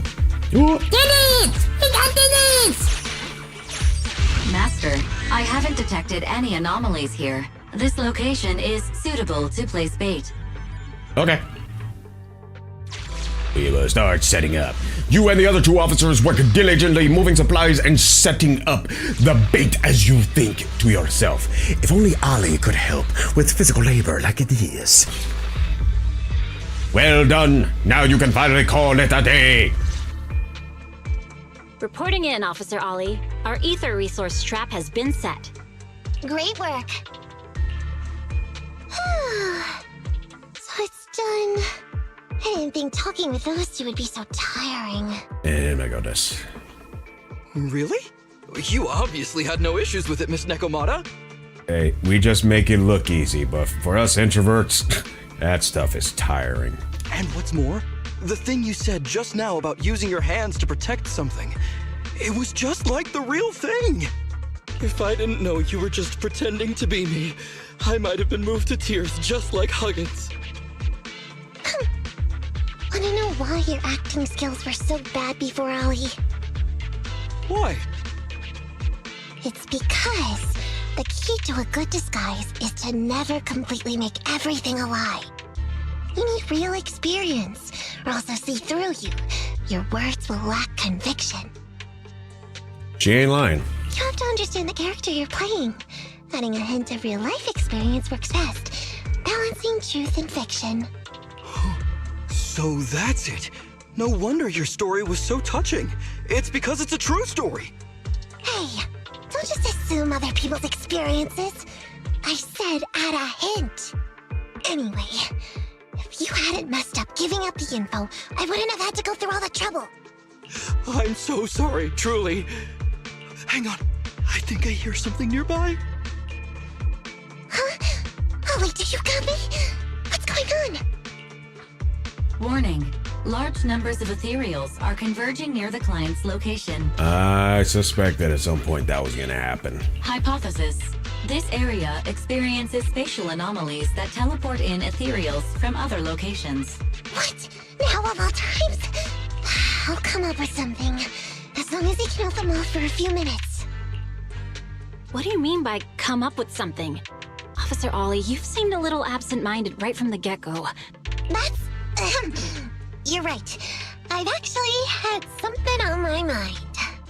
Dennis! We got Dennis! Master, I haven't detected any anomalies here. This location is suitable to place bait. Okay. We will start setting up. You and the other 2 officers work diligently moving supplies and setting up the bait as you think to yourself. If only Ollie could help with physical labor like it is. Well done. Now you can finally call it a day. Reporting in, Officer Ollie. Our ether resource trap has been set. Great work. So it's done. I didn't didn't think talking with those two would be so tiring. Oh my goodness. Really? You obviously had no issues with it, Miss Nekomata. Hey, we just make it look easy, but for us introverts, that stuff is tiring. And what's more, the thing you said just now about using your hands to protect something, it was just like the real thing. If I didn't know you were just pretending to be me, I might have been moved to tears just like Huggins. Wanna know why your acting skills were so bad before, Ollie? Why? It's because the key to a good disguise is to never completely make everything a lie. You need real experience, or else they'll see through you. Your words will lack conviction. She ain't lying. You have to understand the character you're playing. Adding a hint of real-life experience works best, balancing truth and fiction. So that's it. No wonder your story was so touching. It's because it's a true story. Hey, don't just assume other people's experiences. I said add a hint. Anyway, if you hadn't messed up giving up the info, I wouldn't have had to go through all the trouble. I'm so sorry, truly. Hang on, I think I hear something nearby. Huh? Ollie, do you got me? What's going on? Warning. Large numbers of ethereals are converging near the client's location. I suspected at some point that was gonna happen. Hypothesis. This area experiences spatial anomalies that teleport in ethereals from other locations. What? Now of all times? I'll come up with something. As long as he can hold them off for a few minutes. What do you mean by come up with something? Officer Ollie, you've seemed a little absent-minded right from the get-go. That's... You're right. I've actually had something on my mind.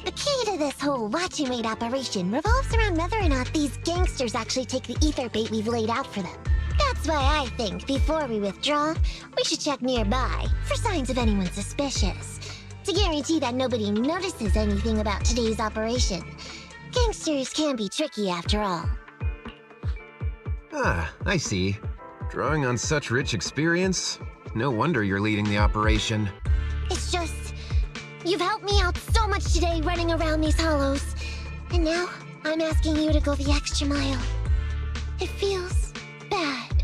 The key to this whole watch and wait operation revolves around whether or not these gangsters actually take the ether bait we've laid out for them. That's why I think before we withdraw, we should check nearby for signs of anyone suspicious. To guarantee that nobody notices anything about today's operation. Gangsters can be tricky after all. Ah, I see. Drawing on such rich experience, no wonder you're leading the operation. It's just, you've helped me out so much today running around these hollows. And now, I'm asking you to go the extra mile. It feels bad.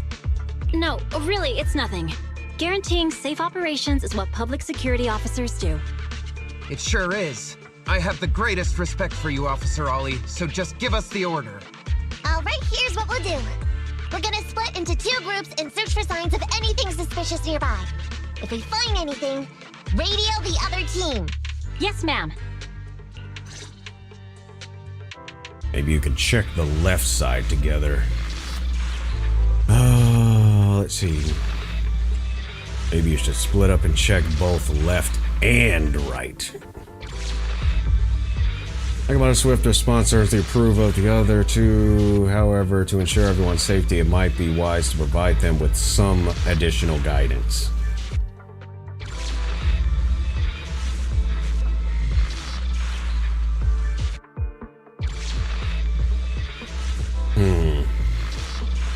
No, really, it's nothing. Guaranteeing safe operations is what public security officers do. It sure is. I have the greatest respect for you, Officer Ollie, so just give us the order. Alright, here's what we'll do. We're gonna split into 2 groups and search for signs of anything suspicious nearby. If we find anything, radio the other team. Yes, ma'am. Maybe you can check the left side together. Let's see. Maybe you should split up and check both left and right. Nekomata Swift sponsors the approval of the other two. However, to ensure everyone's safety, it might be wise to provide them with some additional guidance.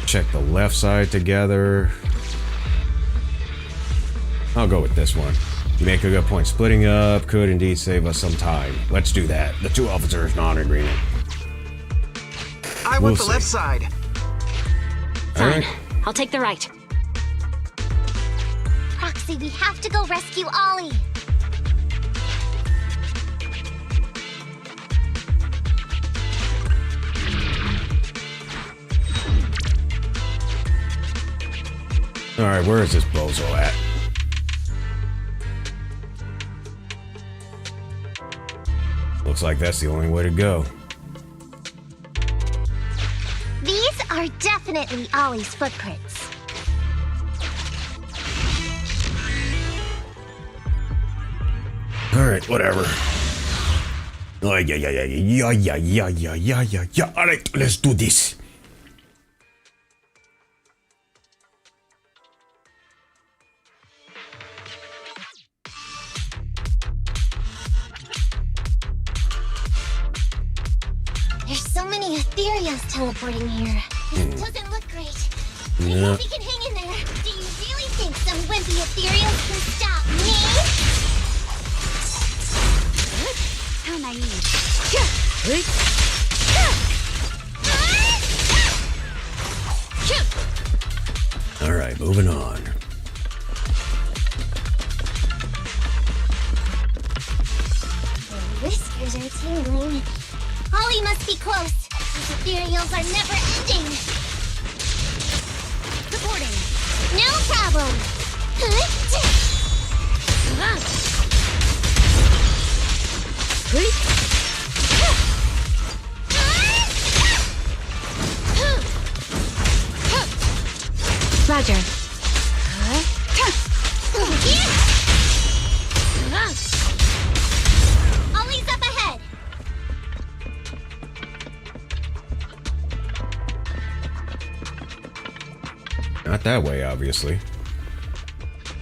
Check the left side together. I'll go with this one. You make a good point. Splitting up could indeed save us some time. Let's do that. The 2 officers not in agreement. I want the left side. Fine. I'll take the right. Proxy, we have to go rescue Ollie. Alright, where is this bozo at? Looks like that's the only way to go. These are definitely Ollie's footprints. Alright, whatever. Oh, yeah. Alright, let's do this. There's so many ethereals teleporting here. This doesn't look great. I Yeah. hope we can hang in there. Do you really think some wimpy ethereals can naive. Alright, moving on. The whiskers are tingling. Ollie must be close. These ethereals are never ending. Reporting. No problem. Roger. Ollie's up ahead. Not that way, obviously.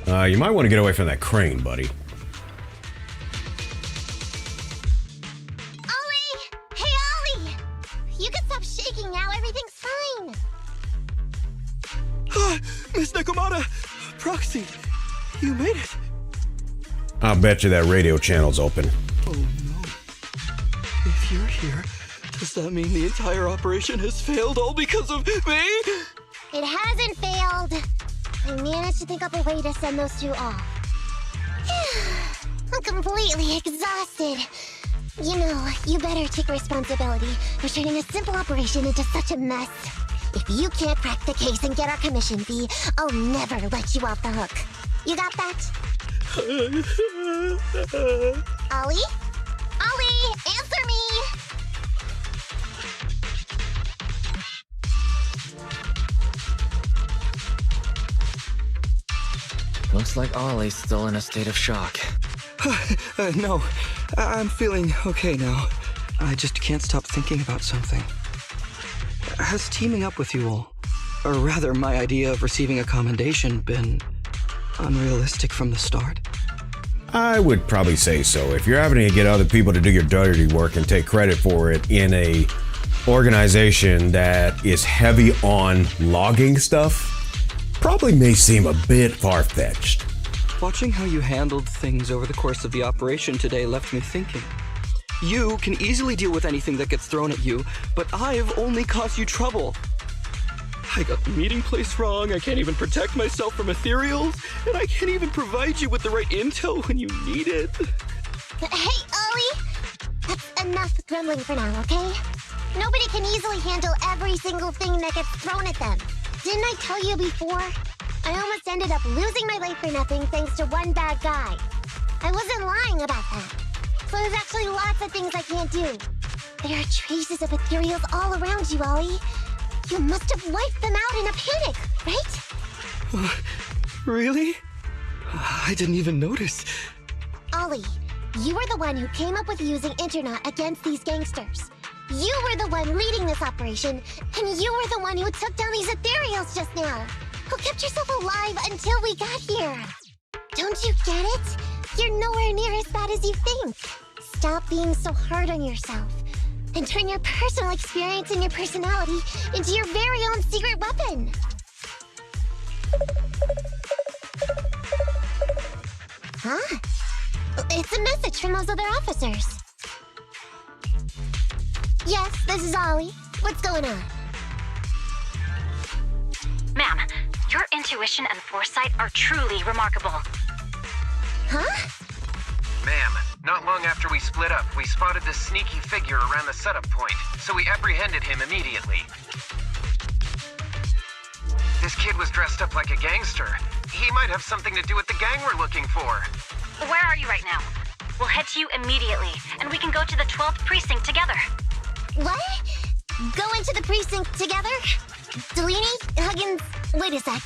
You might want to get away from that crane, buddy. Ollie! Hey, Ollie! You can stop shaking now. Everything's fine. Miss Nekomata! Proxy! You made it! I'll bet you that radio channel's open. Oh no. If you're here, does that mean the entire operation has failed all because of me? It hasn't failed. I managed to think up a way to send those two off. I'm completely exhausted. You know, you better take responsibility for turning a simple operation into such a mess. If you can't crack the case and get our commission fee, I'll never let you off the hook. You got that? Ollie? Ollie, answer me! Looks like Ollie's still in a state of shock. No, I'm feeling okay now. I just can't stop thinking about something. Has teaming up with you all, or rather my idea of receiving a commendation, been unrealistic from the start? I would probably say so. If you're having to get other people to do your dirty work and take credit for it in a organization that is heavy on logging stuff, probably may seem a bit far-fetched. Watching how you handled things over the course of the operation today left me thinking. You can easily deal with anything that gets thrown at you, but I've only caused you trouble. I got the meeting place wrong, I can't even protect myself from ethereals, and I can't even provide you with the right intel when you need it. Hey, Ollie! That's enough grumbling for now, okay? Nobody can easily handle every single thing that gets thrown at them. Didn't I tell you before? I almost ended up losing my life for nothing thanks to one bad guy. I wasn't lying about that. So there's actually lots of things I can't do. There are traces of ethereals all around you, Ollie. You must have wiped them out in a panic, right? Really? I didn't even notice. Ollie, you were the one who came up with using Internet against these gangsters. You were the one leading this operation, and you were the one who took down these ethereals just now. Who kept yourself alive until we got here. Don't you get it? You're nowhere near as bad as you think. Stop being so hard on yourself, and turn your personal experience and your personality into your very own secret weapon. Huh? It's a message from those other officers. Yes, this is Ollie. What's going on? Ma'am, your intuition and foresight are truly remarkable. Huh? Ma'am, not long after we split up, we spotted this sneaky figure around the setup point, so we apprehended him immediately. This kid was dressed up like a gangster. He might have something to do with the gang we're looking for. Where are you right now? We'll head to you immediately, and we can go to the 12th precinct together. What? Go into the precinct together? Delaney? Huggins? Wait a sec.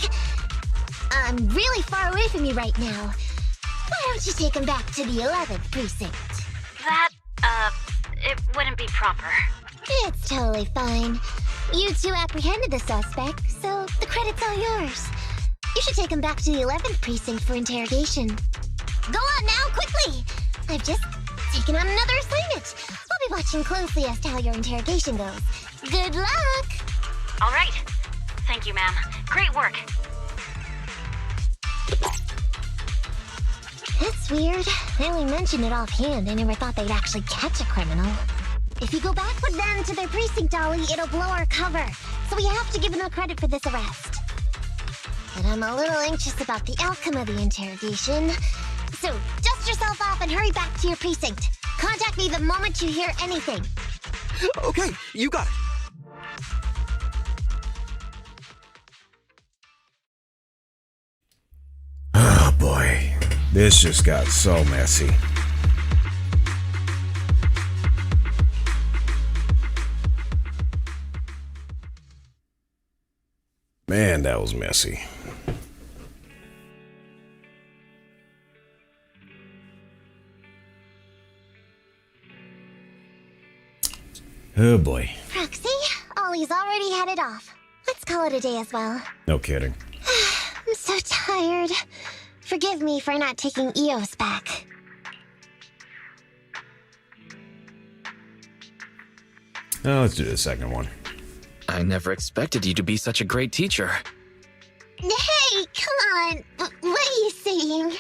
I'm really far away from you right now. Why don't you take him back to the 11th precinct? That, it wouldn't be proper. It's totally fine. You two apprehended the suspect, so the credit's all yours. You should take him back to the 11th precinct for interrogation. Go on now, quickly! I've just taken on another assignment. I'll be watching closely as to how your interrogation goes. Good luck! All right. Thank you, ma'am. Great work. That's weird. I only mentioned it offhand. I never thought they'd actually catch a criminal. If you go back with them to their precinct, Ollie, it'll blow our cover. So we have to give them credit for this arrest. But I'm a little anxious about the outcome of the interrogation. So dust yourself off and hurry back to your precinct. Contact me the moment you hear anything. Okay, you got it. Oh boy, this just got so messy. Man, that was messy. Oh boy. Proxy, Ollie's already headed off. Let's call it a day as well. No kidding. I'm so tired. Forgive me for not taking EOS back. Let's do the second one. I never expected you to be such a great teacher. Hey, come on. What are you saying?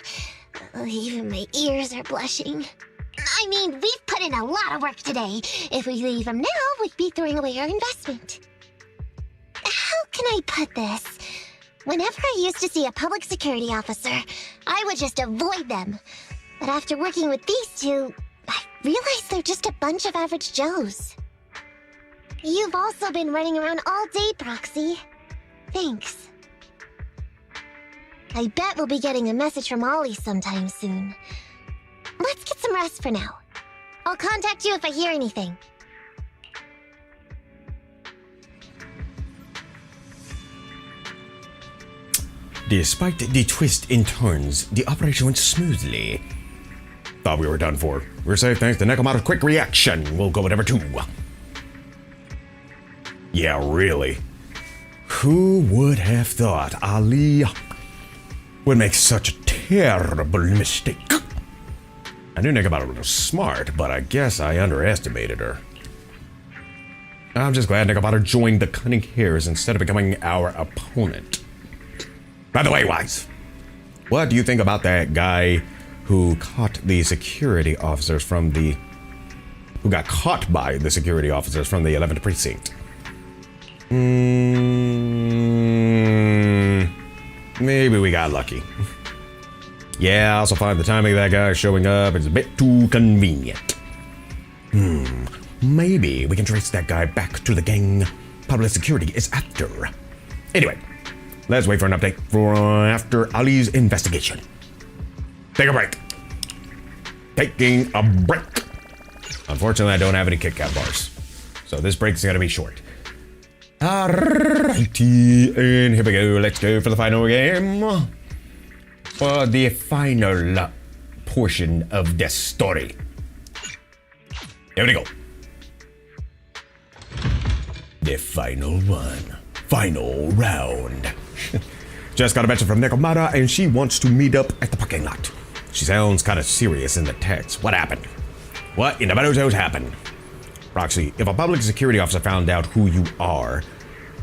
Oh, even my ears are blushing. I mean, we've put in a lot of work today. If we leave them now, we'd be throwing away our investment. How can I put this? Whenever I used to see a public security officer, I would just avoid them. But after working with these two, I realized they're just a bunch of average Joes. You've also been running around all day, Proxy. Thanks. I bet we'll be getting a message from Ollie sometime soon. Let's get some rest for now. I'll contact you if I hear anything. Despite the twists and turns, the operation went smoothly. Thought we were done for. We're safe thanks to Nekomata's quick reaction. We'll go with number 2. Yeah, really. Who would have thought Ali would make such a terrible mistake? I knew Nekomata was smart, but I guess I underestimated her. I'm just glad Nekomata joined the Cunning Hares instead of becoming our opponent. By the way, Wise, what do you think about that guy who caught the security officers from the... who got caught by the security officers from the 11th precinct? Maybe we got lucky. Yeah, I also find the timing of that guy showing up is a bit too convenient. Maybe we can trace that guy back to the gang public security is after. Anyway, let's wait for an update for after Ali's investigation. Take a break. Taking a break. Unfortunately, I don't have any Kit Kat bars, so this break's gonna be short. Alrighty, and here we go. Let's go for the final game. For the final portion of the story. Here we go. The final one. Final round. Just got a message from Nekomata, and she wants to meet up at the parking lot. She sounds kind of serious in the text. What happened? What in the Meadows happened? Proxy, if a public security officer found out who you are,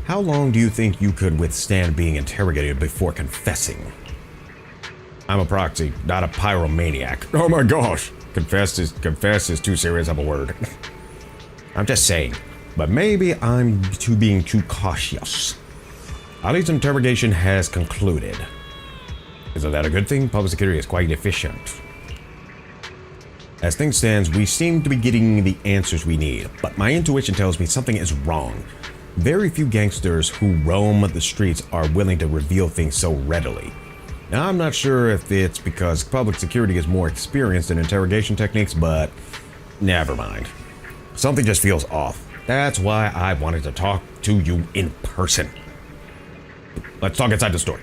how long do you think you could withstand being interrogated before confessing? I'm a proxy, not a pyromaniac. Oh my gosh! Confess is too serious of a word. I'm just saying, but maybe I'm being too cautious. Ali's interrogation has concluded. Isn't that a good thing? Public security is quite efficient. As things stand, we seem to be getting the answers we need, but my intuition tells me something is wrong. Very few gangsters who roam the streets are willing to reveal things so readily. Now, I'm not sure if it's because public security is more experienced in interrogation techniques, but never mind. Something just feels off. That's why I wanted to talk to you in person. Let's talk inside the store.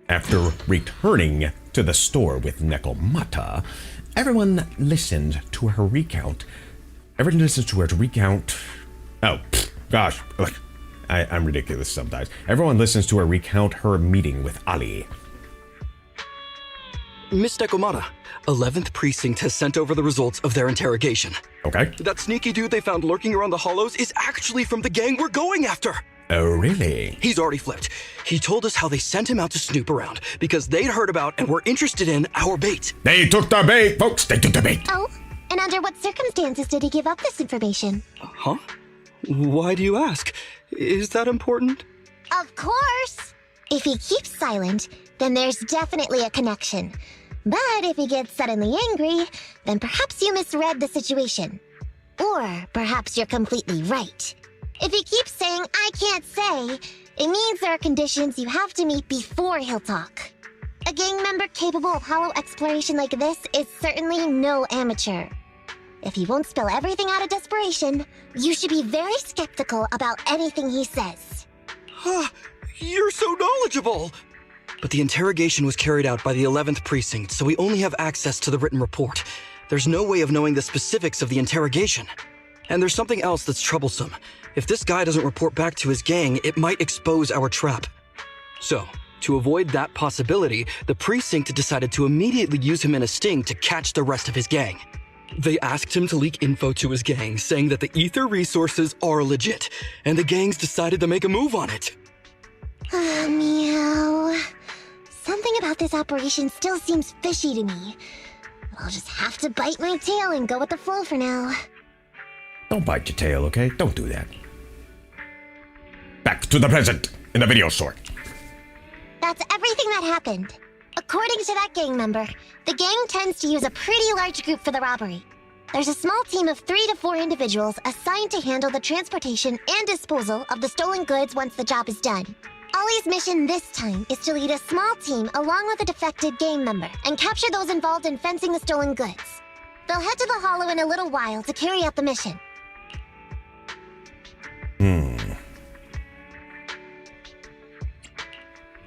After returning to the store with Nekomata, everyone listened to her recount. Oh, gosh, look, I'm ridiculous sometimes. Everyone listens to her recount her meeting with Ali. Miss Nekomata, 11th Precinct has sent over the results of their interrogation. Okay. That sneaky dude they found lurking around the hollows is actually from the gang we're going after. Oh, really? He's already flipped. He told us how they sent him out to snoop around because they'd heard about and were interested in our bait. They took the bait, folks. They took the bait. Oh, and under what circumstances did he give up this information? Huh? Why do you ask? Is that important? Of course! If he keeps silent, then there's definitely a connection. But if he gets suddenly angry, then perhaps you misread the situation. Or perhaps you're completely right. If he keeps saying, I can't say, it means there are conditions you have to meet before he'll talk. A gang member capable of hollow exploration like this is certainly no amateur. If he won't spill everything out of desperation, you should be very skeptical about anything he says. You're so knowledgeable! But the interrogation was carried out by the 11th Precinct, so we only have access to the written report. There's no way of knowing the specifics of the interrogation. And there's something else that's troublesome. If this guy doesn't report back to his gang, it might expose our trap. So, to avoid that possibility, the Precinct decided to immediately use him in a sting to catch the rest of his gang. They asked him to leak info to his gang, saying that the ether resources are legit, and the gangs decided to make a move on it. Meow. Something about this operation still seems fishy to me. I'll just have to bite my tail and go with the flow for now. Don't bite your tail, okay? Don't do that. Back to the present in the video short. That's everything that happened. According to that gang member, the gang tends to use a pretty large group for the robbery. There's a small team of 3 to 4 individuals assigned to handle the transportation and disposal of the stolen goods once the job is done. Ollie's mission this time is to lead a small team along with a defected gang member and capture those involved in fencing the stolen goods. They'll head to the Hollow in a little while to carry out the mission.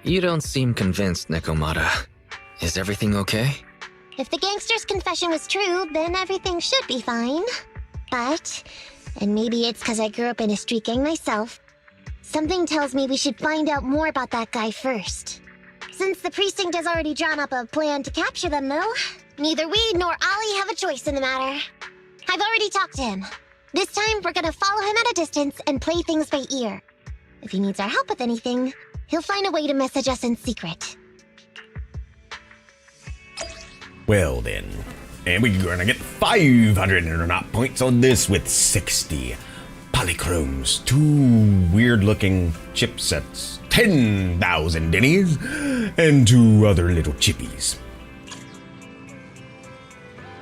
You don't seem convinced, Nekomata. Is everything okay? If the gangster's confession was true, then everything should be fine. But, and maybe it's because I grew up in a street gang myself, something tells me we should find out more about that guy first. Since the precinct has already drawn up a plan to capture them, though, neither we nor Ollie have a choice in the matter. I've already talked to him. This time, we're gonna follow him at a distance and play things by ear. If he needs our help with anything, he'll find a way to message us in secret. Well then, and we're gonna get 500 internet points on this with 60 polychromes, 2 weird-looking chipsets, 10,000 dennies, and 2 other little chippies.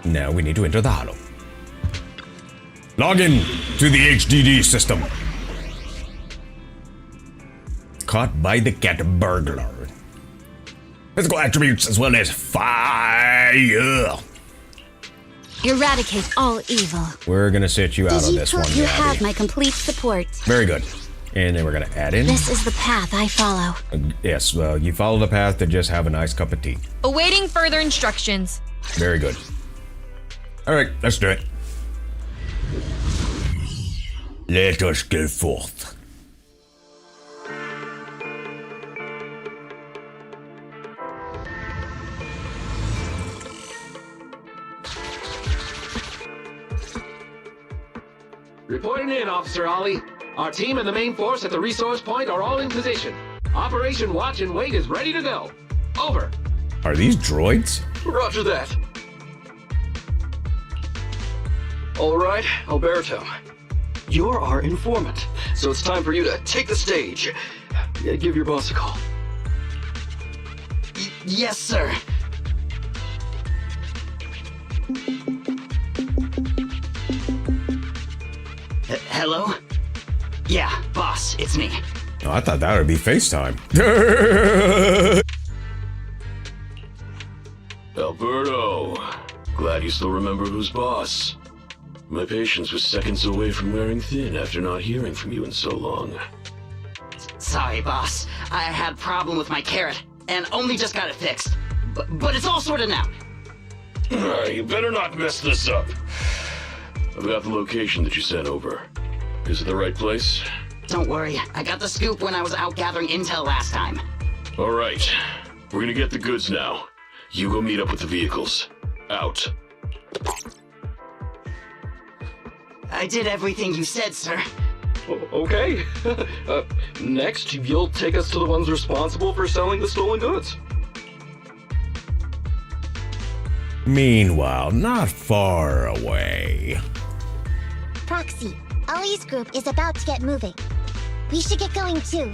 Now we need to enter the Hollow. Log in to the HDD system. Caught by the cat burglar. Physical attributes as well as fire. Eradicate all evil. We're gonna sit you out on this one, You Gabby. have my complete support. Very good. And then we're gonna add in. This is the path I follow. Yes, you follow the path to just have a nice cup of tea. Awaiting further instructions. Very good. All right, let's do it. Let us go forth. Reporting in, Officer Ollie. Our team and the main force at the resource point are all in position. Operation Watch and Wait is ready to go. Over. Are these droids? Roger that. All right, Alberto. You're our informant, so it's time for you to take the stage. Give your boss a call. Yes, sir. Hello? Yeah, boss, it's me. Oh, I thought that would be FaceTime. Alberto, glad you still remember who's boss. My patience was seconds away from wearing thin after not hearing from you in so long. Sorry, boss. I had a problem with my carrot, and only just got it fixed. But it's all sorted now. You better not mess this up. I've got the location that you sent over. Is it the right place? Don't worry, I got the scoop when I was out gathering intel last time. All right, we're gonna get the goods now. You go meet up with the vehicles. Out. I did everything you said, sir. Okay. Next, you'll take us to the ones responsible for selling the stolen goods. Meanwhile, not far away. Proxy, Ollie's group is about to get moving. We should get going too.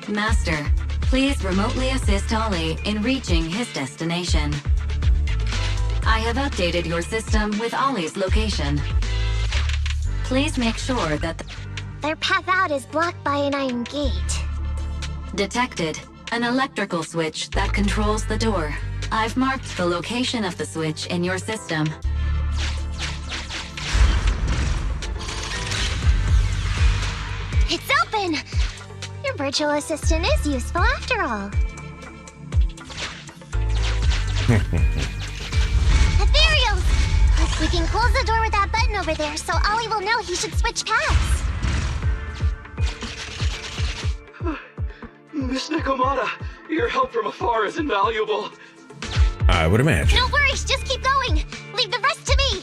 Master, please remotely assist Ollie in reaching his destination. I have updated your system with Ollie's location. Please make sure that their path out is blocked by an iron gate. Detected. An electrical switch that controls the door. I've marked the location of the switch in your system. It's open! Your virtual assistant is useful after all. Ethereals! We can close the door with that button over there so Ollie will know he should switch paths. Miss Nekomata, your help from afar is invaluable. I would imagine. No worries, just keep going. Leave the rest to me.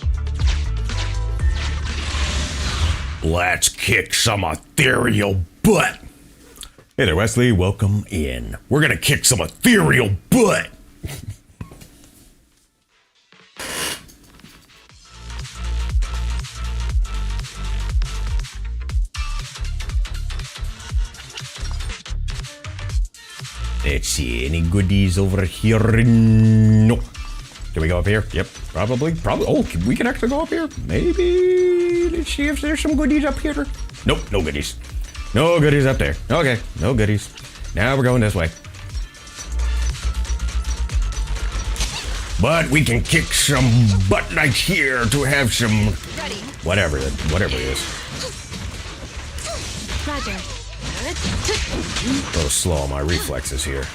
Let's kick some ethereal butt. Hey there, Wesley. Welcome in. We're gonna kick some ethereal butt. Let's see, any goodies over here? No. Can we go up here? Yep, probably. Oh, we can actually go up here? Maybe. Let's see if there's some goodies up here. Nope, no goodies. No goodies up there. Okay, no goodies. Now we're going this way. But we can kick some butt right here to have some... Whatever it is. Roger. A little slow on my reflexes here.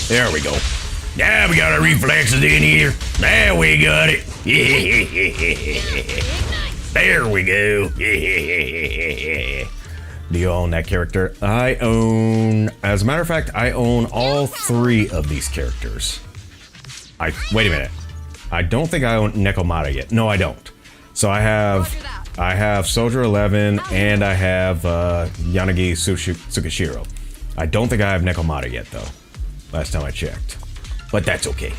There we go. Now we got our reflexes in here. Now we got it. There we go. Do you own that character? I own... As a matter of fact, I own all 3 of these characters. Wait a minute. I don't think I own Nekomata yet. No, I don't. So I have Soldier 11 and I have Yanagi Tsukishiro. I don't think I have Nekomata yet though. Last time I checked. But that's okay.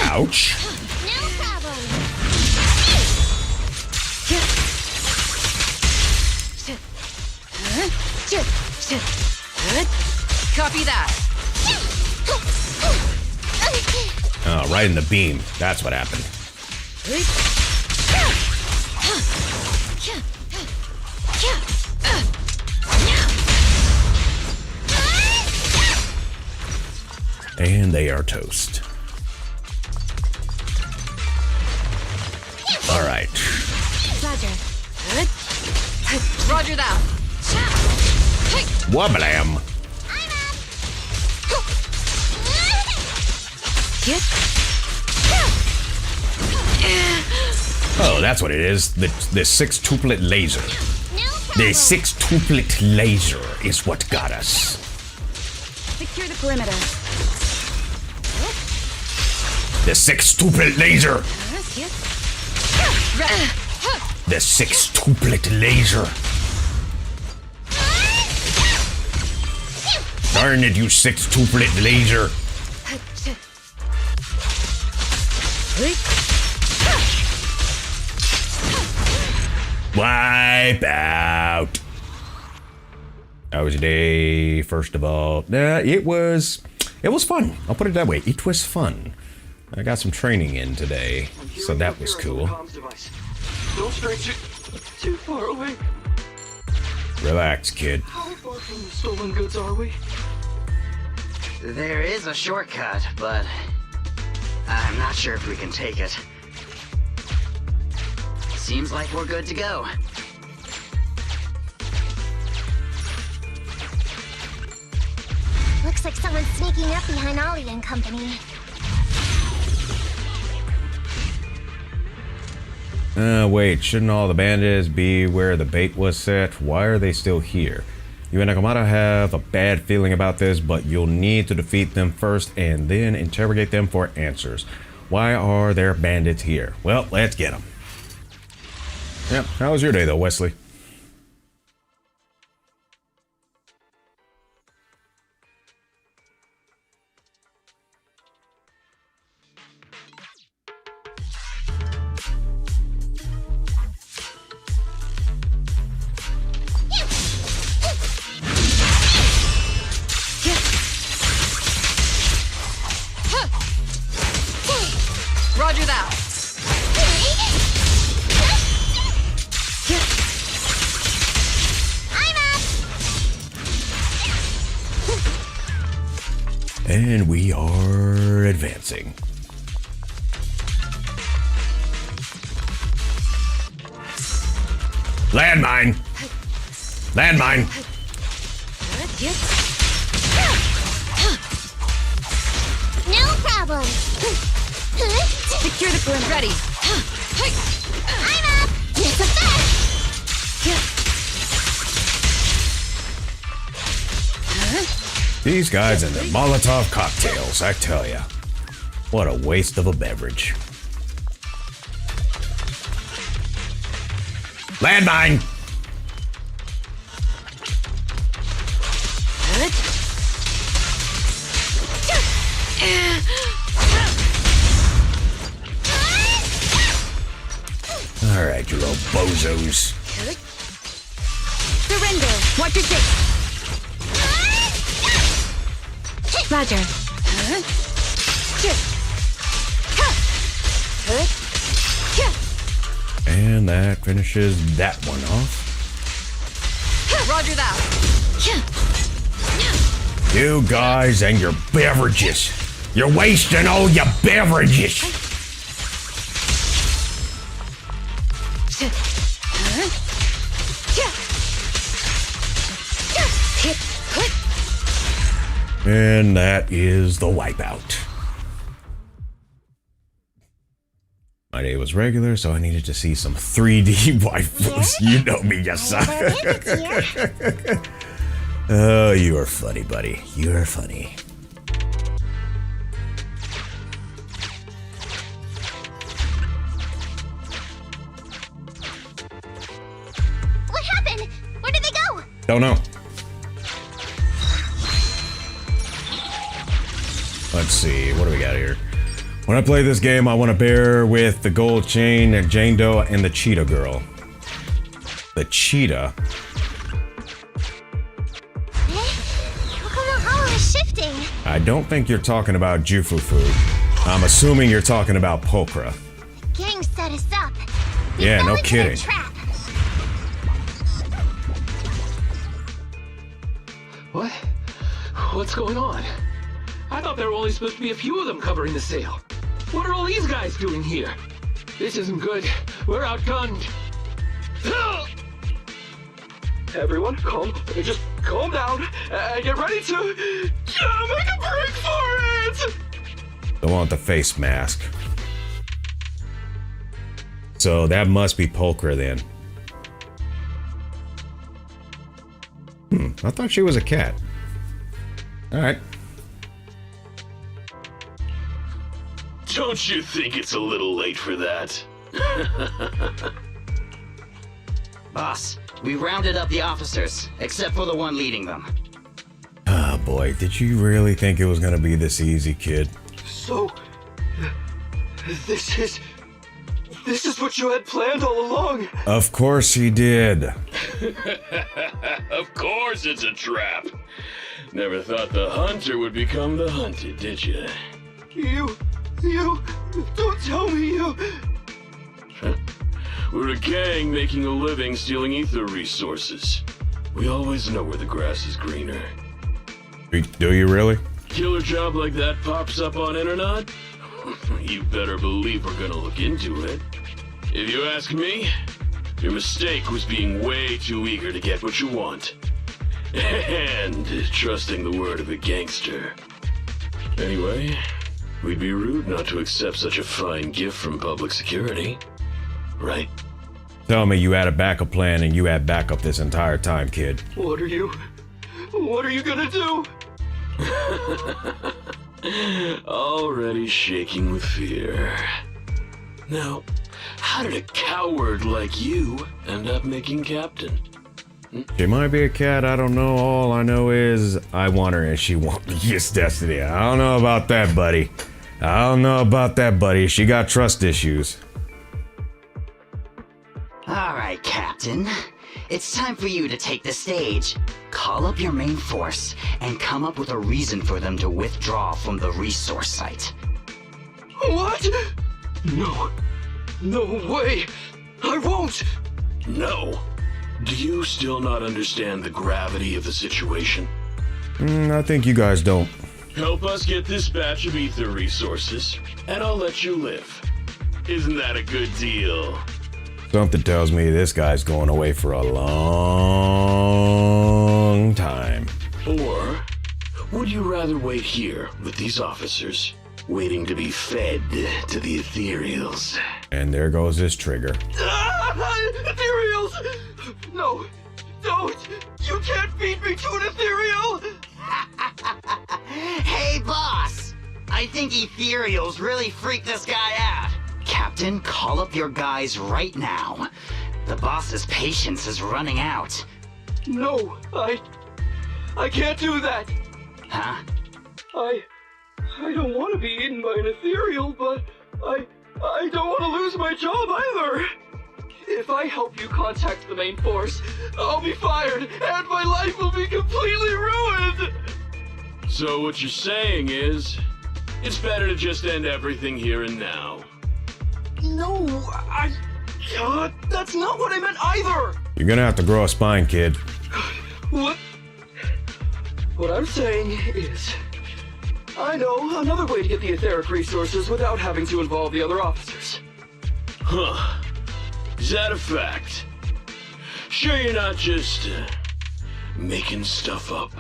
Ouch. No problem. Copy that. Oh, right in the beam. That's what happened. And they are toast. All right. Roger. Roger that. Wablam. Oh, that's what it is. The 6-tuplet laser. The 6-tuplet laser is what got us. Secure the perimeter. The 6-tuplet laser. The 6-tuplet laser. Darn it, you 6-tuplet laser. Wipe out. How was your day, first of all? It was fun. I'll put it that way. It was fun. I got some training in today, so that was cool. Don't stray too far away. Relax, kid. How far from the stolen goods are we? There is a shortcut, but I'm not sure if we can take it. Seems like we're good to go. Looks like someone's sneaking up behind Ollie and company. Wait, shouldn't all the bandits be where the bait was set? Why are they still here? You and Nekomata have a bad feeling about this, but you'll need to defeat them first and then interrogate them for answers. Why are there bandits here? Well, let's get them. Yep, how was your day though, Wesley? Roger that. And we are advancing. Landmine! Landmine! No problem. Secure the perimeter. Ready. I'm up. It's a bet. These guys and their Molotov cocktails, I tell ya. What a waste of a beverage. Landmine! Alright, you little bozos. Surrender. Watch your six. Roger. And that finishes that one off. Roger that. You guys and your beverages. You're wasting all your beverages. And that is the wipeout. My day was regular, so I needed to see some 3D waifus. You know me, yes. Oh, you are funny, buddy. You are funny. What happened? Where did they go? Don't know. Let's see, what do we got here? When I play this game, I want to bear with the gold chain and Jane Doe and the cheetah girl. The cheetah? How come the hollow is shifting? I don't think you're talking about Jufufu. I'm assuming you're talking about Pokra. Gang set us up. Yeah, no kidding. Trap. What? What's going on? I thought there were only supposed to be a few of them covering the sale. What are all these guys doing here? This isn't good. We're outgunned. Everyone, just calm down and get ready to make a break for it! Don't want the face mask. So that must be Pokra then. I thought she was a cat. Alright. Don't you think it's a little late for that? Boss, we rounded up the officers, except for the one leading them. Oh boy, did you really think it was gonna be this easy, kid? So, this is what you had planned all along? Of course he did. Of course it's a trap. Never thought the hunter would become the hunted, did you? You, don't tell me you... We're a gang making a living stealing ether resources. We always know where the grass is greener. Do you really? Killer job like that pops up on internet? You better believe we're gonna look into it. If you ask me, your mistake was being way too eager to get what you want. And trusting the word of a gangster. Anyway, we'd be rude not to accept such a fine gift from public security. Right? Tell me you had a backup plan and you had backup this entire time, kid. What are you gonna do? Already shaking with fear. Now, how did a coward like you end up making captain? She might be a cat, I don't know. All I know is I want her and she won't use destiny. I don't know about that, buddy. I don't know about that, buddy. She got trust issues. Alright, Captain. It's time for you to take the stage. Call up your main force and come up with a reason for them to withdraw from the resource site. What? No. No way. I won't. No. Do you still not understand the gravity of the situation? I think you guys don't. Help us get this batch of ether resources, and I'll let you live. Isn't that a good deal? Something tells me this guy's going away for a long time. Or would you rather wait here with these officers, waiting to be fed to the ethereals? And there goes this trigger. Ethereals! No, don't! You can't feed me to an ethereal! Hey, boss! I think ethereals really freaked this guy out. Captain, call up your guys right now. The boss's patience is running out. No, I can't do that. Huh? I don't want to be eaten by an ethereal, but I don't want to lose my job either. If I help you contact the main force, I'll be fired, and my life will be completely ruined! So what you're saying is, it's better to just end everything here and now. No, that's not what I meant either! You're gonna have to grow a spine, kid. What I'm saying is, I know another way to get the etheric resources without having to involve the other officers. Huh. Is that a fact? Sure you're not just, making stuff up?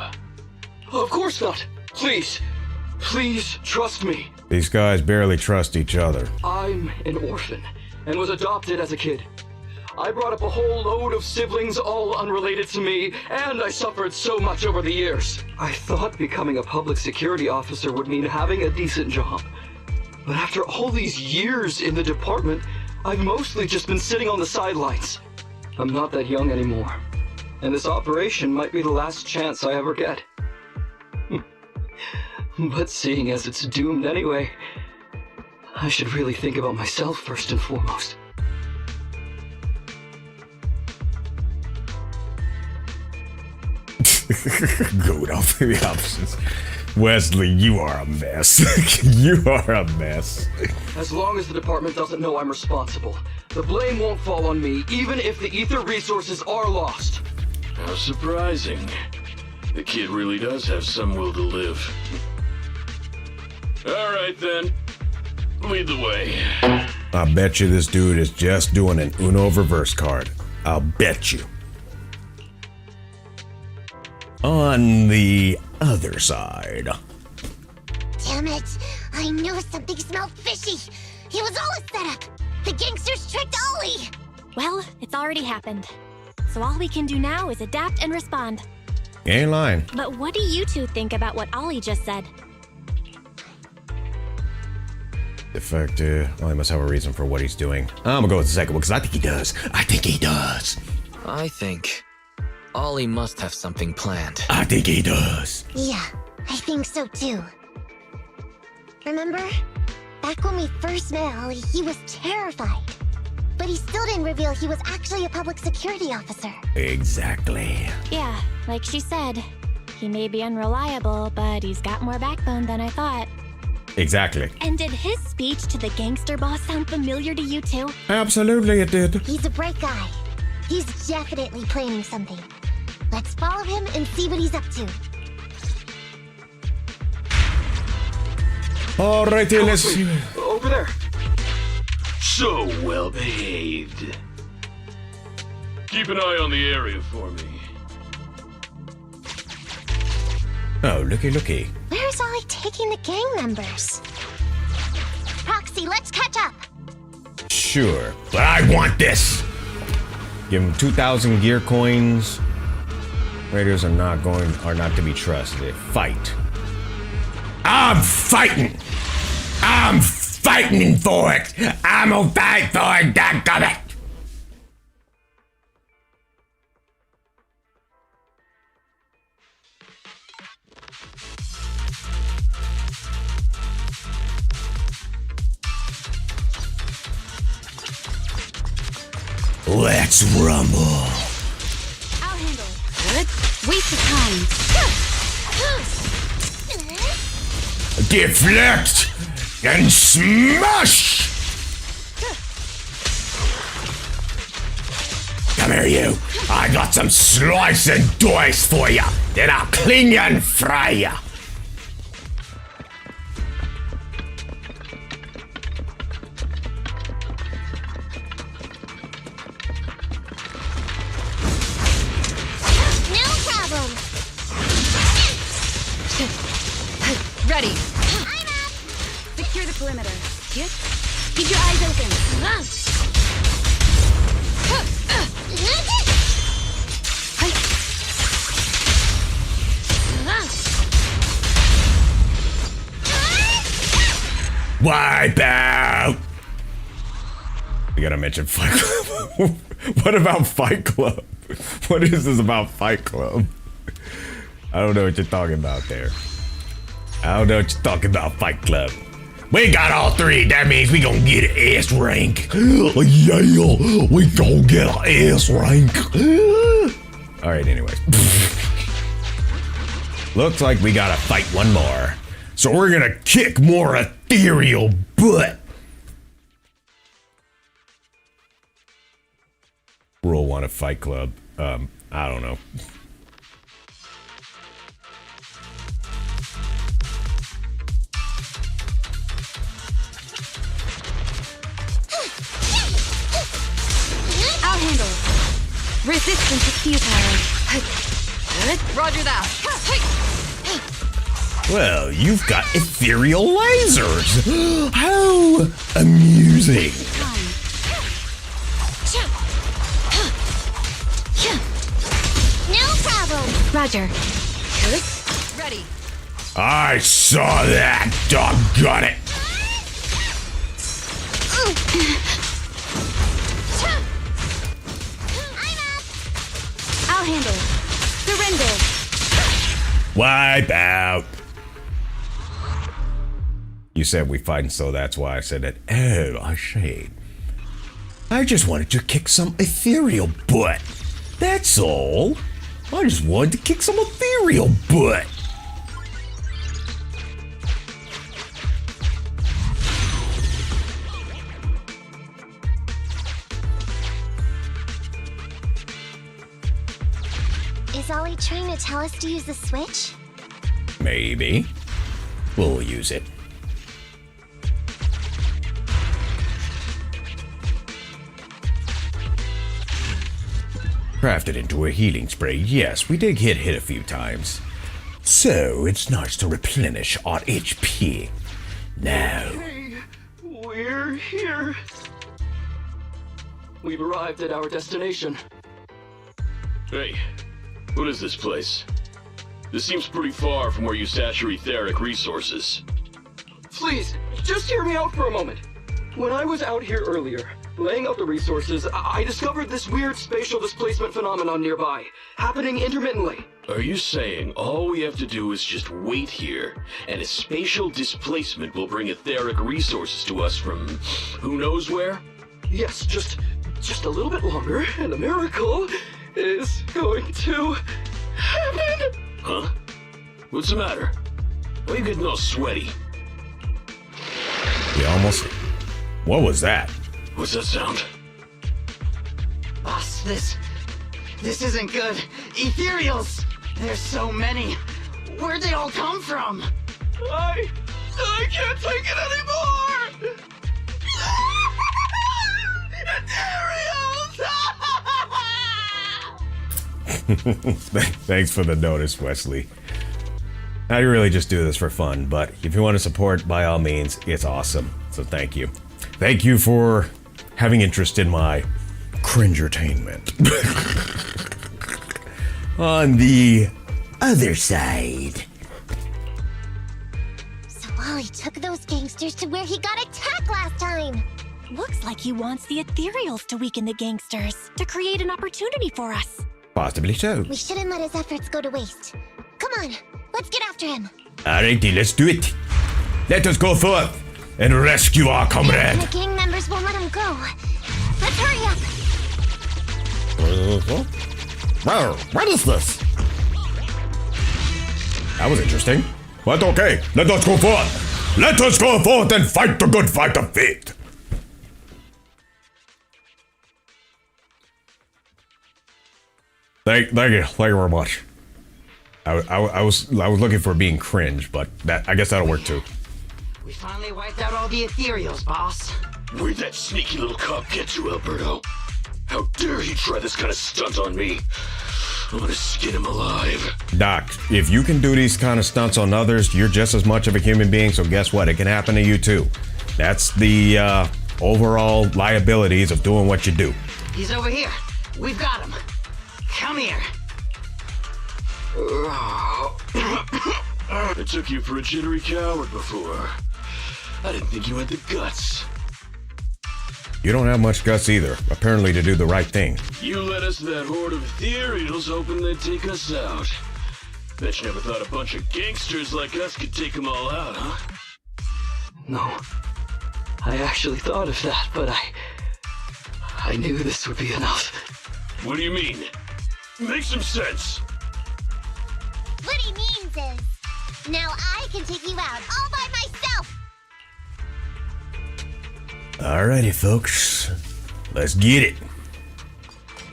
Of course not. Please trust me. These guys barely trust each other. I'm an orphan and was adopted as a kid. I brought up a whole load of siblings all unrelated to me, and I suffered so much over the years. I thought becoming a public security officer would mean having a decent job. But after all these years in the department, I've mostly just been sitting on the sidelines. I'm not that young anymore, and this operation might be the last chance I ever get. But seeing as it's doomed anyway, I should really think about myself first and foremost. Good off the options. Wesley, you are a mess. You are a mess. As long as the department doesn't know I'm responsible, the blame won't fall on me, even if the ether resources are lost. How surprising. The kid really does have some will to live. Alright then. Lead the way. I bet you this dude is just doing an Uno reverse card. I'll bet you. On the other side. Damn it! I knew something smelled fishy! It was all a setup! The gangsters tricked Ollie! Well, it's already happened. So all we can do now is adapt and respond. You ain't lying. But what do you two think about what Ollie just said? The fact, well, he must have a reason for what he's doing. I'm gonna go with the second one, because I think he does. I think he does. I think Ollie must have something planned. I think he does. Yeah, I think so too. Remember? Back when we first met Ollie, he was terrified. But he still didn't reveal he was actually a public security officer. Exactly. Yeah, like she said, he may be unreliable, but he's got more backbone than I thought. Exactly. And did his speech to the gangster boss sound familiar to you too? Absolutely it did. He's a bright guy. He's definitely planning something. Let's follow him and see what he's up to. Alrighty, let's see. Over there. So well behaved. Keep an eye on the area for me. Oh, looky. Where's Ollie taking the gang members? Proxy, let's catch up. Sure, but I want this. Give him 2,000 gear coins. Raiders are not to be trusted. Fight. I'm fighting. I'm fighting for it. I'm gonna fight for it. Dadgummit. Let's rumble. I'll handle it. Good. Waste of time. Deflect and smash. Come here, you. I got some slice and dice for ya. Then I'll clean ya and fry ya. Ready. Secure the perimeter. Yep. Keep your eyes open. Wipe out. We gotta mention Fight Club. What about Fight Club? What is this about Fight Club? I don't know what you're talking about there. I don't know what you're talking about, Fight Club. We got all three. That means we gonna get an S rank. Yeah, we gonna get an S rank. All right, anyways. Looks like we gotta fight one more. So we're gonna kick more ethereal butt. Rule 1 of Fight Club. I don't know. I'll handle it. Resistance is futile. Roger that. Well, you've got ethereal lasers. How amusing. No problem. Roger. Ready. I saw that. Doggone it. I'll handle it. Surrender. Wipe out. You said we fight, so that's why I said it. Oh, I see. I just wanted to kick some ethereal butt. That's all. I just wanted to kick some ethereal butt. Is Ollie trying to tell us to use the switch? Maybe. We'll use it. Crafted into a healing spray. Yes, we did get hit a few times. So, it's nice to replenish our HP. Now. Hey, we're here. We've arrived at our destination. Hey, what is this place? This seems pretty far from where you stash your etheric resources. Please, just hear me out for a moment. When I was out here earlier, laying out the resources, I discovered this weird spatial displacement phenomenon nearby, happening intermittently. Are you saying all we have to do is just wait here, and a spatial displacement will bring etheric resources to us from who knows where? Yes, just a little bit longer, and the miracle is going to happen. Huh? What's the matter? Why are you getting all sweaty? We almost... What was that? What's that sound? Boss, this isn't good. Ethereals! There's so many. Where'd they all come from? I can't take it anymore! Thanks for the notice, Wesley. I really just do this for fun, but if you want to support, by all means, it's awesome. So thank you. Thank you for having interest in my cringertainment. On the other side. So Wally took those gangsters to where he got attacked last time. Looks like he wants the Ethereals to weaken the gangsters, to create an opportunity for us. Possibly so. We shouldn't let his efforts go to waste. Come on, let's get after him. Alrighty, let's do it. Let us go forth and rescue our comrade. The gang members won't let him go. Let's hurry up. Whoa, what is this? That was interesting. But okay, let us go forth. Let us go forth and fight the good fight of faith. Thank you very much. I was looking for being cringe, but I guess that'll work too. We finally wiped out all the Ethereals, boss. Where'd that sneaky little cop get to, Alberto? How dare he try this kind of stunt on me? I'm gonna skin him alive. Doc, if you can do these kind of stunts on others, you're just as much of a human being, so guess what? It can happen to you too. That's the overall liabilities of doing what you do. He's over here. We've got him. Come here. I took you for a jittery coward before. I didn't think you had the guts. You don't have much guts either, apparently, to do the right thing. You led us to that horde of Ethereals hoping they'd take us out. Bet you never thought a bunch of gangsters like us could take them all out, huh? No. I actually thought of that, but I knew this would be enough. What do you mean? Make some sense. What he means is, now I can take you out all by myself. Alrighty, folks. Let's get it.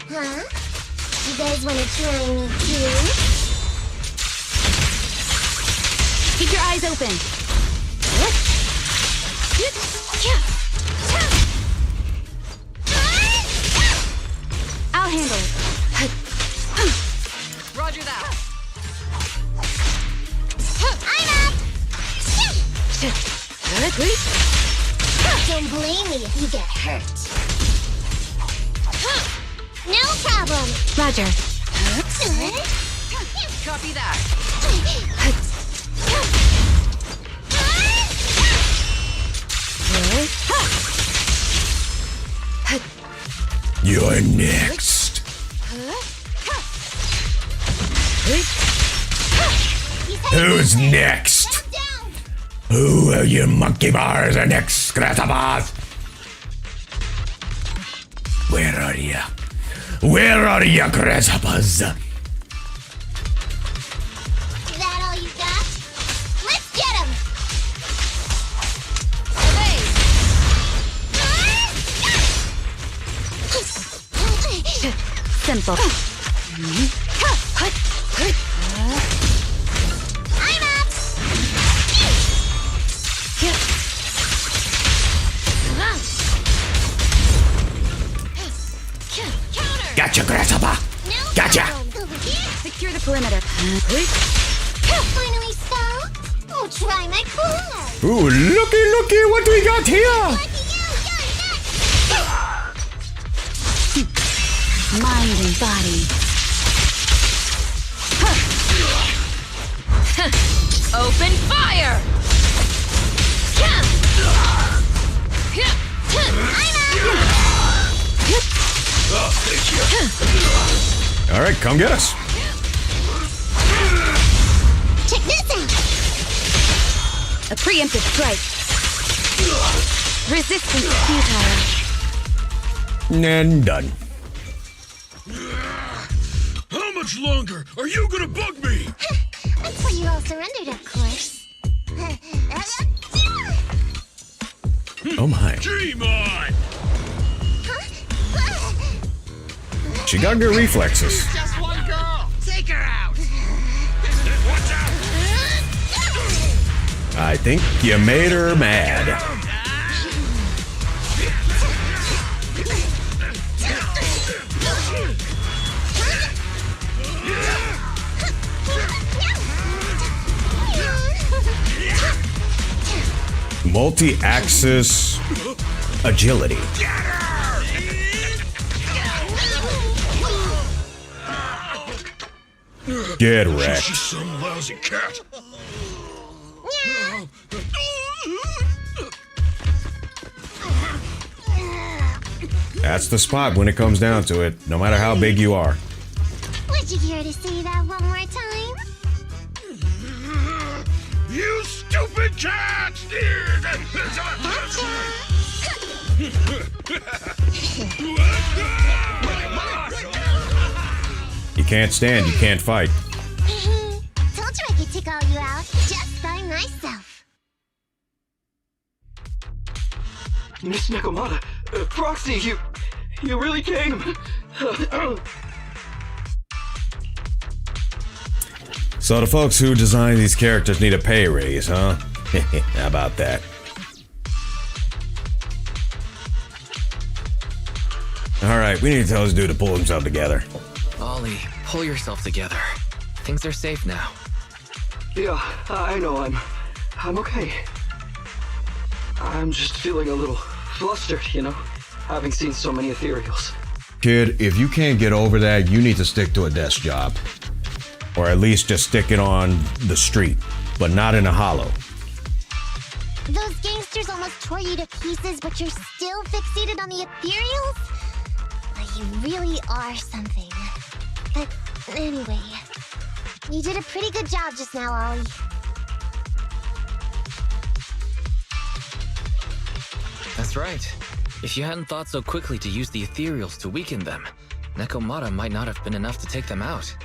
Huh? You guys want to try me too? Keep your eyes open. I'll handle it. Roger that. I'm up! Don't blame me if you get hurt. No problem. Roger. Copy that. You're next. Who's next? Who are you monkey bars are next, grasshoppers? Where are you? Where are you, grasshoppers? Is that all you got? Let's get him! Simple. Gotcha, grasshopper! Gotcha! Secure the perimeter. Finally stopped? Oh, try my coolest! Ooh, looky, what do we got here? Mind and body. Open fire! Alright, come get us. Check this out! A preemptive strike. Resistance futile. And done. How much longer are you gonna bug me? Until you all surrendered, of course. Oh my. Dream on! She got good reflexes. Just one girl. Take her out. Watch out! I think you made her mad. Multi-axis agility. Get wrecked. She's some lousy cat. That's the spot when it comes down to it, no matter how big you are. Would you care to say that one more time? You stupid cat! You can't stand, you can't fight. Told you I could take all you out just by myself. Miss Nekomata, Proxy, you really came. So the folks who design these characters need a pay raise, huh? How about that? Alright, we need to tell this dude to pull himself together. Ollie, pull yourself together. Things are safe now. Yeah, I know, I'm okay. I'm just feeling a little flustered, you know, having seen so many ethereals. Kid, if you can't get over that, you need to stick to a desk job. Or at least just stick it on the street, but not in a hollow. Those gangsters almost tore you to pieces, but you're still fixated on the ethereals? Well, you really are something. But anyway, you did a pretty good job just now, Ollie. That's right. If you hadn't thought so quickly to use the ethereals to weaken them, Nekomata might not have been enough to take them out.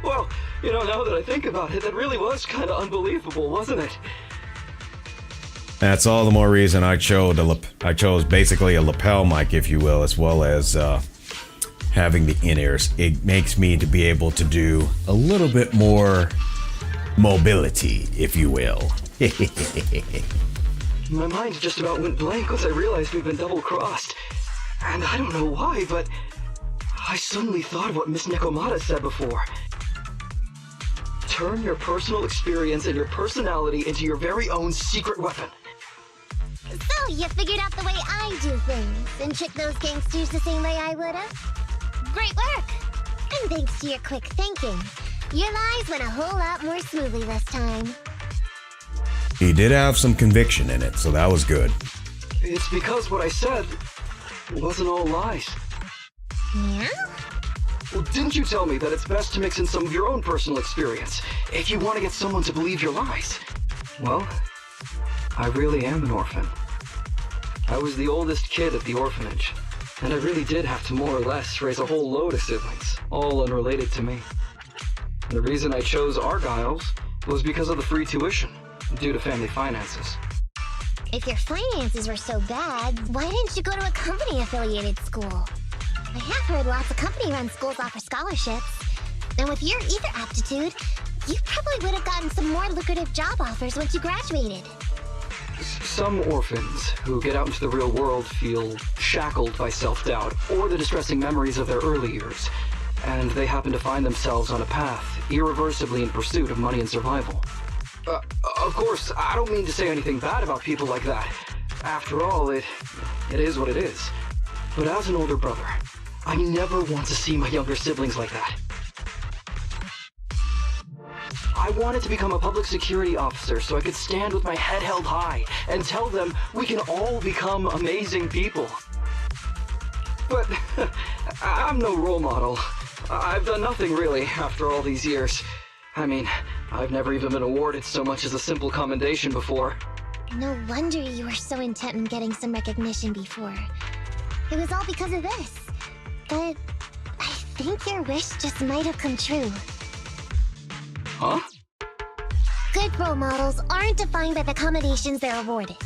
Well, you know, now that I think about it, that really was kind of unbelievable, wasn't it? That's all the more reason I chose basically a lapel mic, if you will, as well as having the in-ears. It makes me to be able to do a little bit more mobility, if you will. My mind just about went blank once I realized we've been double-crossed. And I don't know why, but I suddenly thought of what Miss Nekomata said before. Turn your personal experience and your personality into your very own secret weapon. So, you figured out the way I do things and tricked those gangsters the same way I would've? Great work! And thanks to your quick thinking, your lies went a whole lot more smoothly this time. He did have some conviction in it, so that was good. It's because what I said wasn't all lies. Yeah? Well, didn't you tell me that it's best to mix in some of your own personal experience if you want to get someone to believe your lies? Well, I really am an orphan. I was the oldest kid at the orphanage, and I really did have to more or less raise a whole load of siblings, all unrelated to me. And the reason I chose Argyle's was because of the free tuition, due to family finances. If your finances were so bad, why didn't you go to a company-affiliated school? I have heard lots of company-run schools offer scholarships. And with your ether aptitude, you probably would have gotten some more lucrative job offers once you graduated. Some orphans who get out into the real world feel shackled by self-doubt or the distressing memories of their early years, and they happen to find themselves on a path irreversibly in pursuit of money and survival. Of course, I don't mean to say anything bad about people like that. After all, it is what it is. But as an older brother, I never want to see my younger siblings like that. I wanted to become a public security officer so I could stand with my head held high and tell them we can all become amazing people. But I'm no role model. I've done nothing really after all these years. I mean, I've never even been awarded so much as a simple commendation before. No wonder you were so intent on getting some recognition before. It was all because of this. But I think your wish just might have come true. Huh? Good role models aren't defined by the accommodations they're awarded,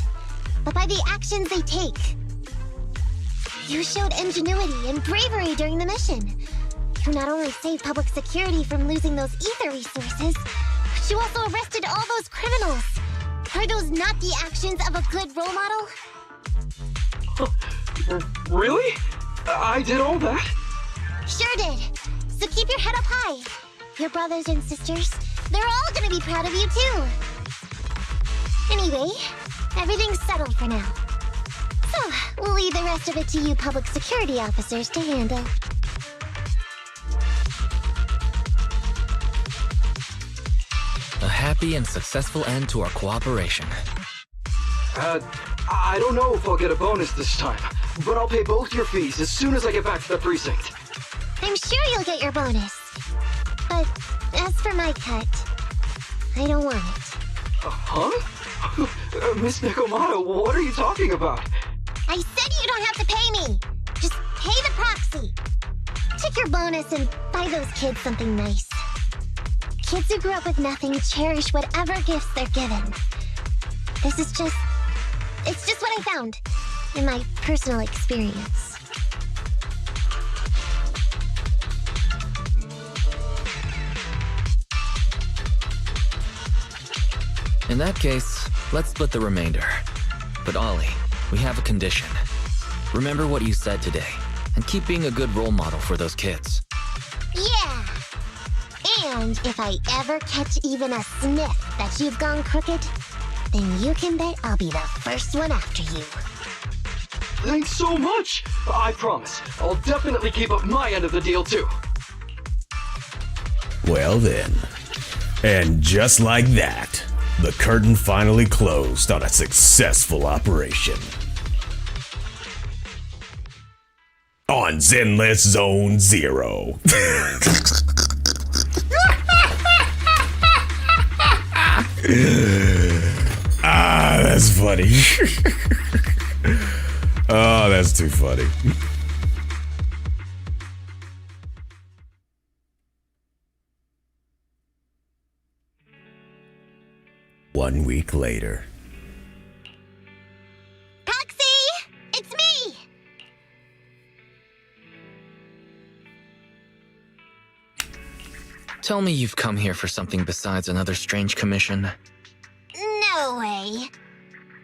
but by the actions they take. You showed ingenuity and bravery during the mission. You not only saved public security from losing those ether resources, but you also arrested all those criminals. Are those not the actions of a good role model? Really? I did all that? Sure did. So keep your head up high. Your brothers and sisters, they're all gonna be proud of you too. Anyway, everything's settled for now. So, we'll leave the rest of it to you public security officers to handle. A happy and successful end to our cooperation. I don't know if I'll get a bonus this time, but I'll pay both your fees as soon as I get back to the precinct. I'm sure you'll get your bonus. But as for my cut, I don't want it. Huh? Miss Nekomata, what are you talking about? I said you don't have to pay me! Just pay the proxy! Take your bonus and buy those kids something nice. Kids who grew up with nothing cherish whatever gifts they're given. It's just what I found in my personal experience. In that case, let's split the remainder. But Ollie, we have a condition. Remember what you said today, and keep being a good role model for those kids. Yeah! And if I ever catch even a sniff that you've gone crooked, then you can bet I'll be the first one after you. Thanks so much! I promise, I'll definitely keep up my end of the deal too. Well then, and just like that, the curtain finally closed on a successful operation. On Zenless Zone 0. That's funny. Oh, that's too funny. One week later. Proxy! It's me! Tell me you've come here for something besides another strange commission. No way.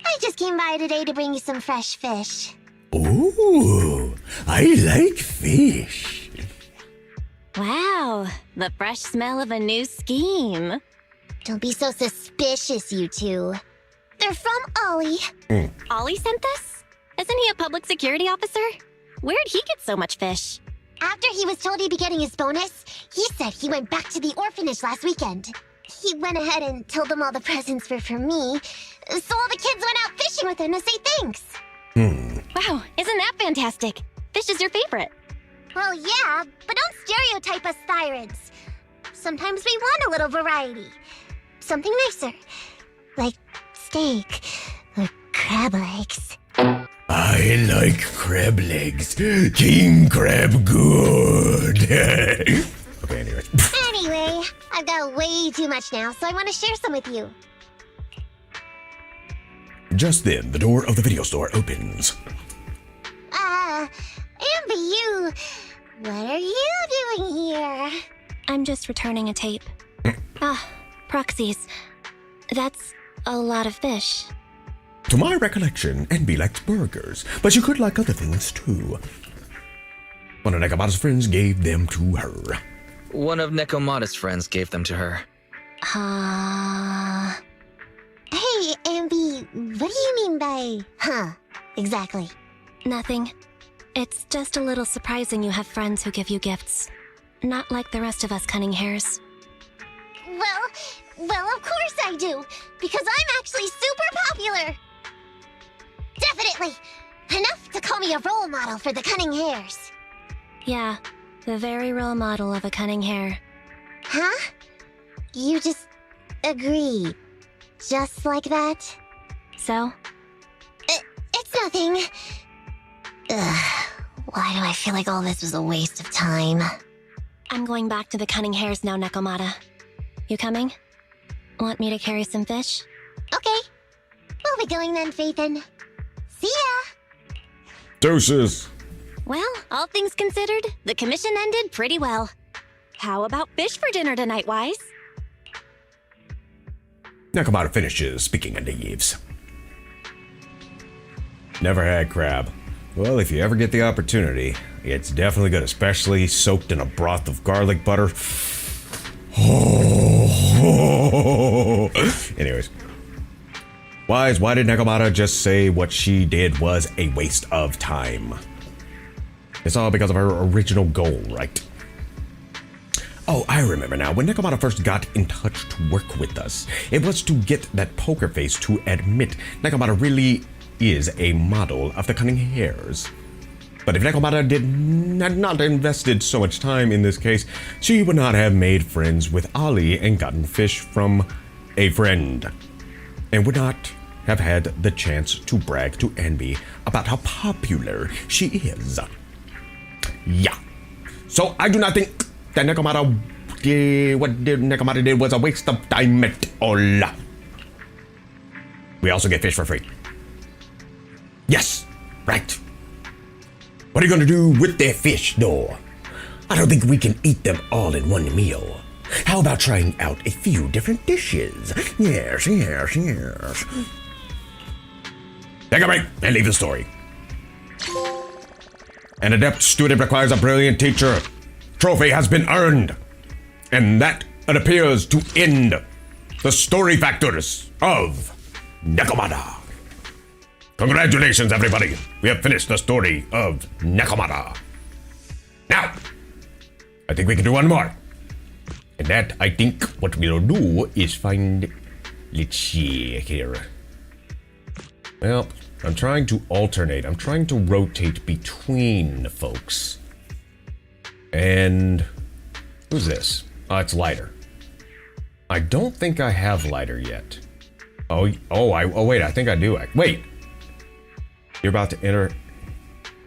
I just came by today to bring you some fresh fish. Ooh, I like fish. Wow, the fresh smell of a new scheme. Don't be so suspicious, you two. They're from Ollie. Ollie sent this? Isn't he a public security officer? Where'd he get so much fish? After he was told he'd be getting his bonus, he said he went back to the orphanage last weekend. He went ahead and told them all the presents were for me, so all the kids went out fishing with him to say thanks. Wow, isn't that fantastic? Fish is your favorite. Well, yeah, but don't stereotype us thyroids. Sometimes we want a little variety. Something nicer. Like steak or crab legs. I like crab legs. King crab good. Okay, anyway. Anyway, I've got way too much now, so I want to share some with you. Just then, the door of the video store opens. Amber, what are you doing here? I'm just returning a tape. Proxies. That's a lot of fish. To my recollection, Envy likes burgers, but she could like other things too. One of Nekomata's friends gave them to her. One of Nekomata's friends gave them to her. Hey, Amby, what do you mean by, exactly? Nothing. It's just a little surprising you have friends who give you gifts. Not like the rest of us Cunning Hares. Well, of course I do, because I'm actually super popular. Definitely. Enough to call me a role model for the Cunning Hares. Yeah, the very role model of a Cunning Hare. Huh? You just agree. Just like that? So? It's nothing. Ugh, why do I feel like all this was a waste of time? I'm going back to the Cunning Hares now, Nekomata. You coming? Want me to carry some fish? Okay. We'll be going then, Faithin. See ya! Deuces! Well, all things considered, the commission ended pretty well. How about fish for dinner tonight, Wise? Nekomata finishes speaking and leaves. Never had crab. Well, if you ever get the opportunity, it's definitely good, especially soaked in a broth of garlic butter. Anyways. Why did Nekomata just say what she did was a waste of time? It's all because of her original goal, right? Oh, I remember now. When Nekomata first got in touch to work with us, it was to get that poker face to admit Nekomata really is a model of the Cunning Hares. But if Nekomata had not invested so much time in this case, she would not have made friends with Ollie and gotten fish from a friend, and would not have had the chance to brag to Envy about how popular she is. Yeah. So I do not think that Nekomata did what Nekomata did was a waste of time at all. We also get fish for free. Yes, right. What are you gonna do with their fish, though? I don't think we can eat them all in one meal. How about trying out a few different dishes? Yes. Take a break and leave the story. An adept student requires a brilliant teacher. Trophy has been earned. And that, it appears, to end the story factors of Nekomata. Congratulations, everybody. We have finished the story of Nekomata. Now, I think we can do one more. And that, I think, what we'll do is find... Let's see here. Well, I'm trying to alternate. I'm trying to rotate between folks. And... who's this? Oh, it's Lighter. I don't think I have Lighter yet. Oh, wait, I think I do. Wait. You're about to enter...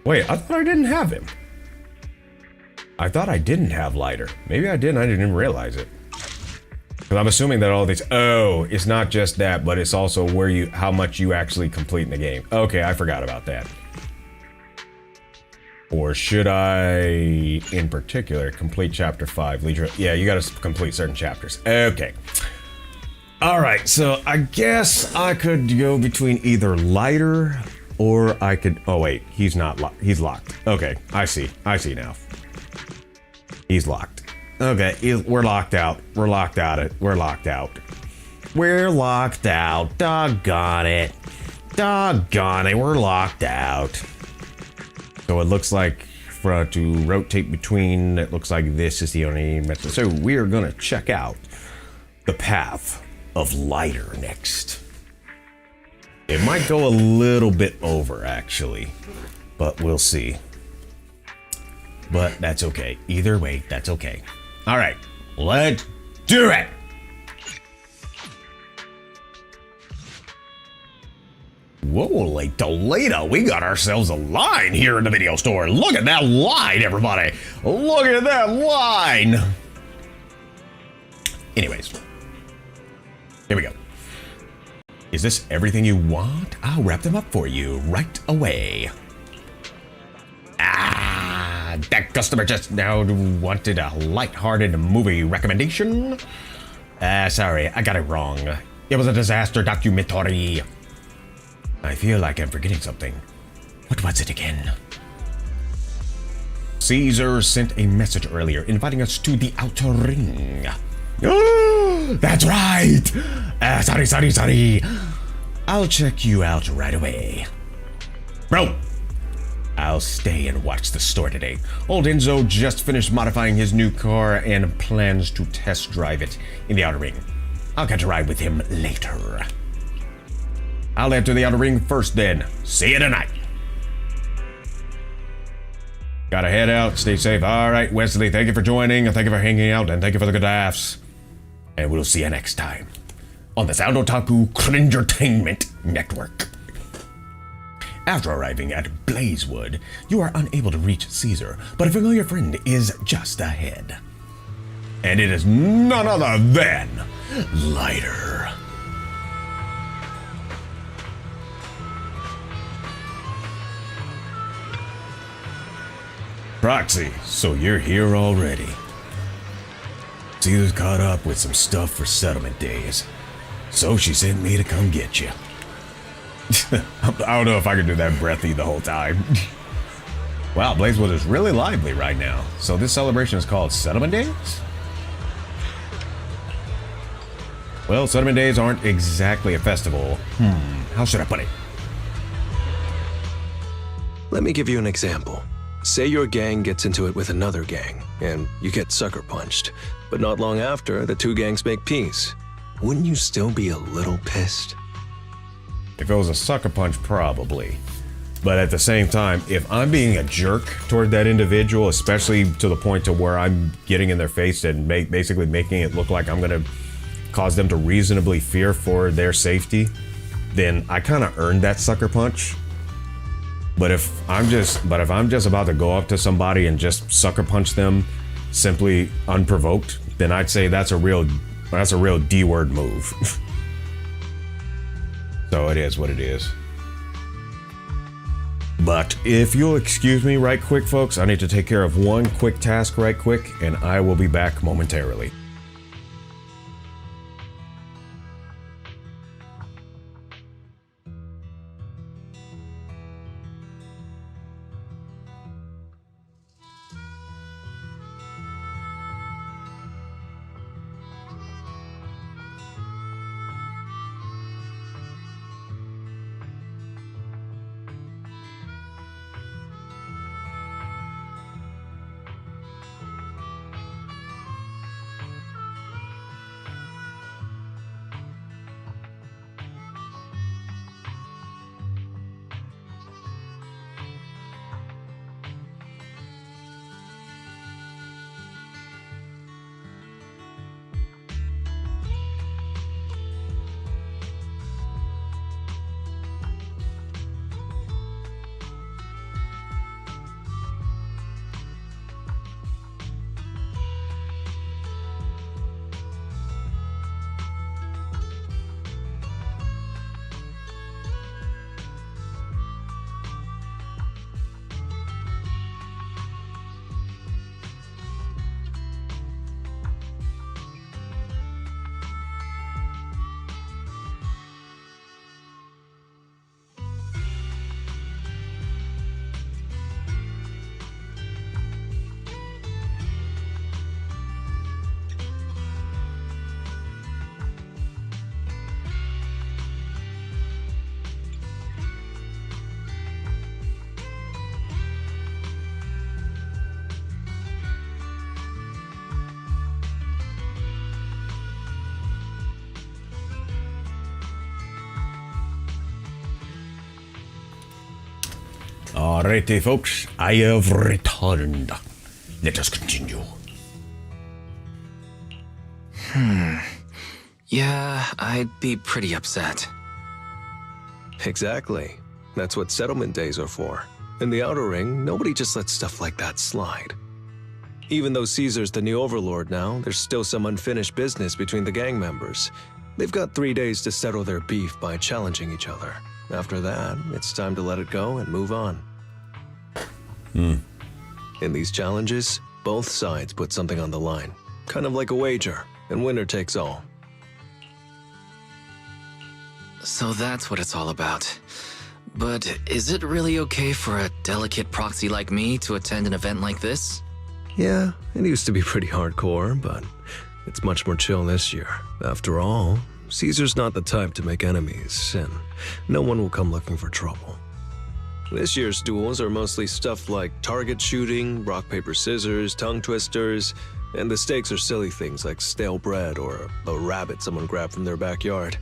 Wait, I thought I didn't have him. I thought I didn't have Lighter. Maybe I didn't. I didn't even realize it. Because I'm assuming that all these... Oh, it's not just that, but it's also where you... how much you actually complete in the game. Okay, I forgot about that. Or should I, in particular, complete Chapter 5? Yeah, you gotta complete certain chapters. Okay. Alright, so I guess I could go between either Lighter... or I could... oh wait, he's not locked. He's locked. Okay, I see now. He's locked. Okay, we're locked out. We're locked out. We're locked out. We're locked out. Doggone it. Doggone it, we're locked out. So it looks like to rotate between, it looks like this is the only method. So we are gonna check out the path of Lighter next. It might go a little bit over, actually, but we'll see. But that's okay. Either way, that's okay. All right, let's do it. Whoa, later, we got ourselves a line here in the video store. Look at that line, everybody. Look at that line. Anyways, here we go. Is this everything you want? I'll wrap them up for you right away. Ah, that customer just now wanted a light-hearted movie recommendation. Sorry, I got it wrong. It was a disaster documentary. I feel like I'm forgetting something. What was it again? Caesar sent a message earlier inviting us to the outer ring. Oh, that's right! Sorry. I'll check you out right away. Bro, I'll stay and watch the store today. Old Enzo just finished modifying his new car and plans to test drive it in the outer ring. I'll catch a ride with him later. I'll head to the outer ring first then. See you tonight. Gotta head out, stay safe. All right, Wesley, thank you for joining, thank you for hanging out, and thank you for the good laughs. And we'll see you next time on the Sound Otaku Cringertainment Network. After arriving at Blazewood, you are unable to reach Caesar, but a familiar friend is just ahead. And it is none other than Lighter. Proxy, so you're here already. Caesar's caught up with some stuff for settlement days, so she sent me to come get you. I don't know if I can do that breathy the whole time. Wow, Blazewood is really lively right now. So this celebration is called Settlement Days? Well, Settlement Days aren't exactly a festival. How should I put it? Let me give you an example. Say your gang gets into it with another gang, and you get sucker punched. But not long after, the two gangs make peace. Wouldn't you still be a little pissed? If it was a sucker punch, probably. But at the same time, if I'm being a jerk toward that individual, especially to the point to where I'm getting in their face and basically making it look like I'm gonna cause them to reasonably fear for their safety, then I kind of earned that sucker punch. But if I'm just about to go up to somebody and just sucker punch them simply unprovoked, then I'd say that's a real D-word move. So it is what it is. But if you'll excuse me right quick, folks, I need to take care of one quick task right quick, and I will be back momentarily. Alrighty, folks, I have returned. Let us continue. Yeah, I'd be pretty upset. Exactly. That's what settlement days are for. In the Outer Ring, nobody just lets stuff like that slide. Even though Caesar's the new overlord now, there's still some unfinished business between the gang members. They've got 3 days to settle their beef by challenging each other. After that, it's time to let it go and move on. In these challenges, both sides put something on the line. Kind of like a wager, and winner takes all. So that's what it's all about. But is it really okay for a delicate proxy like me to attend an event like this? Yeah, it used to be pretty hardcore, but it's much more chill this year. After all, Caesar's not the type to make enemies, and no one will come looking for trouble. This year's duels are mostly stuff like target shooting, rock, paper, scissors, tongue twisters, and the stakes are silly things like stale bread or a rabbit someone grabbed from their backyard.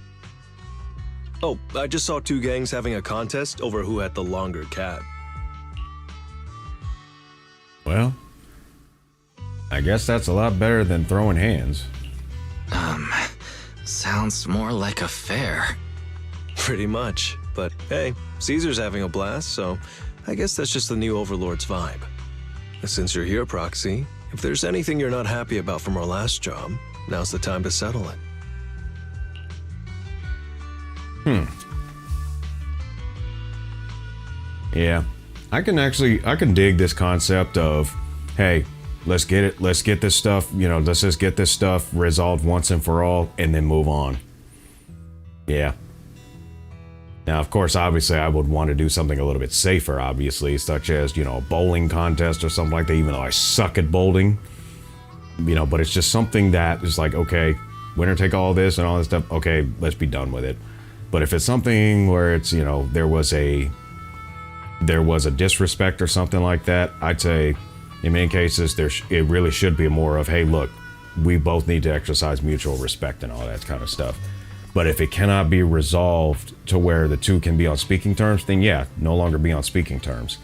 Oh, I just saw 2 gangs having a contest over who had the longer cat. Well, I guess that's a lot better than throwing hands. Sounds more like a fair. Pretty much. But hey, Caesar's having a blast, so I guess that's just the new Overlord's vibe. Since you're here, Proxy, if there's anything you're not happy about from our last job, now's the time to settle it. Yeah, I can dig this concept of, hey, let's get this stuff, let's just get this stuff resolved once and for all and then move on. Yeah. Now, of course, obviously, I would want to do something a little bit safer, obviously, such as, a bowling contest or something like that, even though I suck at bowling. But it's just something that is like, okay, winner take all this and all this stuff, okay, let's be done with it. But if it's something where it's, you know, there was a disrespect or something like that, I'd say in many cases it really should be more of, hey, look, we both need to exercise mutual respect and all that kind of stuff. But if it cannot be resolved to where the two can be on speaking terms, then yeah, no longer be on speaking terms.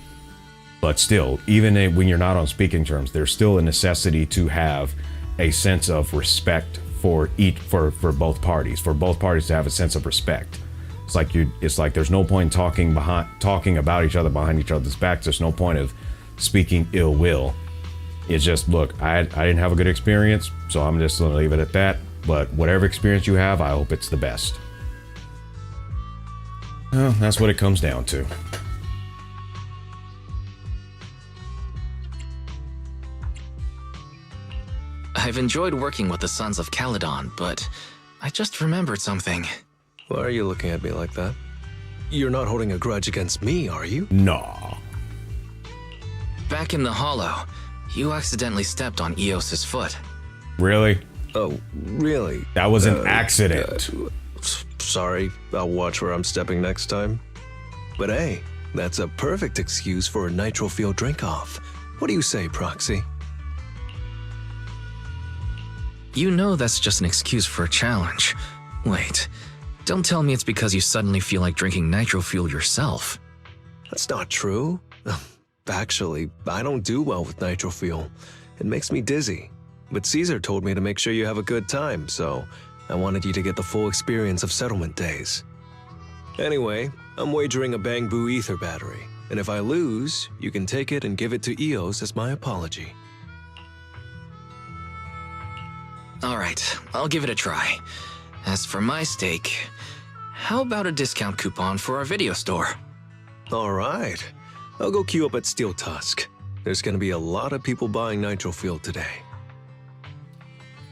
But still, even when you're not on speaking terms, there's still a necessity to have a sense of respect for both parties, for both parties to have a sense of respect. It's like there's no point talking about each other behind each other's backs. There's no point of speaking ill will. It's just, look, I didn't have a good experience, so I'm just gonna leave it at that. But whatever experience you have, I hope it's the best. Well, that's what it comes down to. I've enjoyed working with the Sons of Calydon, but I just remembered something. Why are you looking at me like that? You're not holding a grudge against me, are you? Nah. Back in the Hollow, you accidentally stepped on Eos's foot. Really? Oh, really? That was an accident. Sorry, I'll watch where I'm stepping next time. But hey, that's a perfect excuse for a nitro-fuel drink-off. What do you say, Proxy? You know that's just an excuse for a challenge. Wait, don't tell me it's because you suddenly feel like drinking nitro fuel yourself. That's not true. Actually, I don't do well with nitro fuel. It makes me dizzy. But Caesar told me to make sure you have a good time, so I wanted you to get the full experience of settlement days. Anyway, I'm wagering a Bamboo Ether battery, and if I lose, you can take it and give it to Eos as my apology. Alright, I'll give it a try. As for my stake, how about a discount coupon for our video store? Alright, I'll go queue up at Steel Tusk. There's gonna be a lot of people buying nitro fuel today.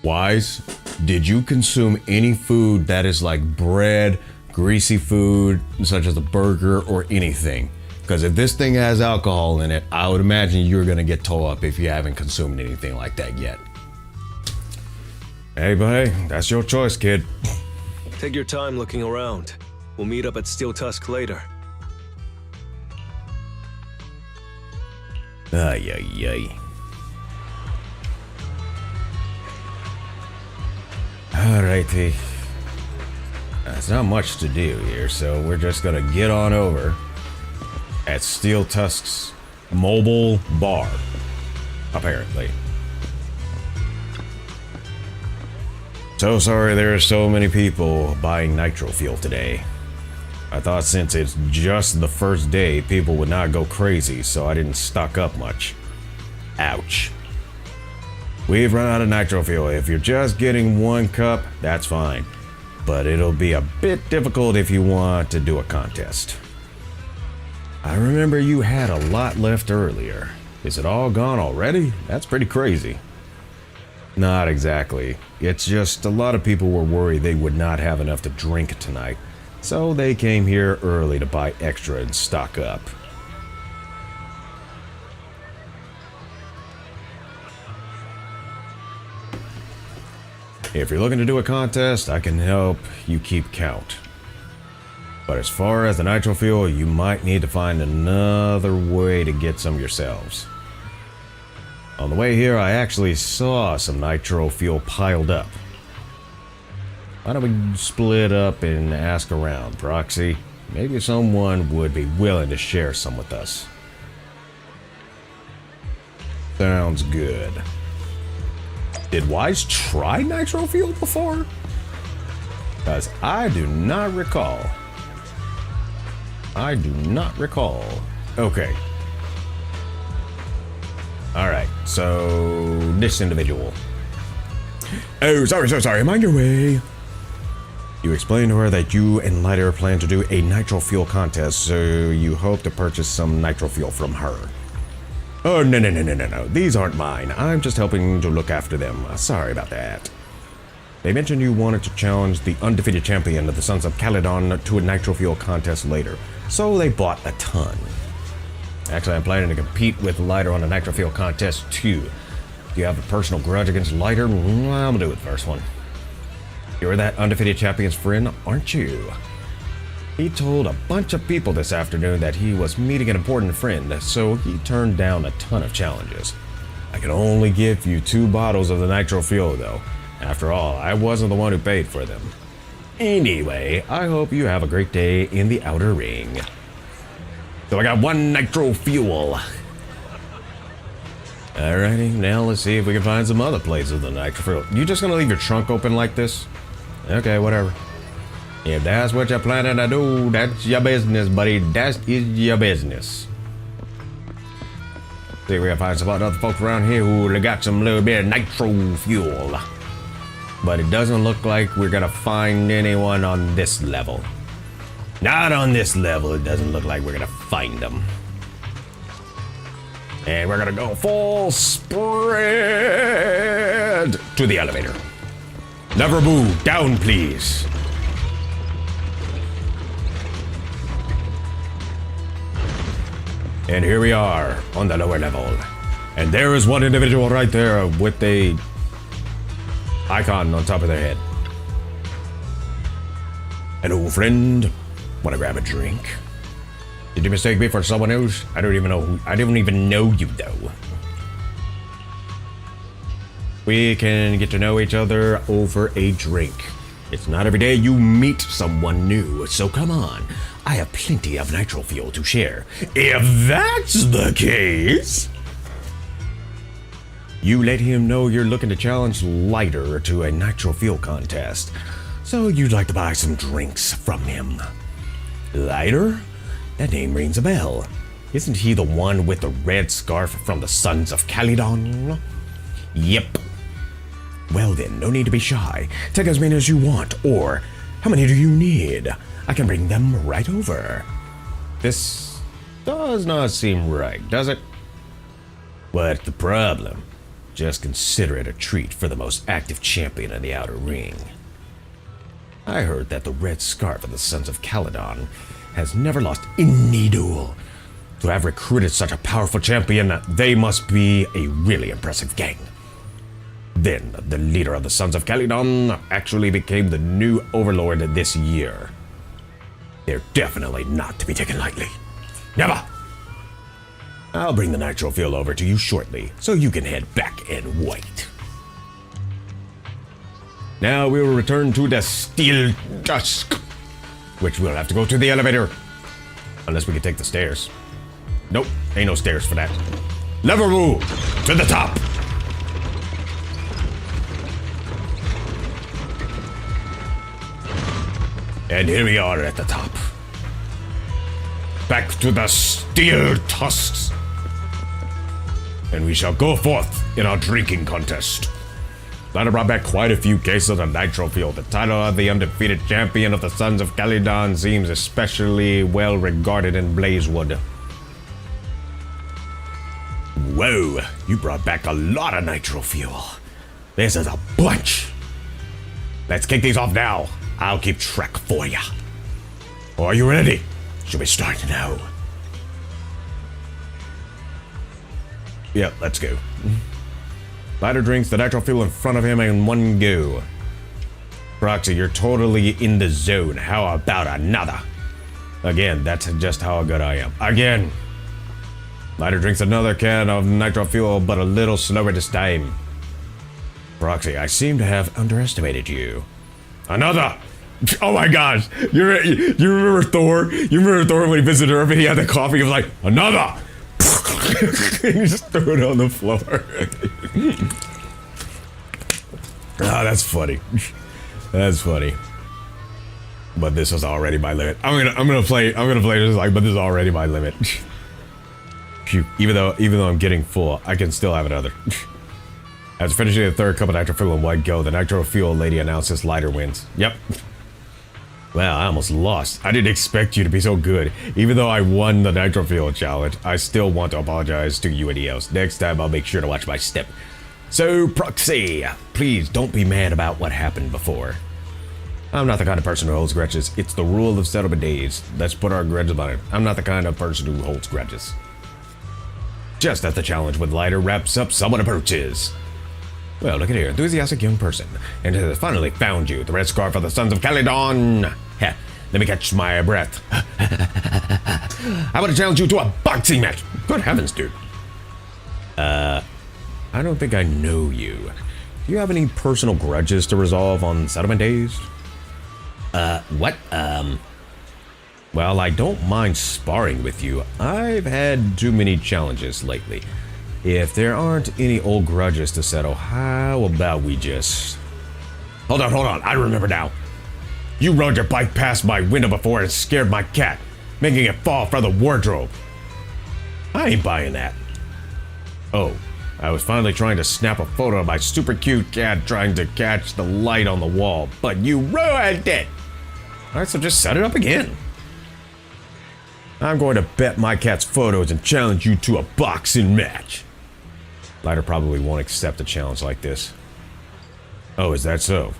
Wise, did you consume any food that is like bread, greasy food, such as a burger or anything? Because if this thing has alcohol in it, I would imagine you're gonna get toe up if you haven't consumed anything like that yet. Hey, but hey, that's your choice, kid. Take your time looking around. We'll meet up at Steel Tusk later. Ay, ay, ay. Alrighty. There's not much to do here, so we're just gonna get on over at Steel Tusk's mobile bar, apparently. So sorry there are so many people buying nitro fuel today. I thought since it's just the first day, people would not go crazy, so I didn't stock up much. Ouch. We've run out of nitro fuel. If you're just getting 1 cup, that's fine. But it'll be a bit difficult if you want to do a contest. I remember you had a lot left earlier. Is it all gone already? That's pretty crazy. Not exactly. It's just a lot of people were worried they would not have enough to drink tonight. So they came here early to buy extra and stock up. If you're looking to do a contest, I can help you keep count. But as far as the nitro fuel, you might need to find another way to get some yourselves. On the way here, I actually saw some nitro fuel piled up. Why don't we split up and ask around, Proxy? Maybe someone would be willing to share some with us. Sounds good. Did Wise try nitro fuel before? Because I do not recall. I do not recall. Okay. Alright, so this individual. Oh, sorry, mind your way. You explained to her that you and Lighter plan to do a nitro fuel contest, so you hope to purchase some nitro fuel from her. Oh, no. These aren't mine. I'm just helping to look after them. Sorry about that. They mentioned you wanted to challenge the undefeated champion of the Sons of Calydon to a nitro fuel contest later, so they bought a ton. Actually, I'm planning to compete with Lighter on a nitro fuel contest too. Do you have a personal grudge against Lighter? I'm gonna do it the first one. You're that undefeated champion's friend, aren't you? He told a bunch of people this afternoon that he was meeting an important friend, so he turned down a ton of challenges. I can only give you 2 bottles of the nitro fuel, though. After all, I wasn't the one who paid for them. Anyway, I hope you have a great day in the outer ring. So I got 1 nitro fuel. Alrighty, now let's see if we can find some other places of the nitro fuel. You just gonna leave your trunk open like this? Okay, whatever. If that's what you're planning to do, that's your business, buddy. That is your business. See if we can find some other folks around here who got some little bit of nitro fuel. But it doesn't look like we're gonna find anyone on this level. Not on this level, it doesn't look like we're gonna find them. And we're gonna go full spread to the elevator. Never move, down please. And here we are on the lower level. And there is one individual right there with a icon on top of their head. Hello, friend. Wanna grab a drink? Did you mistake me for someone else? I don't even know you though. We can get to know each other over a drink. It's not every day you meet someone new, so come on. I have plenty of nitro fuel to share. If that's the case, you let him know you're looking to challenge Lighter to a nitro fuel contest. So you'd like to buy some drinks from him. Lighter? That name rings a bell. Isn't he the one with the red scarf from the Sons of Calydon? Yep. Well then, no need to be shy. Take as many as you want, or how many do you need? I can bring them right over. This does not seem right, does it? What's the problem? Just consider it a treat for the most active champion in the outer ring. I heard that the red scarf of the Sons of Calydon has never lost any duel. To have recruited such a powerful champion, they must be a really impressive gang. Then, the leader of the Sons of Calydon actually became the new overlord this year. They're definitely not to be taken lightly. Never! I'll bring the nitro fuel over to you shortly, so you can head back and wait. Now we will return to the Steel Dusk, which we'll have to go to the elevator. Unless we can take the stairs. Nope, ain't no stairs for that. Lever move to the top. And here we are at the top. Back to the Steel Tusks. And we shall go forth in our drinking contest. That brought back quite a few cases of nitro fuel. The title of the undefeated champion of the Sons of Calydon seems especially well regarded in Blazewood. Whoa, you brought back a lot of nitro fuel. This is a bunch. Let's kick these off now. I'll keep track for ya. Are you ready? Should we start now? Yeah, let's go. Lighter drinks the nitro fuel in front of him in one go. Proxy, you're totally in the zone. How about another? Again, that's just how good I am. Again. Lighter drinks another can of nitro fuel, but a little slower this time. Proxy, I seem to have underestimated you. Another! Oh my gosh! You remember Thor? You remember Thor when he visited Earth and he had the coffee? He was like, another! He just threw it on the floor. Ah, that's funny. That's funny. But this is already my limit. I'm gonna play this like, but this is already my limit. Phew. Even though I'm getting full, I can still have another. After finishing the third cup of nitro fuel in one go, the nitro fuel lady announces Lighter wins. Yep. Well, I almost lost. I didn't expect you to be so good. Even though I won the nitro fuel challenge, I still want to apologize to you and else. Next time, I'll make sure to watch my step. So, Proxy, please don't be mad about what happened before. I'm not the kind of person who holds grudges. It's the rule of settlement days. Let's put our grudges on it. I'm not the kind of person who holds grudges. Just as the challenge with Lighter wraps up, someone approaches. Well, look at here, enthusiastic young person. And it has finally found you, the red scarf of the Sons of Calydon. Heh, let me catch my breath. I want to challenge you to a boxing match. Good heavens, dude. I don't think I know you. Do you have any personal grudges to resolve on settlement days? What? Well, I don't mind sparring with you. I've had too many challenges lately. If there aren't any old grudges to settle, how about we just... Hold on, I remember now. You rode your bike past my window before and scared my cat, making it fall from the wardrobe. I ain't buying that. Oh, I was finally trying to snap a photo of my super cute cat trying to catch the light on the wall, but you ruined it! Alright, so just set it up again. I'm going to bet my cat's photos and challenge you to a boxing match. Lighter probably won't accept a challenge like this. Oh, is that so?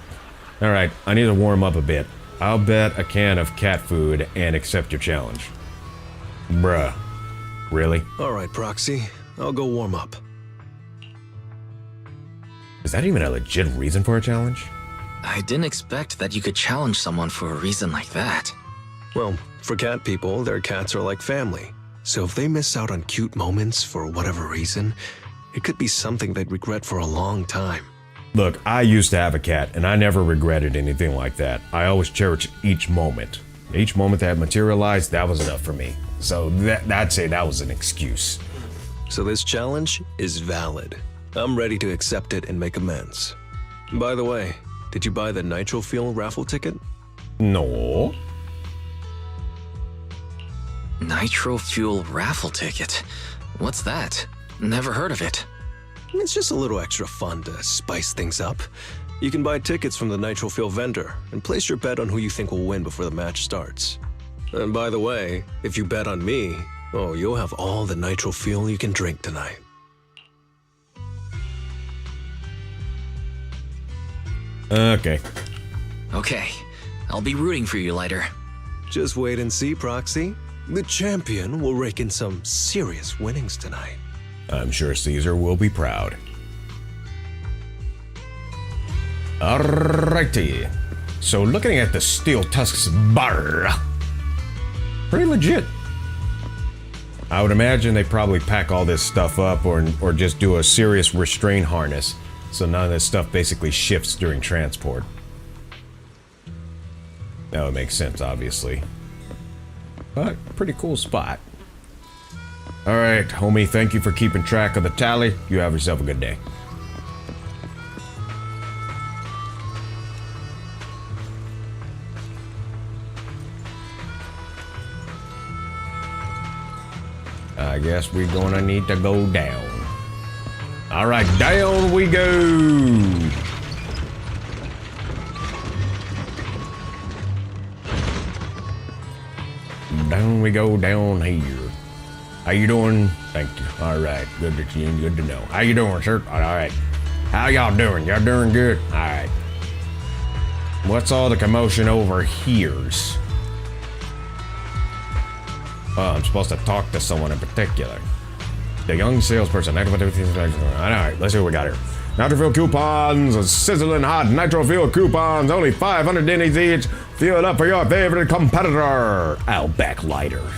Alright, I need to warm up a bit. I'll bet a can of cat food and accept your challenge. Bruh. Really? Alright, Proxy. I'll go warm up. Is that even a legit reason for a challenge? I didn't expect that you could challenge someone for a reason like that. Well, for cat people, their cats are like family. So if they miss out on cute moments for whatever reason, it could be something they'd regret for a long time. Look, I used to have a cat, and I never regretted anything like that. I always cherished each moment. Each moment that materialized, that was enough for me. So I'd say that was an excuse. So this challenge is valid. I'm ready to accept it and make amends. By the way, did you buy the Nitro Fuel raffle ticket? No. Nitro Fuel raffle ticket? What's that? Never heard of it. It's just a little extra fun to spice things up. You can buy tickets from the Nitro Fuel vendor and place your bet on who you think will win before the match starts. And by the way, if you bet on me, oh, you'll have all the Nitro Fuel you can drink tonight. Okay. Okay, I'll be rooting for you, Lighter. Just wait and see, Proxy. The champion will rake in some serious winnings tonight. I'm sure Caesar will be proud. Alrighty. So looking at the Steel Tusks bar, pretty legit. I would imagine they probably pack all this stuff up or just do a serious restraint harness, so none of this stuff basically shifts during transport. That would make sense, obviously. But pretty cool spot. Alright, homie, thank you for keeping track of the tally. You have yourself a good day. I guess we're gonna need to go down. Alright, down we go! Down we go down here. How you doing? Thank you. Alright, good to see you, good to know. How you doing, sir? Alright. How y'all doing? Y'all doing good? Alright. What's all the commotion over here's? Oh, I'm supposed to talk to someone in particular. The young salesperson. Alright, let's see what we got here. Nitro Fuel coupons, sizzling hot Nitro Fuel coupons, only 500 Denny's each. Fuel up for your favorite competitor, Outback Lighter.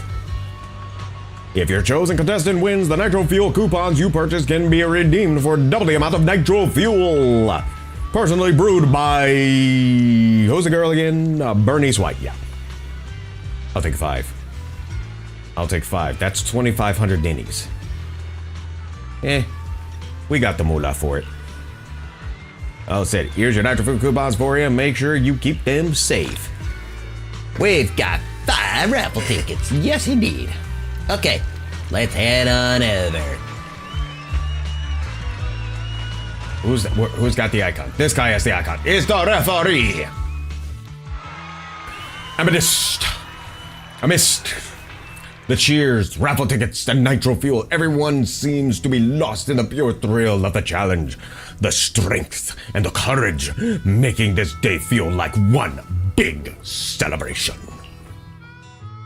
If your chosen contestant wins, the Nitro Fuel coupons you purchase can be redeemed for double the amount of Nitro Fuel. Personally brewed by... Who's the girl again? Bernice White, yeah. I'll take 5. I'll take 5. That's 2,500 Denny's. We got the moolah for it. I'll say it. Here's your Nitro Fuel coupons for you. Make sure you keep them safe. We've got 5 raffle tickets. Yes, indeed. Okay, let's head on over. Who's got the icon? This guy has the icon. It's the referee. I missed. The cheers, raffle tickets, and Nitro Fuel. Everyone seems to be lost in the pure thrill of the challenge. The strength and the courage making this day feel like one big celebration.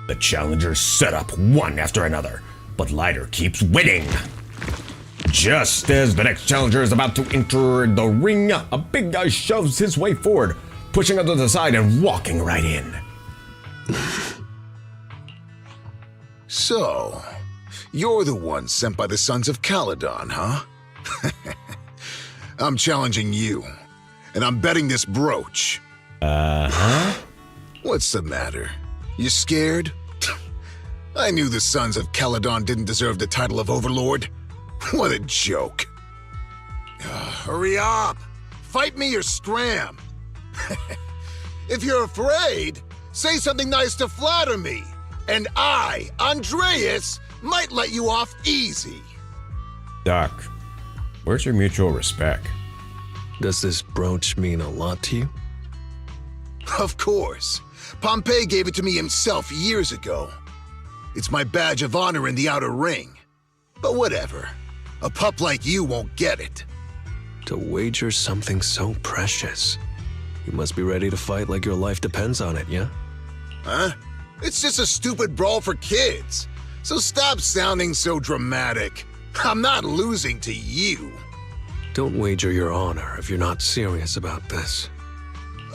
The challengers set up one after another, but Lighter keeps winning. Just as the next challenger is about to enter the ring, a big guy shoves his way forward, pushing him to the side and walking right in. So, you're the one sent by the Sons of Calydon, huh? I'm challenging you, and I'm betting this brooch. Uh-huh. What's the matter? You scared? I knew the Sons of Calydon didn't deserve the title of Overlord. What a joke. Hurry up! Fight me or scram! If you're afraid, say something nice to flatter me, and I, Andreas, might let you off easy. Doc, where's your mutual respect? Does this brooch mean a lot to you? Of course. Pompey gave it to me himself years ago. It's my badge of honor in the outer ring. But whatever. A pup like you won't get it. To wager something so precious. You must be ready to fight like your life depends on it, yeah? Huh? It's just a stupid brawl for kids. So stop sounding so dramatic. I'm not losing to you. Don't wager your honor if you're not serious about this.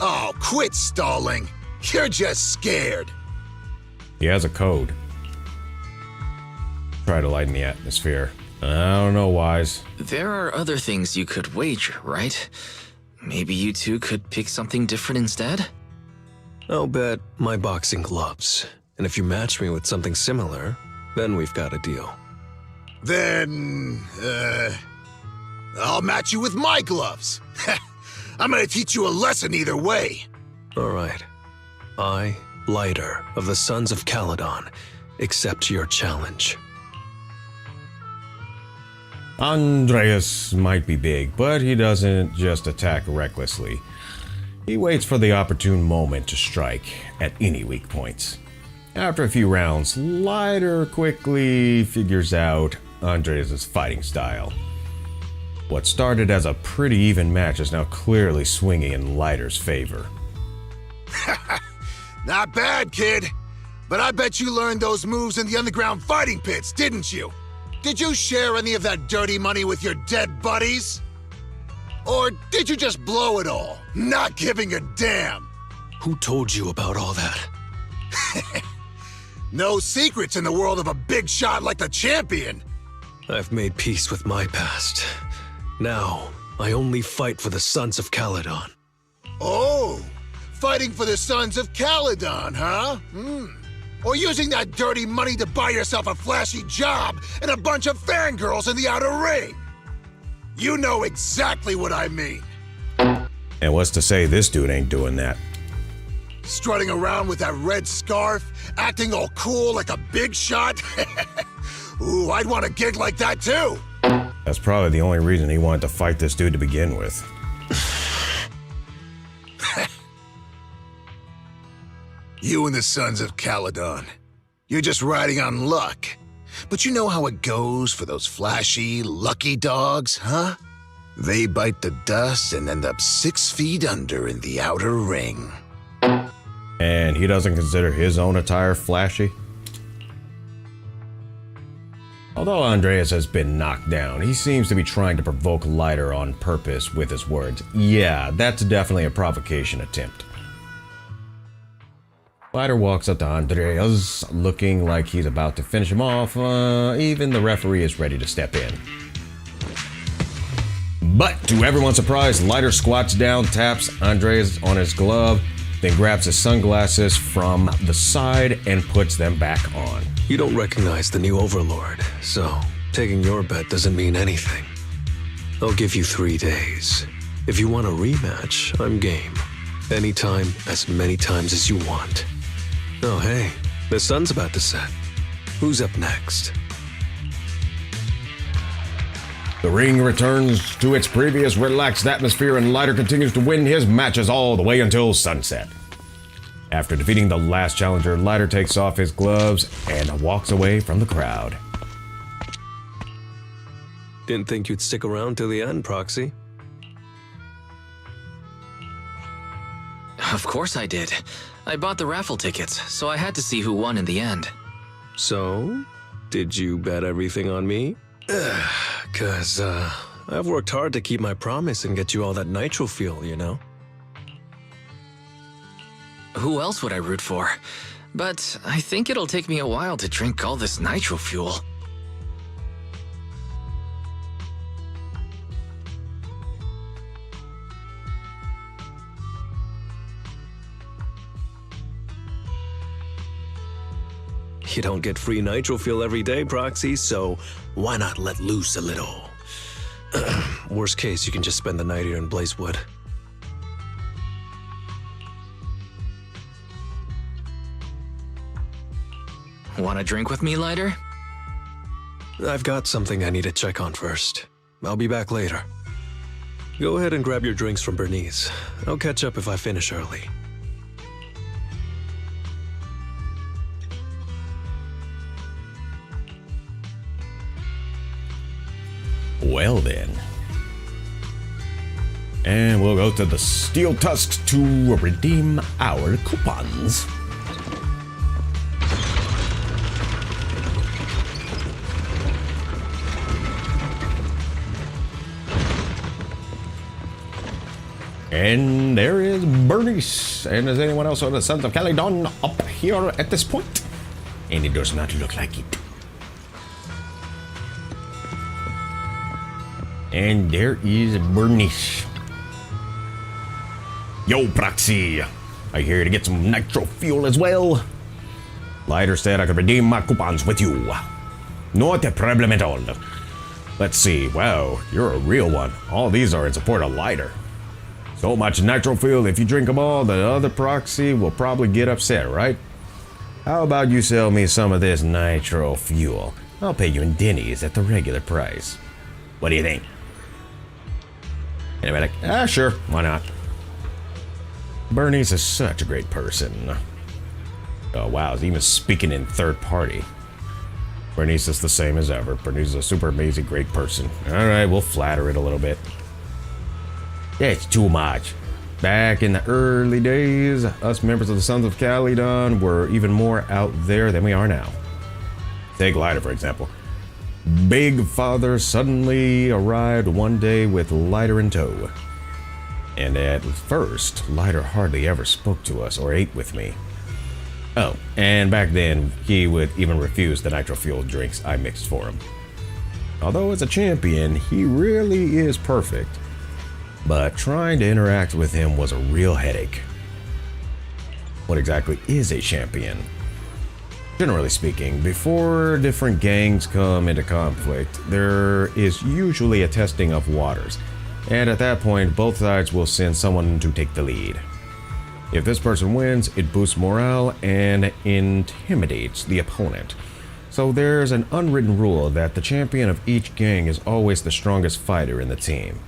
Oh, quit stalling. You're just scared. He has a code. Try to lighten the atmosphere. I don't know, Wise. There are other things you could wager, right? Maybe you two could pick something different instead? I'll bet my boxing gloves. And if you match me with something similar, then we've got a deal. Then, I'll match you with my gloves. I'm gonna teach you a lesson either way. All right. I, Lighter of the Sons of Calydon, accept your challenge. Andreas might be big, but he doesn't just attack recklessly. He waits for the opportune moment to strike at any weak points. After a few rounds, Lighter quickly figures out Andreas' fighting style. What started as a pretty even match is now clearly swinging in Lighter's favor. Not bad, kid. But I bet you learned those moves in the underground fighting pits, didn't you? Did you share any of that dirty money with your dead buddies? Or did you just blow it all, not giving a damn? Who told you about all that? No secrets in the world of a big shot like the champion. I've made peace with my past. Now, I only fight for the Sons of Calydon. Oh, fighting for the Sons of Calydon, huh? Or using that dirty money to buy yourself a flashy job and a bunch of fangirls in the outer ring. You know exactly what I mean. And what's to say this dude ain't doing that? Strutting around with that red scarf, acting all cool like a big shot? Ooh, I'd want a gig like that too. That's probably the only reason he wanted to fight this dude to begin with. You and the Sons of Calydon. You're just riding on luck. But you know how it goes for those flashy, lucky dogs, huh? They bite the dust and end up 6 feet under in the outer ring. And he doesn't consider his own attire flashy? Although Andreas has been knocked down, he seems to be trying to provoke Lighter on purpose with his words. Yeah, that's definitely a provocation attempt. Lighter walks up to Andreas, looking like he's about to finish him off. Even the referee is ready to step in. But to everyone's surprise, Lighter squats down, taps Andreas on his glove, then grabs his sunglasses from the side and puts them back on. You don't recognize the new Overlord, so taking your bet doesn't mean anything. I'll give you 3 days. If you want a rematch, I'm game. Anytime, as many times as you want. Oh hey, the sun's about to set. Who's up next? The ring returns to its previous relaxed atmosphere and Lighter continues to win his matches all the way until sunset. After defeating the last challenger, Lighter takes off his gloves and walks away from the crowd. Didn't think you'd stick around till the end, Proxy. Of course I did. I bought the raffle tickets, so I had to see who won in the end. So, did you bet everything on me? 'cause I've worked hard to keep my promise and get you all that nitro fuel, you know? Who else would I root for? But I think it'll take me a while to drink all this nitro fuel. You don't get free nitro fuel every day, Proxy, so why not let loose a little? Worst case, you can just spend the night here in Blazewood. Want a drink with me, Lighter? I've got something I need to check on first. I'll be back later. Go ahead and grab your drinks from Bernice. I'll catch up if I finish early. Well then. And we'll go to the Steel Tusks to redeem our coupons. And there is Bernice. And is anyone else on the Sons of Calydon up here at this point? And it does not look like it. And there is Bernice. Yo, Proxy. I'm here to get some nitro fuel as well. Lighter said I could redeem my coupons with you. Not a problem at all. Let's see. Wow, you're a real one. All these are in support of Lighter. So much nitro fuel, if you drink them all, the other Proxy will probably get upset, right? How about you sell me some of this nitro fuel? I'll pay you in Denny's at the regular price. What do you think? Anybody like, sure, why not? Bernice is such a great person. Oh wow, he's even speaking in third party. Bernice is the same as ever. Bernice is a super amazing, great person. Alright, we'll flatter it a little bit. That's too much. Back in the early days, us members of the Sons of Calydon were even more out there than we are now. Take Lighter, for example. Big Father suddenly arrived one day with Lighter in tow. And at first, Lighter hardly ever spoke to us or ate with me. Oh, and back then, he would even refuse the nitro fuel drinks I mixed for him. Although as a champion, he really is perfect. But trying to interact with him was a real headache. What exactly is a champion? Generally speaking, before different gangs come into conflict, there is usually a testing of waters, and at that point, both sides will send someone to take the lead. If this person wins, it boosts morale and intimidates the opponent. So there's an unwritten rule that the champion of each gang is always the strongest fighter in the team.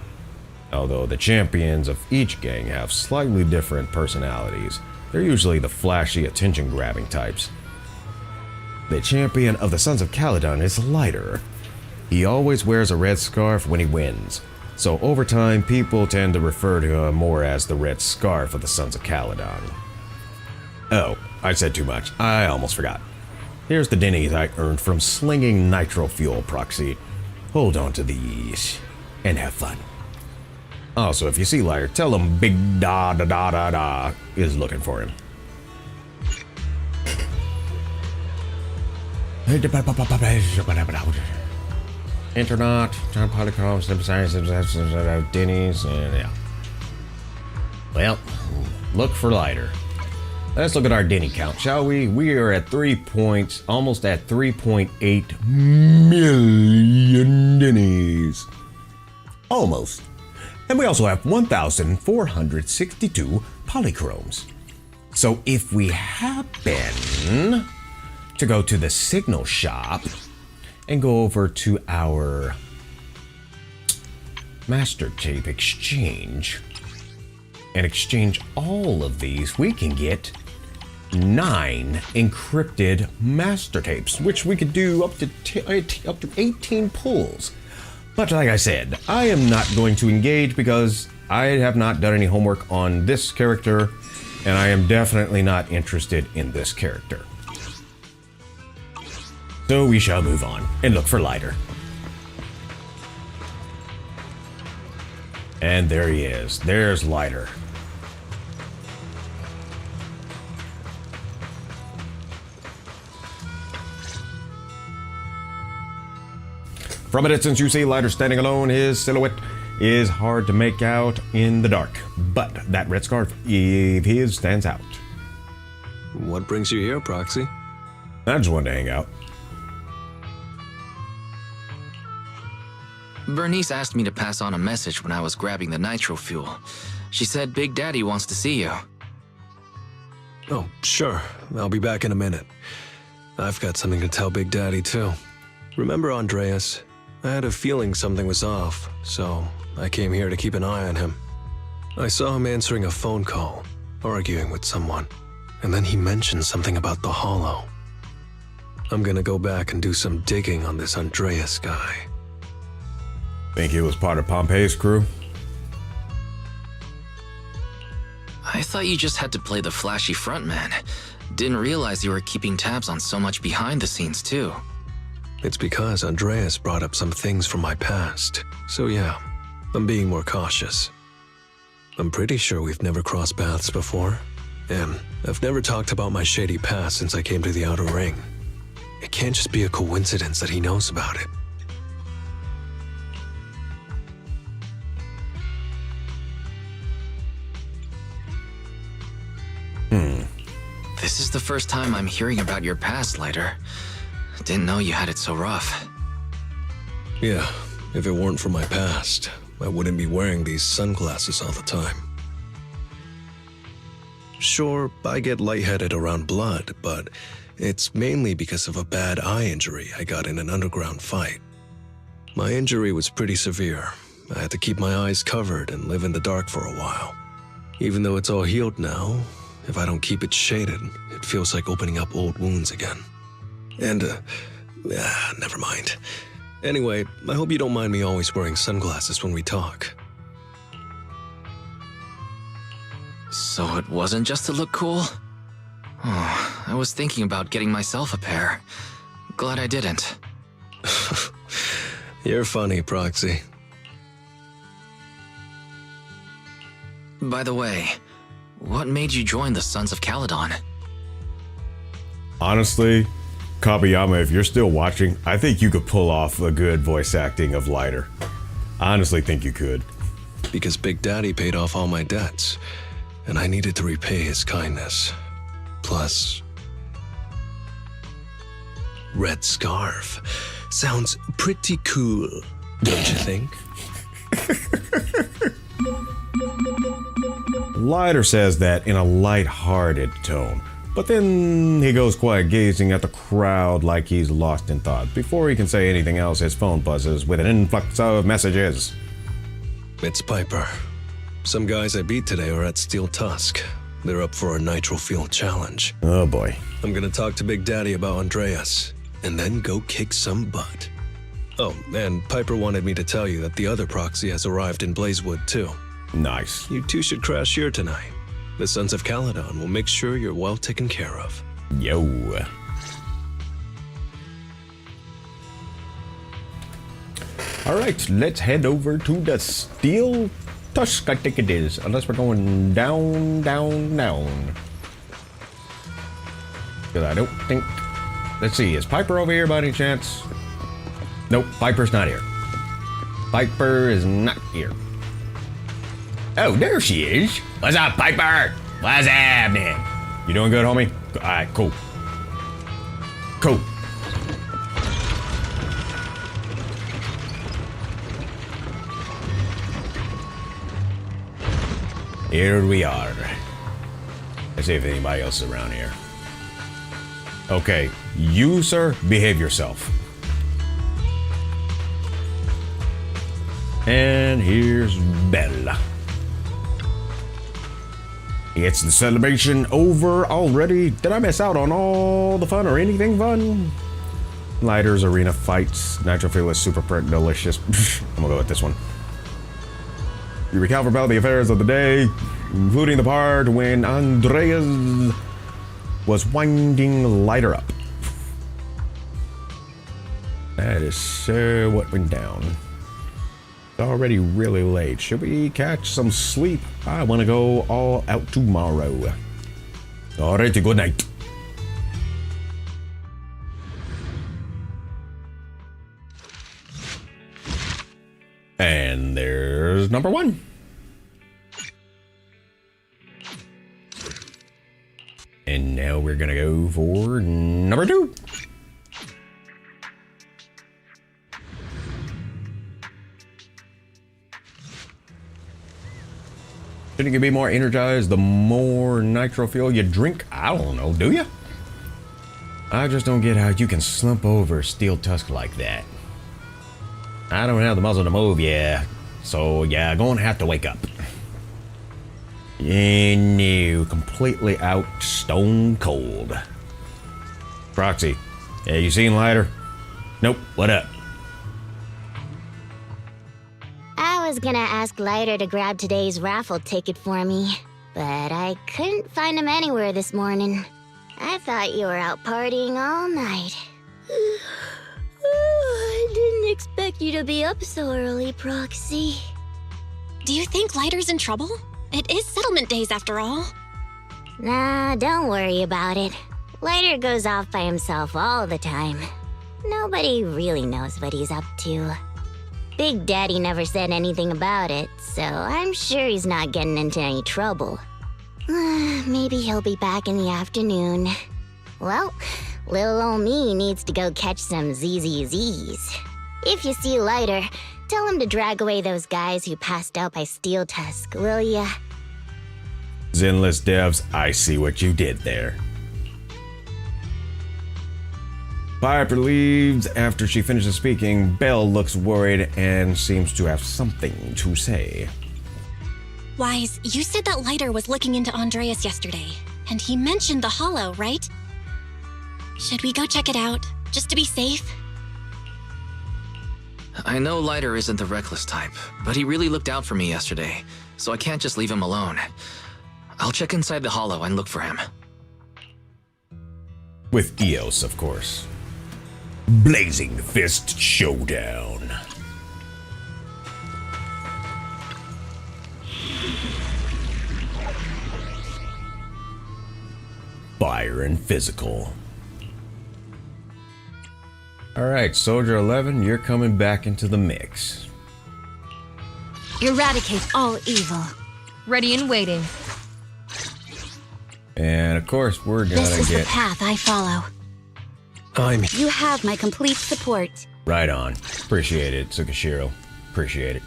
Although the champions of each gang have slightly different personalities, they're usually the flashy, attention-grabbing types. The champion of the Sons of Calydon is Lighter. He always wears a red scarf when he wins, so over time people tend to refer to him more as the Red Scarf of the Sons of Calydon. Oh, I said too much. I almost forgot. Here's the Denny's I earned from slinging nitro fuel, Proxy. Hold on to these and have fun. Also, if you see Lighter, tell him Big Da Da Da Da Da is looking for him. Internet, John Polycom, Denny's, and yeah. Well, look for Lighter. Let's look at our Denny count, shall we? We are at almost at 3.8 million Denny's. Almost. And we also have 1,462 polychromes. So if we happen to go to the signal shop and go over to our master tape exchange and exchange all of these, we can get 9 encrypted master tapes, which we could do up to 18 pulls. But like I said, I am not going to engage because I have not done any homework on this character, and I am definitely not interested in this character. So we shall move on and look for Lighter. And there he is. There's Lighter. From a distance, you see Lighter standing alone. His silhouette is hard to make out in the dark, but that red scarf of his stands out. What brings you here, Proxy? I just wanted to hang out. Bernice asked me to pass on a message when I was grabbing the nitro fuel. She said Big Daddy wants to see you. Oh, sure. I'll be back in a minute. I've got something to tell Big Daddy, too. Remember Andreas? I had a feeling something was off, so I came here to keep an eye on him. I saw him answering a phone call, arguing with someone, and then he mentioned something about the Hollow. I'm gonna go back and do some digging on this Andreas guy. Think he was part of Pompey's crew? I thought you just had to play the flashy frontman. Didn't realize you were keeping tabs on so much behind the scenes, too. It's because Andreas brought up some things from my past. So yeah, I'm being more cautious. I'm pretty sure we've never crossed paths before, and I've never talked about my shady past since I came to the Outer Ring. It can't just be a coincidence that he knows about it. This is the first time I'm hearing about your past, Lighter. Didn't know you had it so rough. Yeah, if it weren't for my past, I wouldn't be wearing these sunglasses all the time. Sure, I get lightheaded around blood, but it's mainly because of a bad eye injury I got in an underground fight. My injury was pretty severe. I had to keep my eyes covered and live in the dark for a while. Even though it's all healed now, if I don't keep it shaded, it feels like opening up old wounds again. And, never mind. Anyway, I hope you don't mind me always wearing sunglasses when we talk. So it wasn't just to look cool? Oh, I was thinking about getting myself a pair. Glad I didn't. You're funny, Proxy. By the way, what made you join the Sons of Calydon? Honestly, Kabuyama, if you're still watching, I think you could pull off a good voice acting of Lighter. I honestly think you could. Because Big Daddy paid off all my debts, and I needed to repay his kindness. Plus, red scarf. Sounds pretty cool, don't you think? Lighter says that in a light-hearted tone, but then he goes quiet, gazing at the crowd like he's lost in thought. Before he can say anything else, his phone buzzes with an influx of messages. It's Piper. Some guys I beat today are at Steel Tusk. They're up for a nitro fuel challenge. Oh boy. I'm gonna talk to Big Daddy about Andreas, and then go kick some butt. Oh, and Piper wanted me to tell you that the other Proxy has arrived in Blazewood too. Nice. You two should crash here tonight. The Sons of Calydon will make sure you're well taken care of. Yo. Alright, let's head over to the Steel Tusk, I think it is. Unless we're going down. Because I don't think... Let's see, is Piper over here by any chance? Nope, Piper's not here. Piper is not here. Oh, there she is. What's up, Piper? What's happening? You doing good, homie? Alright, cool. Cool. Here we are. Let's see if anybody else is around here. Okay, you, sir, behave yourself. And here's Bella. It's the celebration over already. Did I miss out on all the fun or anything fun? Lighter's arena fights. Nitro fuel is super delicious. I'm gonna go with this one. You recount about the affairs of the day, including the part when Andreas was winding Lighter up. That is what went down. already really late. Should we catch some sleep? I want to go all out tomorrow. Alrighty, good night. And there's number 1. And now we're gonna go for number 2. Shouldn't you be more energized the more nitro fuel you drink? I don't know, do you? I just don't get how you can slump over Steel Tusk like that. I don't have the muscle to move, yeah. So, yeah, gonna have to wake up. And no, completely out, stone cold. Proxy, yeah, you seen Lighter? Nope, what up? I was gonna ask Lighter to grab today's raffle ticket for me, but I couldn't find him anywhere this morning. I thought you were out partying all night. I didn't expect you to be up so early, Proxy. Do you think Lighter's in trouble? It is settlement days after all. Nah, don't worry about it. Lighter goes off by himself all the time. Nobody really knows what he's up to. Big Daddy never said anything about it, so I'm sure he's not getting into any trouble. Maybe he'll be back in the afternoon. Well, little ol' me needs to go catch some ZZZs. If you see Lighter, tell him to drag away those guys who passed out by Steel Tusk, will ya? Zenless devs, I see what you did there. Piper leaves after she finishes speaking. Belle looks worried and seems to have something to say. Wise, you said that Lighter was looking into Andreas yesterday, and he mentioned the Hollow, right? Should we go check it out, just to be safe? I know Lighter isn't the reckless type, but he really looked out for me yesterday, so I can't just leave him alone. I'll check inside the Hollow and look for him. With Eos, of course. Blazing Fist Showdown. Fire and physical. Alright, Soldier 11, you're coming back into the mix. Eradicate all evil. Ready and waiting. And of course, we're gonna This is get the path I follow. You have my complete support. right on. Appreciate it, Tsukishiro. Appreciate it.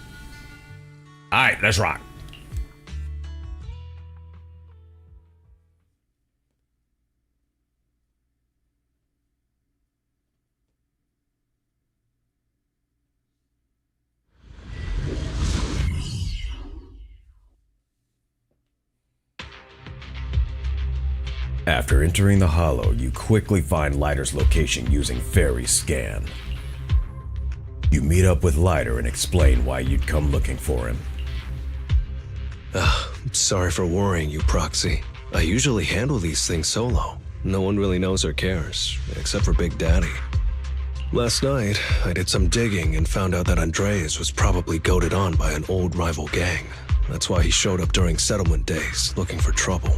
Alright, let's rock. After entering the Hollow, you quickly find Lighter's location using Fairy Scan. You meet up with Lighter and explain why you'd come looking for him. Sorry for worrying you, Proxy. I usually handle these things solo. No one really knows or cares, except for Big Daddy. Last night, I did some digging and found out that Andreas was probably goaded on by an old rival gang. That's why he showed up during settlement days, looking for trouble.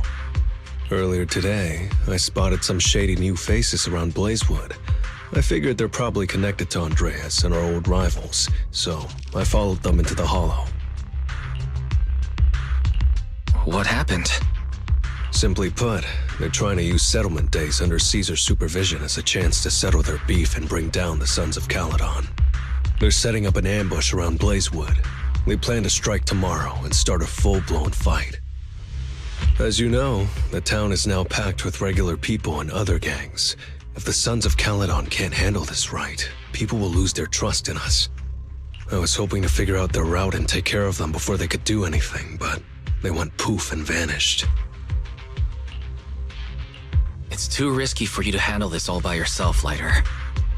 Earlier today, I spotted some shady new faces around Blazewood. I figured they're probably connected to Andreas and our old rivals, so I followed them into the Hollow. What happened? Simply put, they're trying to use settlement days under Caesar's supervision as a chance to settle their beef and bring down the Sons of Calydon. They're setting up an ambush around Blazewood. They plan to strike tomorrow and start a full-blown fight. As you know, the town is now packed with regular people and other gangs. If the Sons of Calydon can't handle this right, people will lose their trust in us. I was hoping to figure out their route and take care of them before they could do anything, but they went poof and vanished. It's too risky for you to handle this all by yourself, Lighter.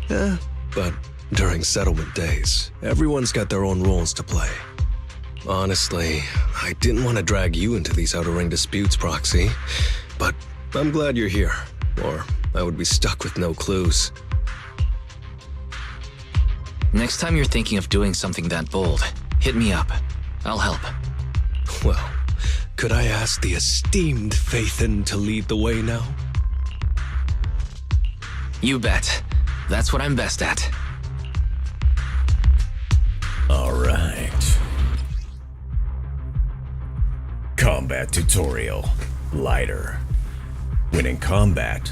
Yeah, but during settlement days, everyone's got their own roles to play. Honestly, I didn't want to drag you into these outer ring disputes, Proxy, but I'm glad you're here, or I would be stuck with no clues. Next time you're thinking of doing something that bold, Hit me up. I'll help. Well, could I ask the esteemed Phaethon to lead the way now? You bet. That's what I'm best at. All right. Combat tutorial. Lighter. When in combat,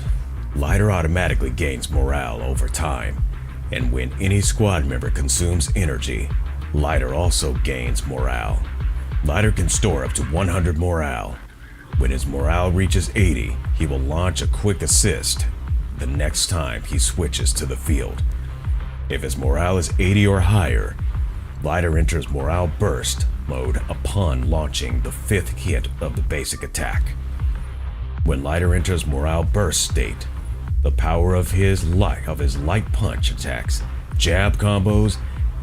Lighter automatically gains morale over time, and when any squad member consumes energy, Lighter also gains morale. Lighter can store up to 100 morale. When his morale reaches 80, he will launch a quick assist the next time he switches to the field. If his morale is 80 or higher, Lighter enters morale burst mode upon launching the 5th hit of the basic attack. When Lighter enters morale burst state, the power of his light punch attacks, jab combos,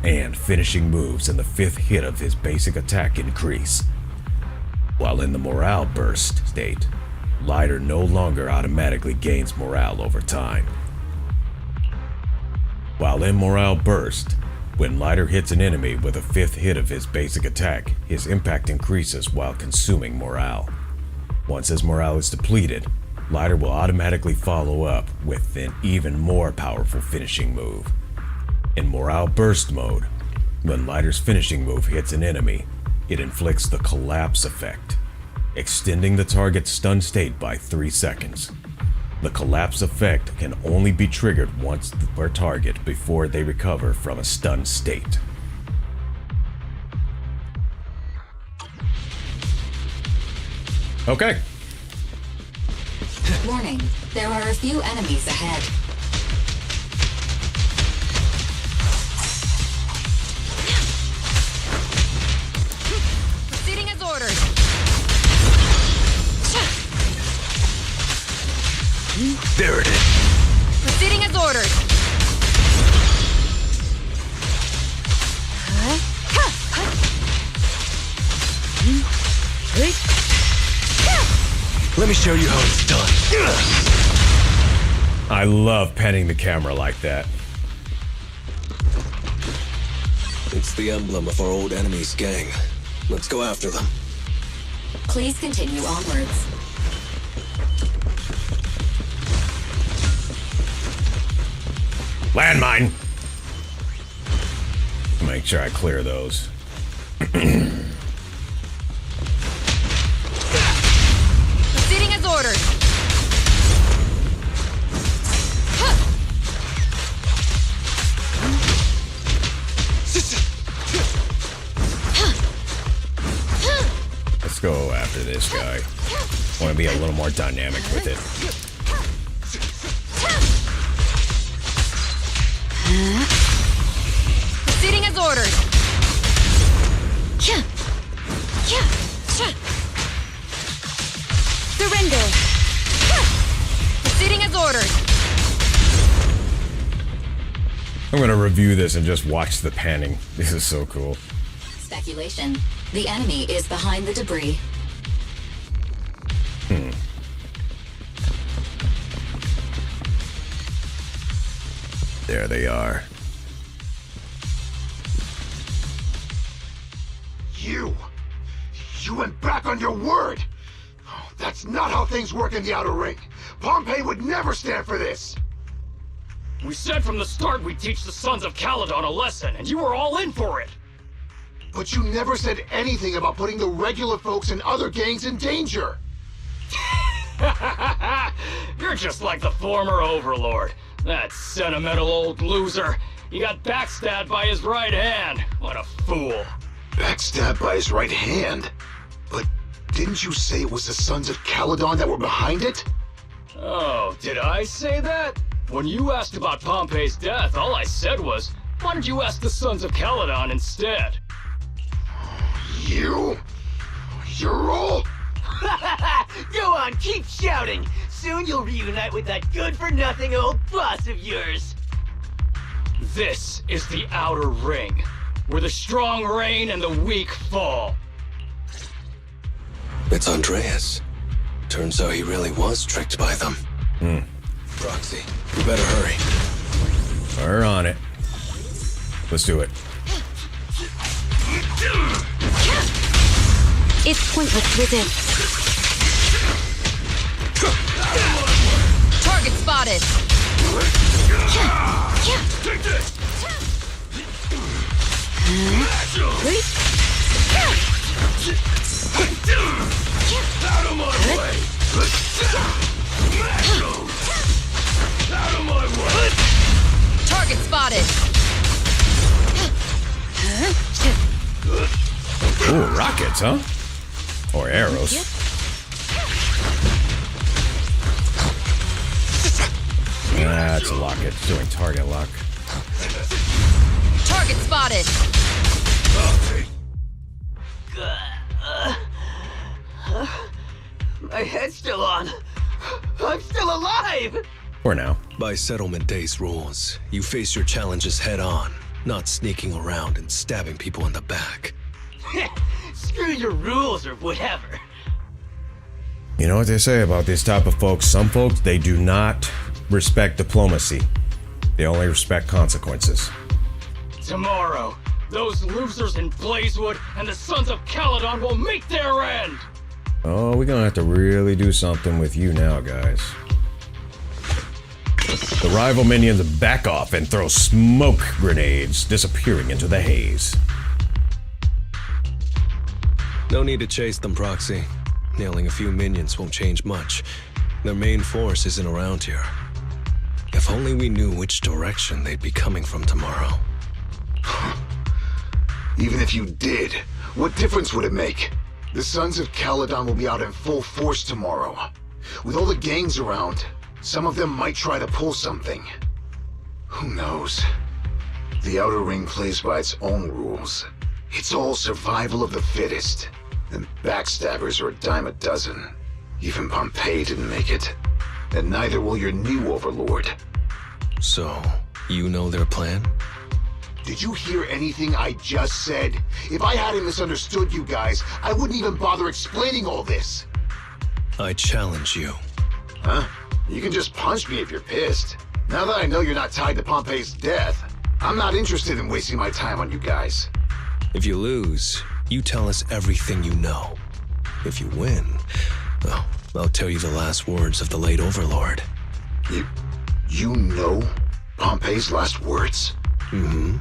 and finishing moves in the 5th hit of his basic attack increase. While in the morale burst state, Lighter no longer automatically gains morale over time. While in morale burst, when Lighter hits an enemy with a 5th hit of his basic attack, his impact increases while consuming morale. Once his morale is depleted, Lighter will automatically follow up with an even more powerful finishing move. In morale burst mode, when Lighter's finishing move hits an enemy, it inflicts the collapse effect, extending the target's stun state by 3 seconds. The collapse effect can only be triggered once per target before they recover from a stun state. Okay. Warning, there are a few enemies ahead. Proceeding as ordered. There it is. Proceeding as ordered. Let me show you how it's done. I love panning the camera like that. It's the emblem of our old enemy's gang. Let's go after them. Please continue onwards. Landmine! Make sure I clear those. Proceeding as ordered. Let's go after this guy. I want to be a little more dynamic with it. Proceeding as ordered. Surrender. Proceeding as ordered. I'm gonna review this and just watch the panning. This is so cool. Speculation. The enemy is behind the debris. There they are. You went back on your word! That's not how things work in the Outer Ring. Pompey would never stand for this! We said from the start we'd teach the Sons of Calydon a lesson, and you were all in for it! But you never said anything about putting the regular folks and other gangs in danger! You're just like the former Overlord. That sentimental old loser. He got backstabbed by his right hand. What a fool. Backstabbed by his right hand? But didn't you say it was the Sons of Calydon that were behind it? Oh, did I say that? When you asked about Pompey's death, all I said was, why don't you ask the Sons of Calydon instead? You're all... Go on, keep shouting! Soon you'll reunite with that good-for-nothing old boss of yours! This is the Outer Ring, where the strong reign and the weak fall. It's Andreas. Turns out he really was tricked by them. Proxy, you better hurry. We're on it. Let's do it. It's pointless to resist. Target spotted. Take this! Out of my way! Out of my way! Target spotted. Ooh, rockets, huh? Or arrows. That's a lock. It's doing target lock. Target spotted. My head's still on. I'm still alive! For now. By Settlement Day's rules, you face your challenges head on, not sneaking around and stabbing people in the back. Screw your rules or whatever. You know what they say about this type of folks? Some folks, they do not respect diplomacy. They only respect consequences. Tomorrow, those losers in Blazewood and the Sons of Calydon will meet their end! Oh, we're gonna have to really do something with you now, guys. The rival minions back off and throw smoke grenades, disappearing into the haze. No need to chase them, Proxy. Nailing a few minions won't change much. Their main force isn't around here. If only we knew which direction they'd be coming from tomorrow. Even if you did, what difference would it make? The Sons of Calydon will be out in full force tomorrow. With all the gangs around, some of them might try to pull something. Who knows? The Outer Ring plays by its own rules. It's all survival of the fittest. And backstabbers are a dime a dozen. Even Pompeii didn't make it. And neither will your new overlord. So, you know their plan? Did you hear anything I just said? If I hadn't misunderstood you guys, I wouldn't even bother explaining all this. I challenge you. Huh? You can just punch me if you're pissed. Now that I know you're not tied to Pompeii's death, I'm not interested in wasting my time on you guys. If you lose, you tell us everything you know. If you win, well, I'll tell you the last words of the late Overlord. You know Pompeii's last words? Mm-hmm.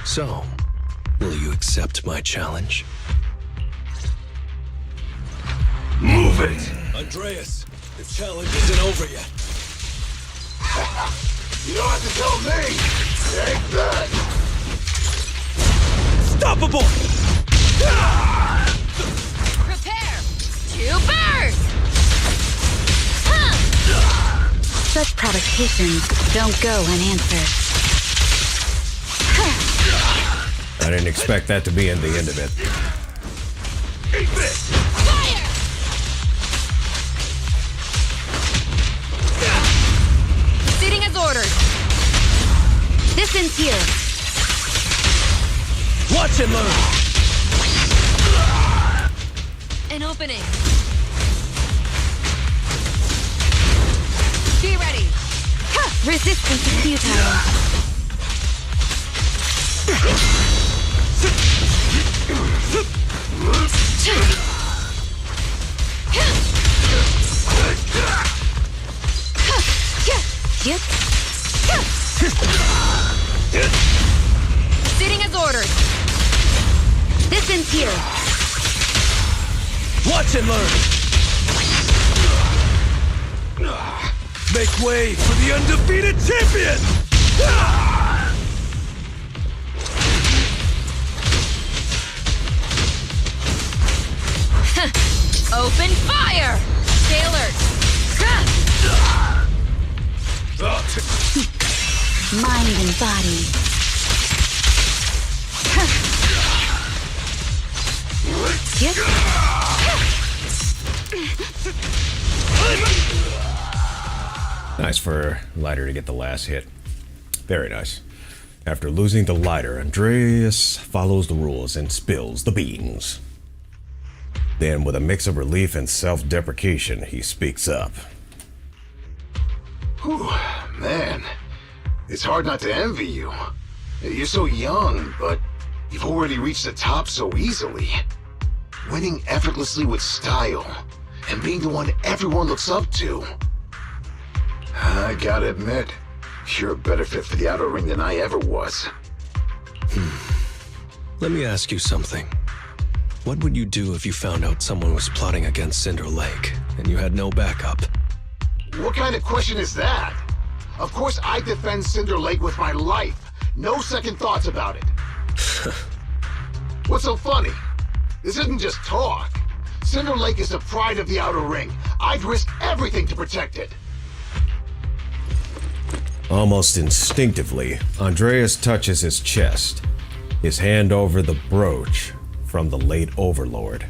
So, will you accept my challenge? Move it! Andreas, the challenge isn't over yet. You don't have to tell me! Take that! Stoppable! Prepare to burst! Such provocations don't go unanswered. I didn't expect that to be in the end of it. Eat this! Fire! Proceeding as ordered. This ends here. Watch and learn! An opening. Be ready. Resistance is futile. Proceeding as ordered. This ends here. Watch and learn! Make way for the undefeated champion! Open fire! Stay alert. Mind and body. Nice for Lighter to get the last hit. Very nice. After losing the lighter, Andreas follows the rules and spills the beans. Then, with a mix of relief and self-deprecation, he speaks up. Whew, man. It's hard not to envy you. You're so young, but you've already reached the top so easily. winning effortlessly with style, and being the one everyone looks up to. I gotta admit, you're a better fit for the outer ring than I ever was. Let me ask you something. What would you do if you found out someone was plotting against Cinder Lake, and you had no backup? What kind of question is that? Of course I defend Cinder Lake with my life. No second thoughts about it. What's so funny? This isn't just talk. Cinder Lake is the pride of the Outer Ring. I'd risk everything to protect it. Almost instinctively, Andreas touches his chest, his hand over the brooch from the late Overlord,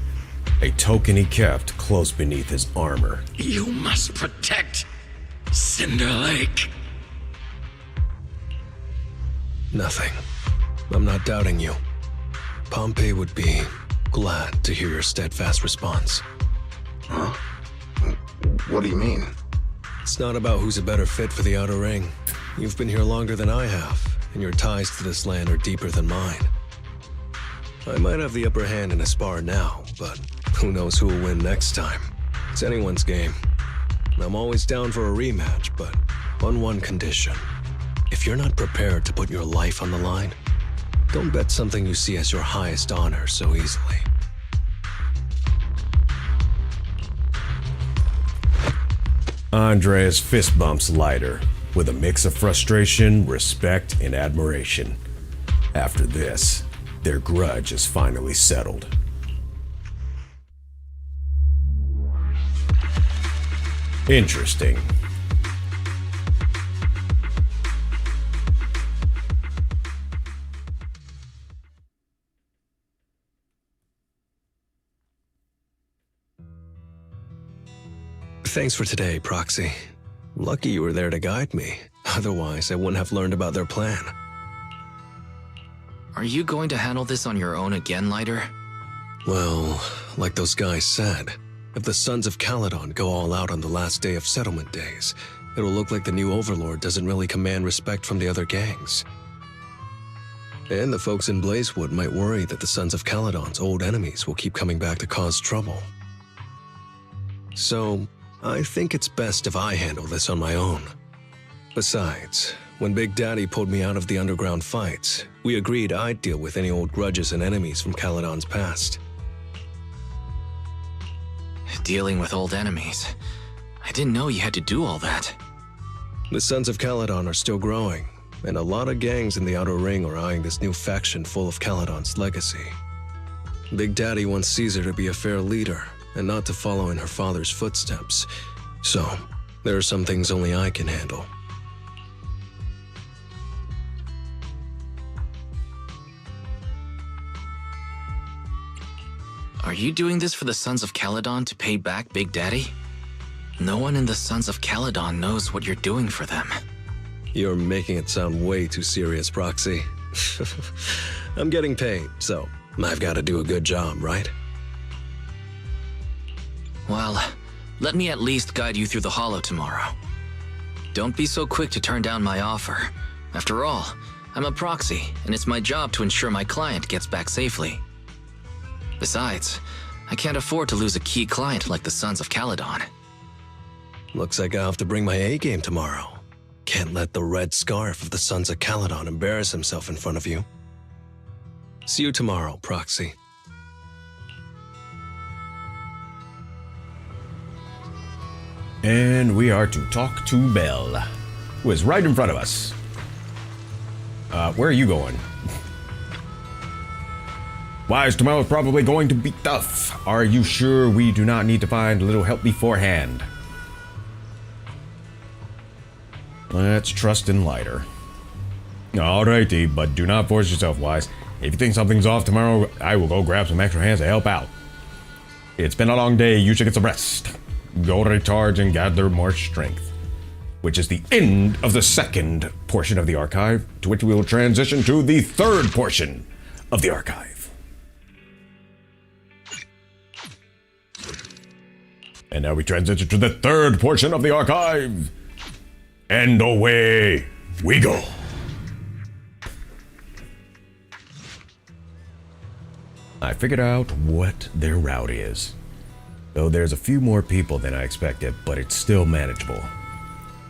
a token he kept close beneath his armor. You must protect Cinder Lake. Nothing. I'm not doubting you. Pompey would be glad to hear your steadfast response. Huh? What do you mean? It's not about who's a better fit for the Outer Ring. You've been here longer than I have, and your ties to this land are deeper than mine. I might have the upper hand in a spar now, but who knows who will win next time. It's anyone's game. I'm always down for a rematch, but on one condition. If you're not prepared to put your life on the line, don't bet something you see as your highest honor so easily. Andreas fist bumps Lighter with a mix of frustration, respect, and admiration. After this, their grudge is finally settled. Interesting. Thanks for today, Proxy. Lucky you were there to guide me. Otherwise, I wouldn't have learned about their plan. Are you going to handle this on your own again, Lighter? Well, like those guys said, if the Sons of Calydon go all out on the last day of settlement days, it'll look like the new Overlord doesn't really command respect from the other gangs. And the folks in Blazewood might worry that the Sons of Calydon's old enemies will keep coming back to cause trouble. So, I think it's best if I handle this on my own. Besides, when Big Daddy pulled me out of the underground fights, we agreed I'd deal with any old grudges and enemies from Calydon's past. Dealing with old enemies. I didn't know you had to do all that. The Sons of Calydon are still growing, and a lot of gangs in the Outer Ring are eyeing this new faction full of Calydon's legacy. Big Daddy wants Caesar to be a fair leader, and not to follow in her father's footsteps. So, there are some things only I can handle. Are you doing this for the Sons of Calydon to pay back Big Daddy? No one in the Sons of Calydon knows what you're doing for them. You're making it sound way too serious, Proxy. I'm getting paid, so I've got to do a good job, right? Well, let me at least guide you through the Hollow tomorrow. Don't be so quick to turn down my offer. After all, I'm a proxy, and it's my job to ensure my client gets back safely. Besides, I can't afford to lose a key client like the Sons of Calydon. Looks like I'll have to bring my A-game tomorrow. Can't let the red scarf of the Sons of Calydon embarrass himself in front of you. See you tomorrow, Proxy. And we are to talk to Belle, who is right in front of us. Where are you going? Wise, tomorrow's probably going to be tough. Are you sure we do not need to find a little help beforehand? Let's trust in Lighter. Alrighty, but do not force yourself, Wise. If you think something's off tomorrow, I will go grab some extra hands to help out. It's been a long day, you should get some rest. Go recharge and gather more strength. Which is the end of the second portion of the archive, to which we will transition to the third portion of the archive. And now we transition to the third portion of the archive. And away we go. I figured out what their route is. Though there's a few more people than I expected, but it's still manageable.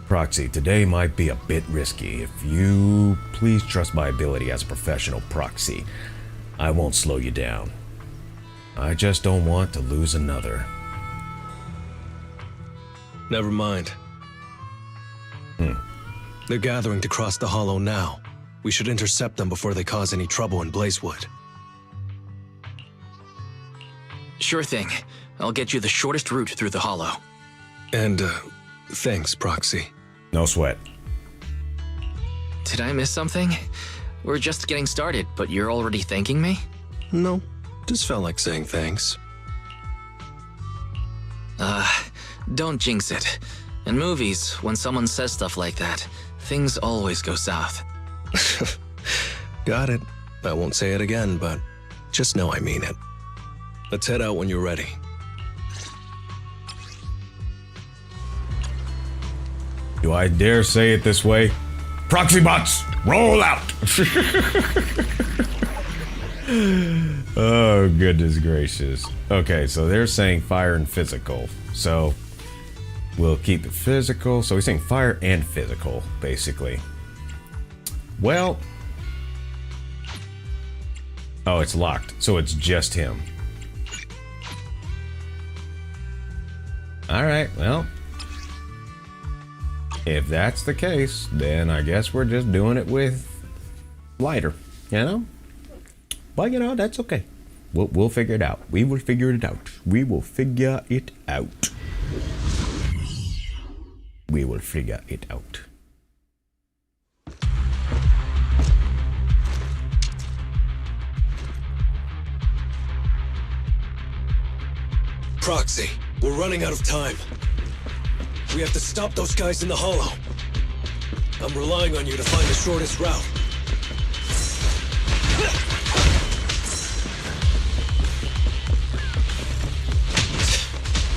Proxy, today might be a bit risky. If you please trust my ability as a professional proxy, I won't slow you down. I just don't want to lose another. Never mind. They're gathering to cross the hollow now. We should intercept them before they cause any trouble in Blazewood. Sure thing. I'll get you the shortest route through the hollow. And, thanks, Proxy. No sweat. Did I miss something? We're just getting started, but you're already thanking me? No, just felt like saying thanks. Don't jinx it. In movies, when someone says stuff like that, things always go south. Got it. I won't say it again, but just know I mean it. Let's head out when you're ready. Do I dare say it this way? Proxy bots, roll out! Oh, goodness gracious. Okay, so they're saying fire and physical. So we'll keep it physical. So he's saying fire and physical, basically. Well. Oh, it's locked. So it's just him. Alright, well. If that's the case, then I guess we're just doing it with lighter, you know? But, you know, that's okay. We'll figure it out. We will figure it out. We will figure it out. We will figure it out. Proxy, we're running out of time. We have to stop those guys in the hollow. I'm relying on you to find the shortest route.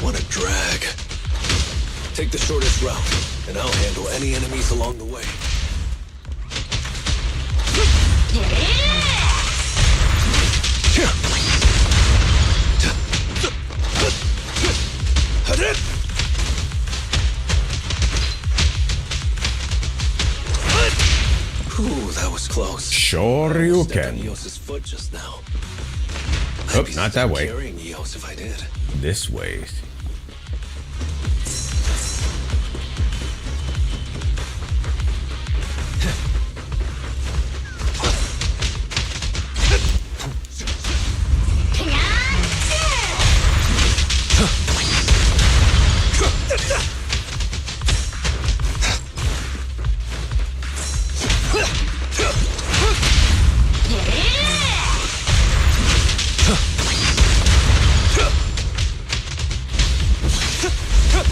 What a drag. Take the shortest route, and I'll handle any enemies along the way. Ooh, that was close. Sure you can. Eos's foot just now. Oh, not that way. Carrying Eos if I did. This way.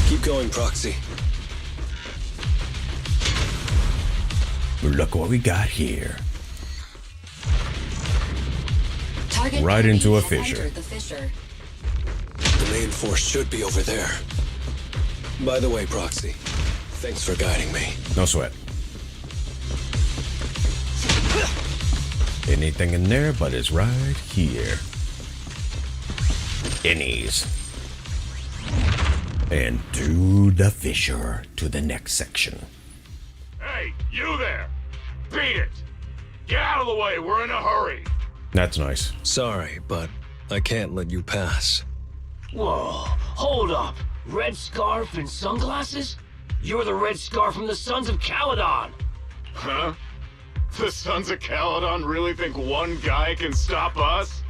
Keep going, Proxy. Look what we got here. Target right into a has fissure. entered the fissure. The main force should be over there. By the way, Proxy, thanks for guiding me. No sweat. Anything in there, but it's right here. Innies. And to the fissure, to the next section. Hey, you there! Beat it! Get out of the way, we're in a hurry! That's nice. Sorry, but I can't let you pass. Whoa, hold up. Red scarf and sunglasses? You're the red scarf from the Sons of Calydon! Huh? The Sons of Calydon really think one guy can stop us?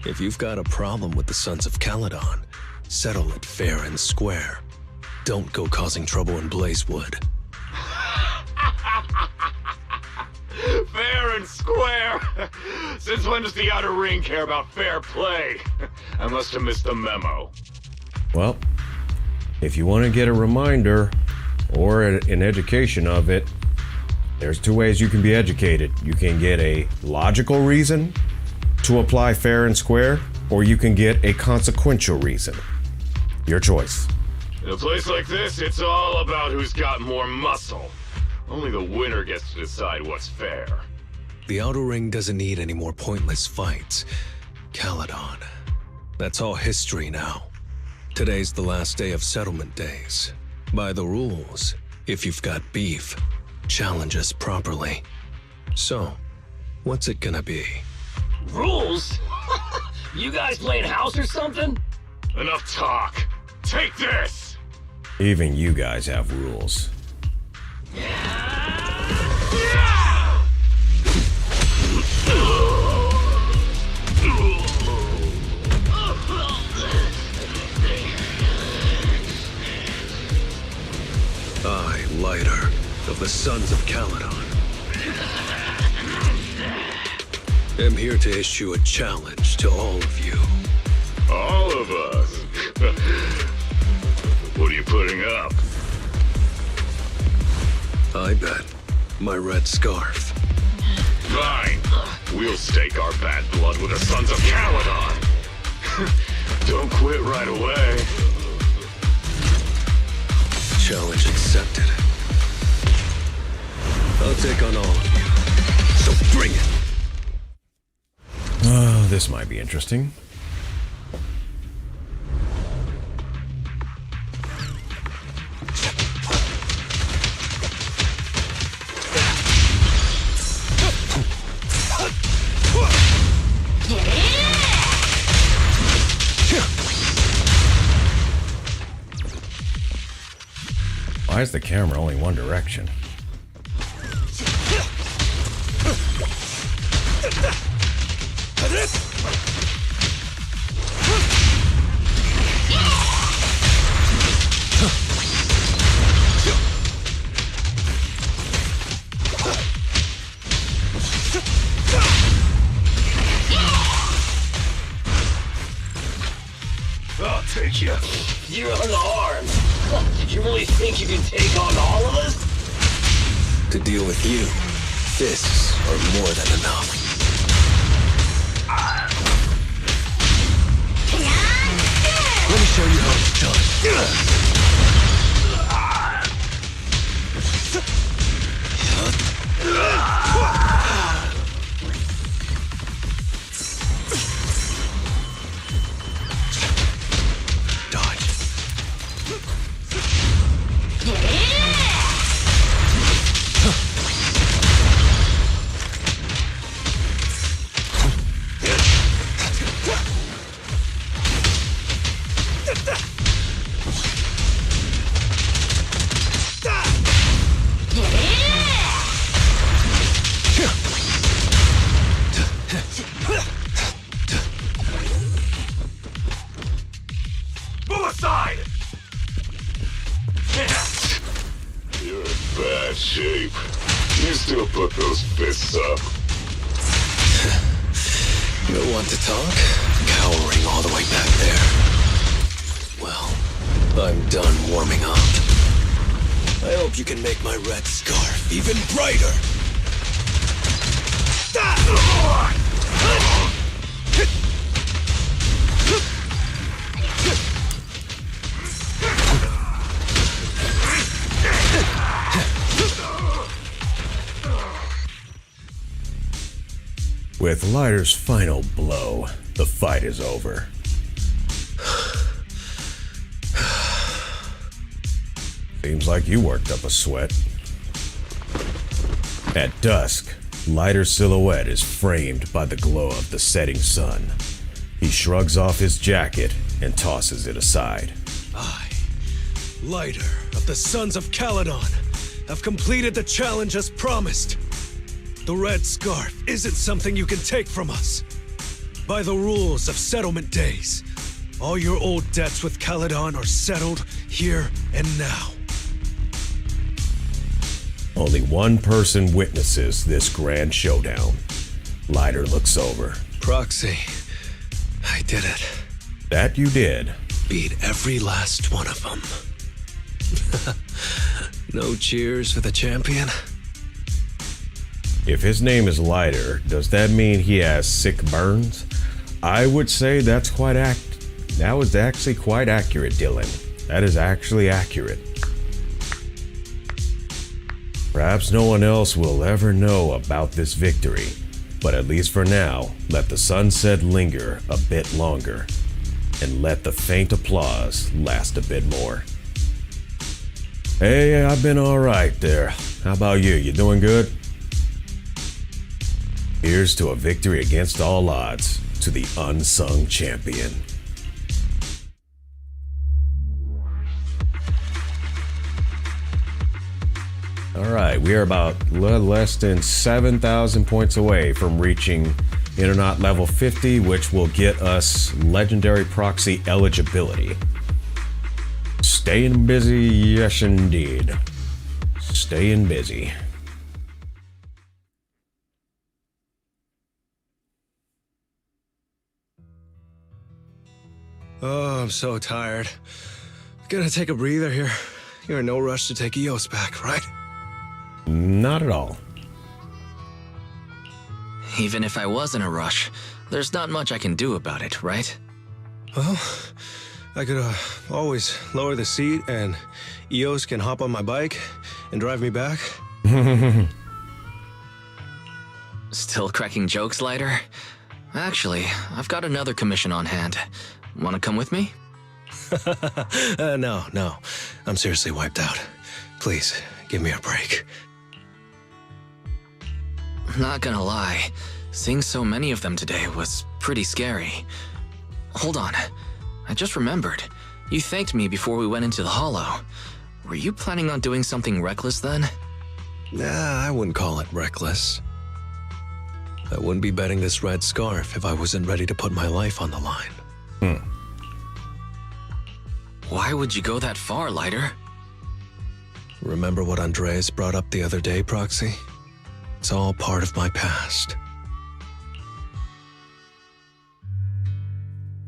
If you've got a problem with the Sons of Calydon, settle it fair and square. Don't go causing trouble in Blazewood. Fair and square! Since when does the Outer Ring care about fair play? I must have missed the memo. Well, if you want to get a reminder or an education of it, there's two ways you can be educated. You can get a logical reason to apply fair and square, or you can get a consequential reason. Your choice. In a place like this, it's all about who's got more muscle. Only the winner gets to decide what's fair. The Outer Ring doesn't need any more pointless fights. Calydon. That's all history now. Today's the last day of settlement days. By the rules, if you've got beef, challenge us properly. So, what's it gonna be? Rules? You guys playing house or something? Enough talk. Take this! Even you guys have rules. I, Lighter, of the Sons of Calydon, am here to issue a challenge to all of you. All of us? What are you putting up? I bet my red scarf. Fine. We'll stake our bad blood with the Sons of Calydon. Don't quit right away. Challenge accepted. I'll take on all of you. So bring it! This might be interesting. Why is the camera only one direction? I'll take you. You're unarmed. You really think you can take on all of us? To deal with you, fists are more than enough. Let me show you how it's done. Move aside! You're in bad shape. You still put those fists up. You don't want to talk? Cowering all the way back there. Well, I'm done warming up. I hope you can make my red scarf even brighter. With Lighter's final blow, the fight is over. Seems like you worked up a sweat. At dusk, Lighter's silhouette is framed by the glow of the setting sun. He shrugs off his jacket and tosses it aside. I, Lighter of the Sons of Calydon, have completed the challenge as promised. The red scarf isn't something you can take from us. By the rules of settlement days, all your old debts with Calydon are settled here and now. Only one person witnesses this grand showdown. Lighter looks over. Proxy, I did it. That you did. Beat every last one of them. No cheers for the champion? If his name is Lighter, does that mean he has sick burns? I would say that was actually quite accurate, Dylan. That is actually accurate. Perhaps no one else will ever know about this victory, But at least for now, let the sunset linger a bit longer, and let the faint applause last a bit more. Hey, I've been alright there. How about you? You doing good? Here's to a victory against all odds, to the unsung champion. Alright, we are about less than 7,000 points away from reaching Internet level 50, which will get us legendary proxy eligibility. Staying busy, yes indeed. Staying busy. Oh, I'm so tired. Gonna take a breather here. You're in no rush to take EOS back, right? Not at all. Even if I was in a rush, there's not much I can do about it, right? Well, I could always lower the seat and EOS can hop on my bike and drive me back. Still cracking jokes, Lighter? Actually, I've got another commission on hand. Wanna come with me? No. I'm seriously wiped out. Please, give me a break. Not gonna lie, seeing so many of them today was pretty scary. Hold on, I just remembered. You thanked me before we went into the Hollow. Were you planning on doing something reckless then? Nah, I wouldn't call it reckless. I wouldn't be betting this red scarf if I wasn't ready to put my life on the line. Why would you go that far, Lighter? Remember what Andreas brought up the other day, Proxy? It's all part of my past.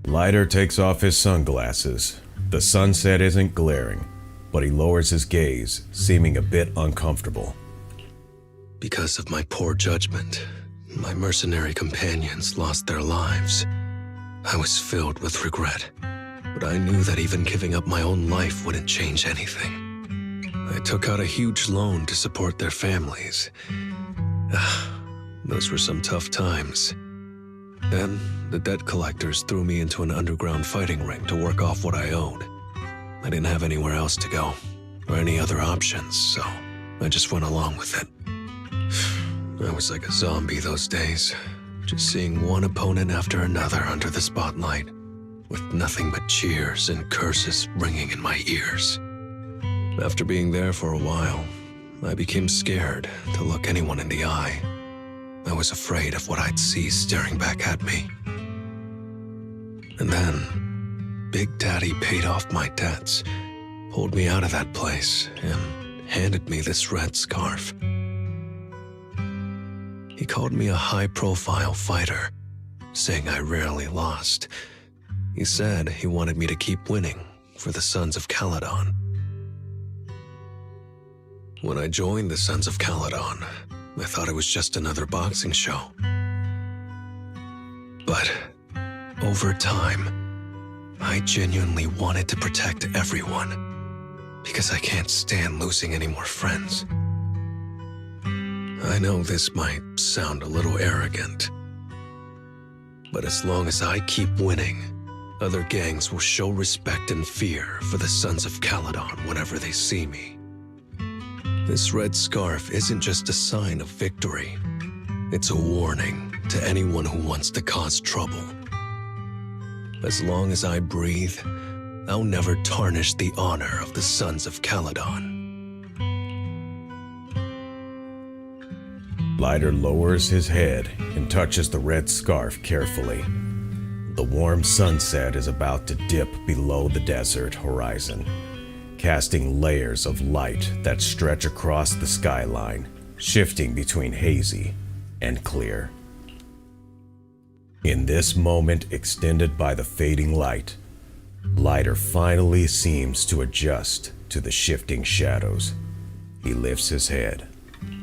Lighter takes off his sunglasses. The sunset isn't glaring, but he lowers his gaze, seeming a bit uncomfortable. Because of my poor judgment, my mercenary companions lost their lives. I was filled with regret, but I knew that even giving up my own life wouldn't change anything. I took out a huge loan to support their families. Those were some tough times. Then, the debt collectors threw me into an underground fighting ring to work off what I owed. I didn't have anywhere else to go, or any other options, so I just went along with it. I was like a zombie those days, just seeing one opponent after another under the spotlight, with nothing but cheers and curses ringing in my ears. After being there for a while, I became scared to look anyone in the eye. I was afraid of what I'd see staring back at me. And then, Big Daddy paid off my debts, pulled me out of that place, and handed me this red scarf. He called me a high-profile fighter, saying I rarely lost. He said he wanted me to keep winning for the Sons of Calydon. When I joined the Sons of Calydon, I thought it was just another boxing show. But over time, I genuinely wanted to protect everyone, because I can't stand losing any more friends. I know this might sound a little arrogant, but as long as I keep winning, other gangs will show respect and fear for the Sons of Calydon whenever they see me. This red scarf isn't just a sign of victory. It's a warning to anyone who wants to cause trouble. As long as I breathe, I'll never tarnish the honor of the Sons of Calydon. Lighter lowers his head and touches the red scarf carefully. The warm sunset is about to dip below the desert horizon, casting layers of light that stretch across the skyline, shifting between hazy and clear. In this moment extended by the fading light, Lighter finally seems to adjust to the shifting shadows. He lifts his head.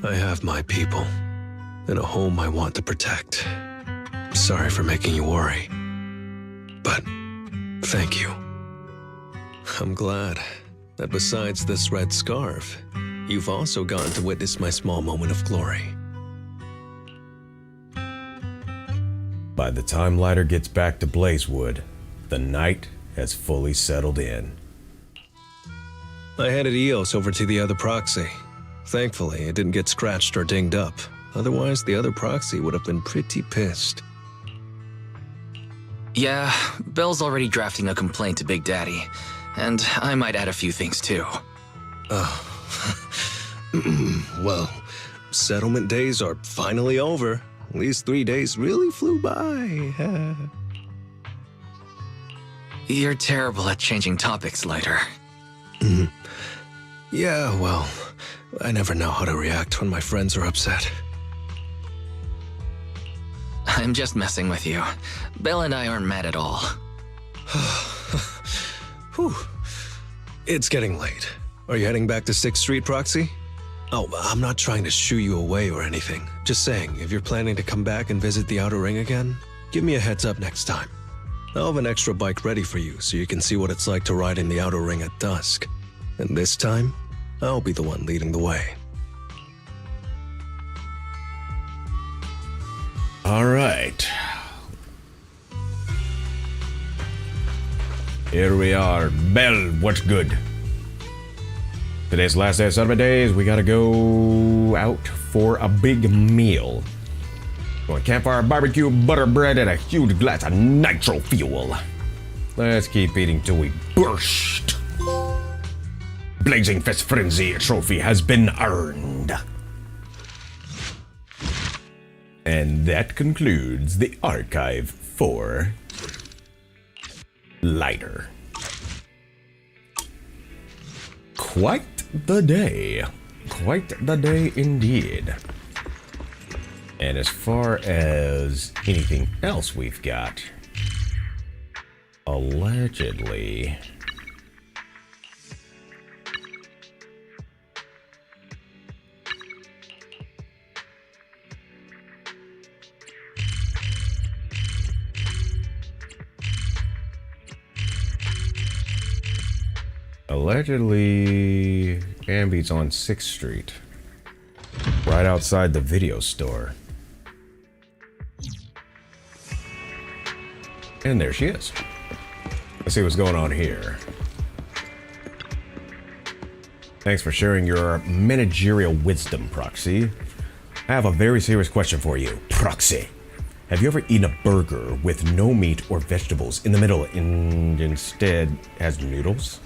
I have my people, and a home I want to protect. Sorry for making you worry, but thank you. I'm glad that besides this red scarf, you've also gotten to witness my small moment of glory. By the time Lighter gets back to Blazewood, the night has fully settled in. I handed EOS over to the other Proxy. Thankfully, it didn't get scratched or dinged up. Otherwise, the other Proxy would have been pretty pissed. Yeah, Belle's already drafting a complaint to Big Daddy, and I might add a few things too. Well, settlement days are finally over. These 3 days really flew by. You're terrible at changing topics, Lighter. Yeah, well, I never know how to react when my friends are upset. I'm just messing with you. Belle and I aren't mad at all. Whew. It's getting late. Are you heading back to 6th Street, Proxy? Oh, I'm not trying to shoo you away or anything. Just saying, if you're planning to come back and visit the Outer Ring again, give me a heads up next time. I'll have an extra bike ready for you so you can see what it's like to ride in the Outer Ring at dusk. And this time, I'll be the one leading the way. All right. Here we are. Belle, what's good? Today's the last day of settlement days. We gotta go out for a big meal. Going campfire, barbecue, butter bread, and a huge glass of nitro fuel. Let's keep eating till we burst. Blazing Fist Frenzy trophy has been earned. And that concludes the archive for Lighter. Quite the day. Quite the day indeed. And as far as anything else we've got, allegedly... Allegedly, Ambi's on 6th Street, right outside the video store. And there she is. Let's see what's going on here. Thanks for sharing your managerial wisdom, Proxy. I have a very serious question for you, Proxy. Have you ever eaten a burger with no meat or vegetables in the middle and instead has noodles?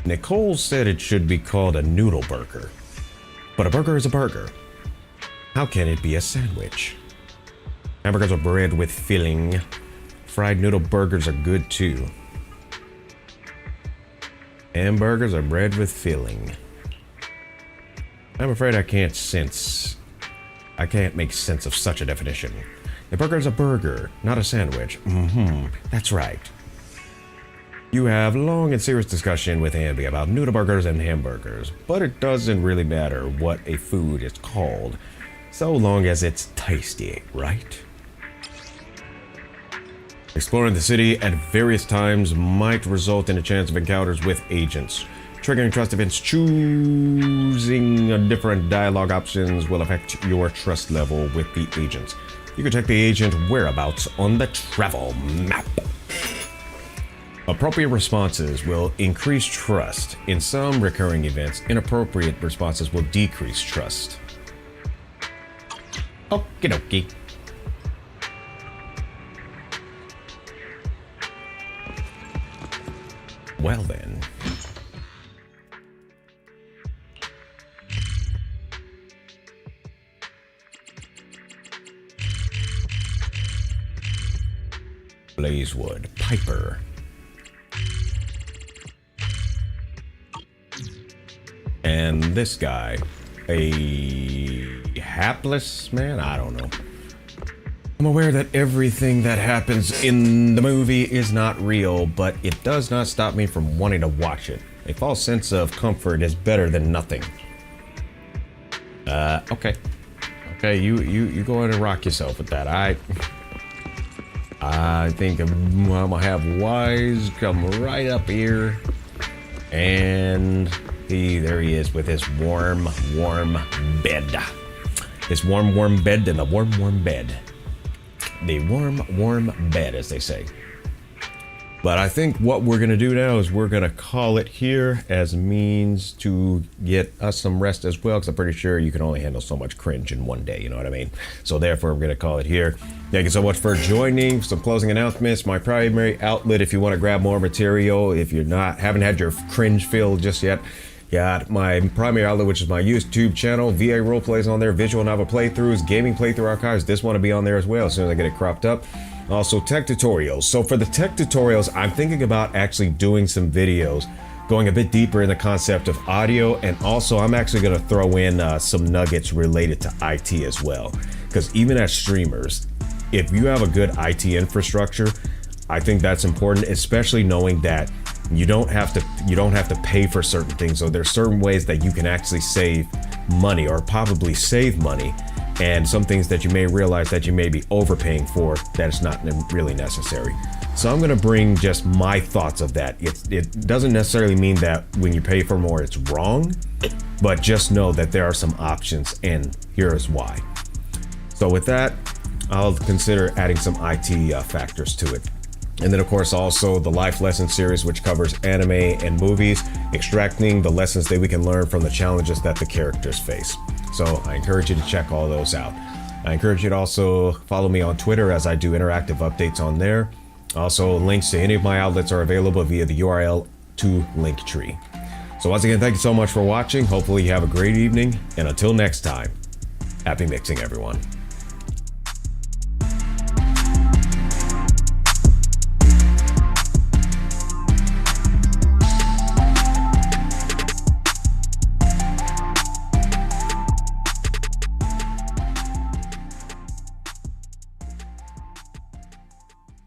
Nicole said it should be called a noodle burger. But a burger is a burger. How can it be a sandwich? Hamburgers are bread with filling. Fried noodle burgers are good too. Hamburgers are bread with filling. I'm afraid I can't make sense of such a definition. A burger is a burger, not a sandwich. That's right. You have long and serious discussion with Ambi about noodle burgers and hamburgers, but it doesn't really matter what a food is called, so long as it's tasty, right? Exploring the city at various times might result in a chance of encounters with agents. Triggering trust events, choosing different dialogue options will affect your trust level with the agents. You can check the agent whereabouts on the travel map. Appropriate responses will increase trust. In some recurring events, inappropriate responses will decrease trust. Okie dokie. Well then. Blazewood, Piper. And this guy, a hapless man? I don't know. I'm aware that everything that happens in the movie is not real, but it does not stop me from wanting to watch it. A false sense of comfort is better than nothing. Okay. Okay, you go ahead and rock yourself with that. I think I'm gonna have Wise come right up here. And there he is with his warm bed. His warm bed and a warm bed. the warm bed, as they say. But I think what we're going to do now is we're going to call it here as a means to get us some rest as well, because I'm pretty sure you can only handle so much cringe in one day, you know what I mean? So therefore, we're going to call it here. Thank you so much for joining. Some closing announcements. My primary outlet, if you want to grab more material, if you're haven't had your cringe fill just yet, got my primary outlet, which is my YouTube channel. VA roleplays on there, visual novel playthroughs, gaming playthrough archives. This one will be on there as well as soon as I get it cropped up. Also tech tutorials. So for the tech tutorials, I'm thinking about actually doing some videos going a bit deeper in the concept of audio, and also I'm actually going to throw in some nuggets related to IT as well, because even as streamers, if you have a good IT infrastructure, I think that's important, especially knowing that you don't have to pay for certain things. So there's certain ways that you can actually save money, or probably save money, and some things that you may realize that you may be overpaying for that is not really necessary. So I'm going to bring just my thoughts of that. It doesn't necessarily mean that when you pay for more it's wrong, but just know that there are some options, and here is why. So with that, I'll consider adding some IT factors to it. And then of course also the Life Lesson series, which covers anime and movies, extracting the lessons that we can learn from the challenges that the characters face. So I encourage you to check all those out. I encourage you to also follow me on Twitter, as I do interactive updates on there. Also, links to any of my outlets are available via the URL to Linktree. So once again, thank you so much for watching. Hopefully you have a great evening, and until next time, happy mixing, everyone.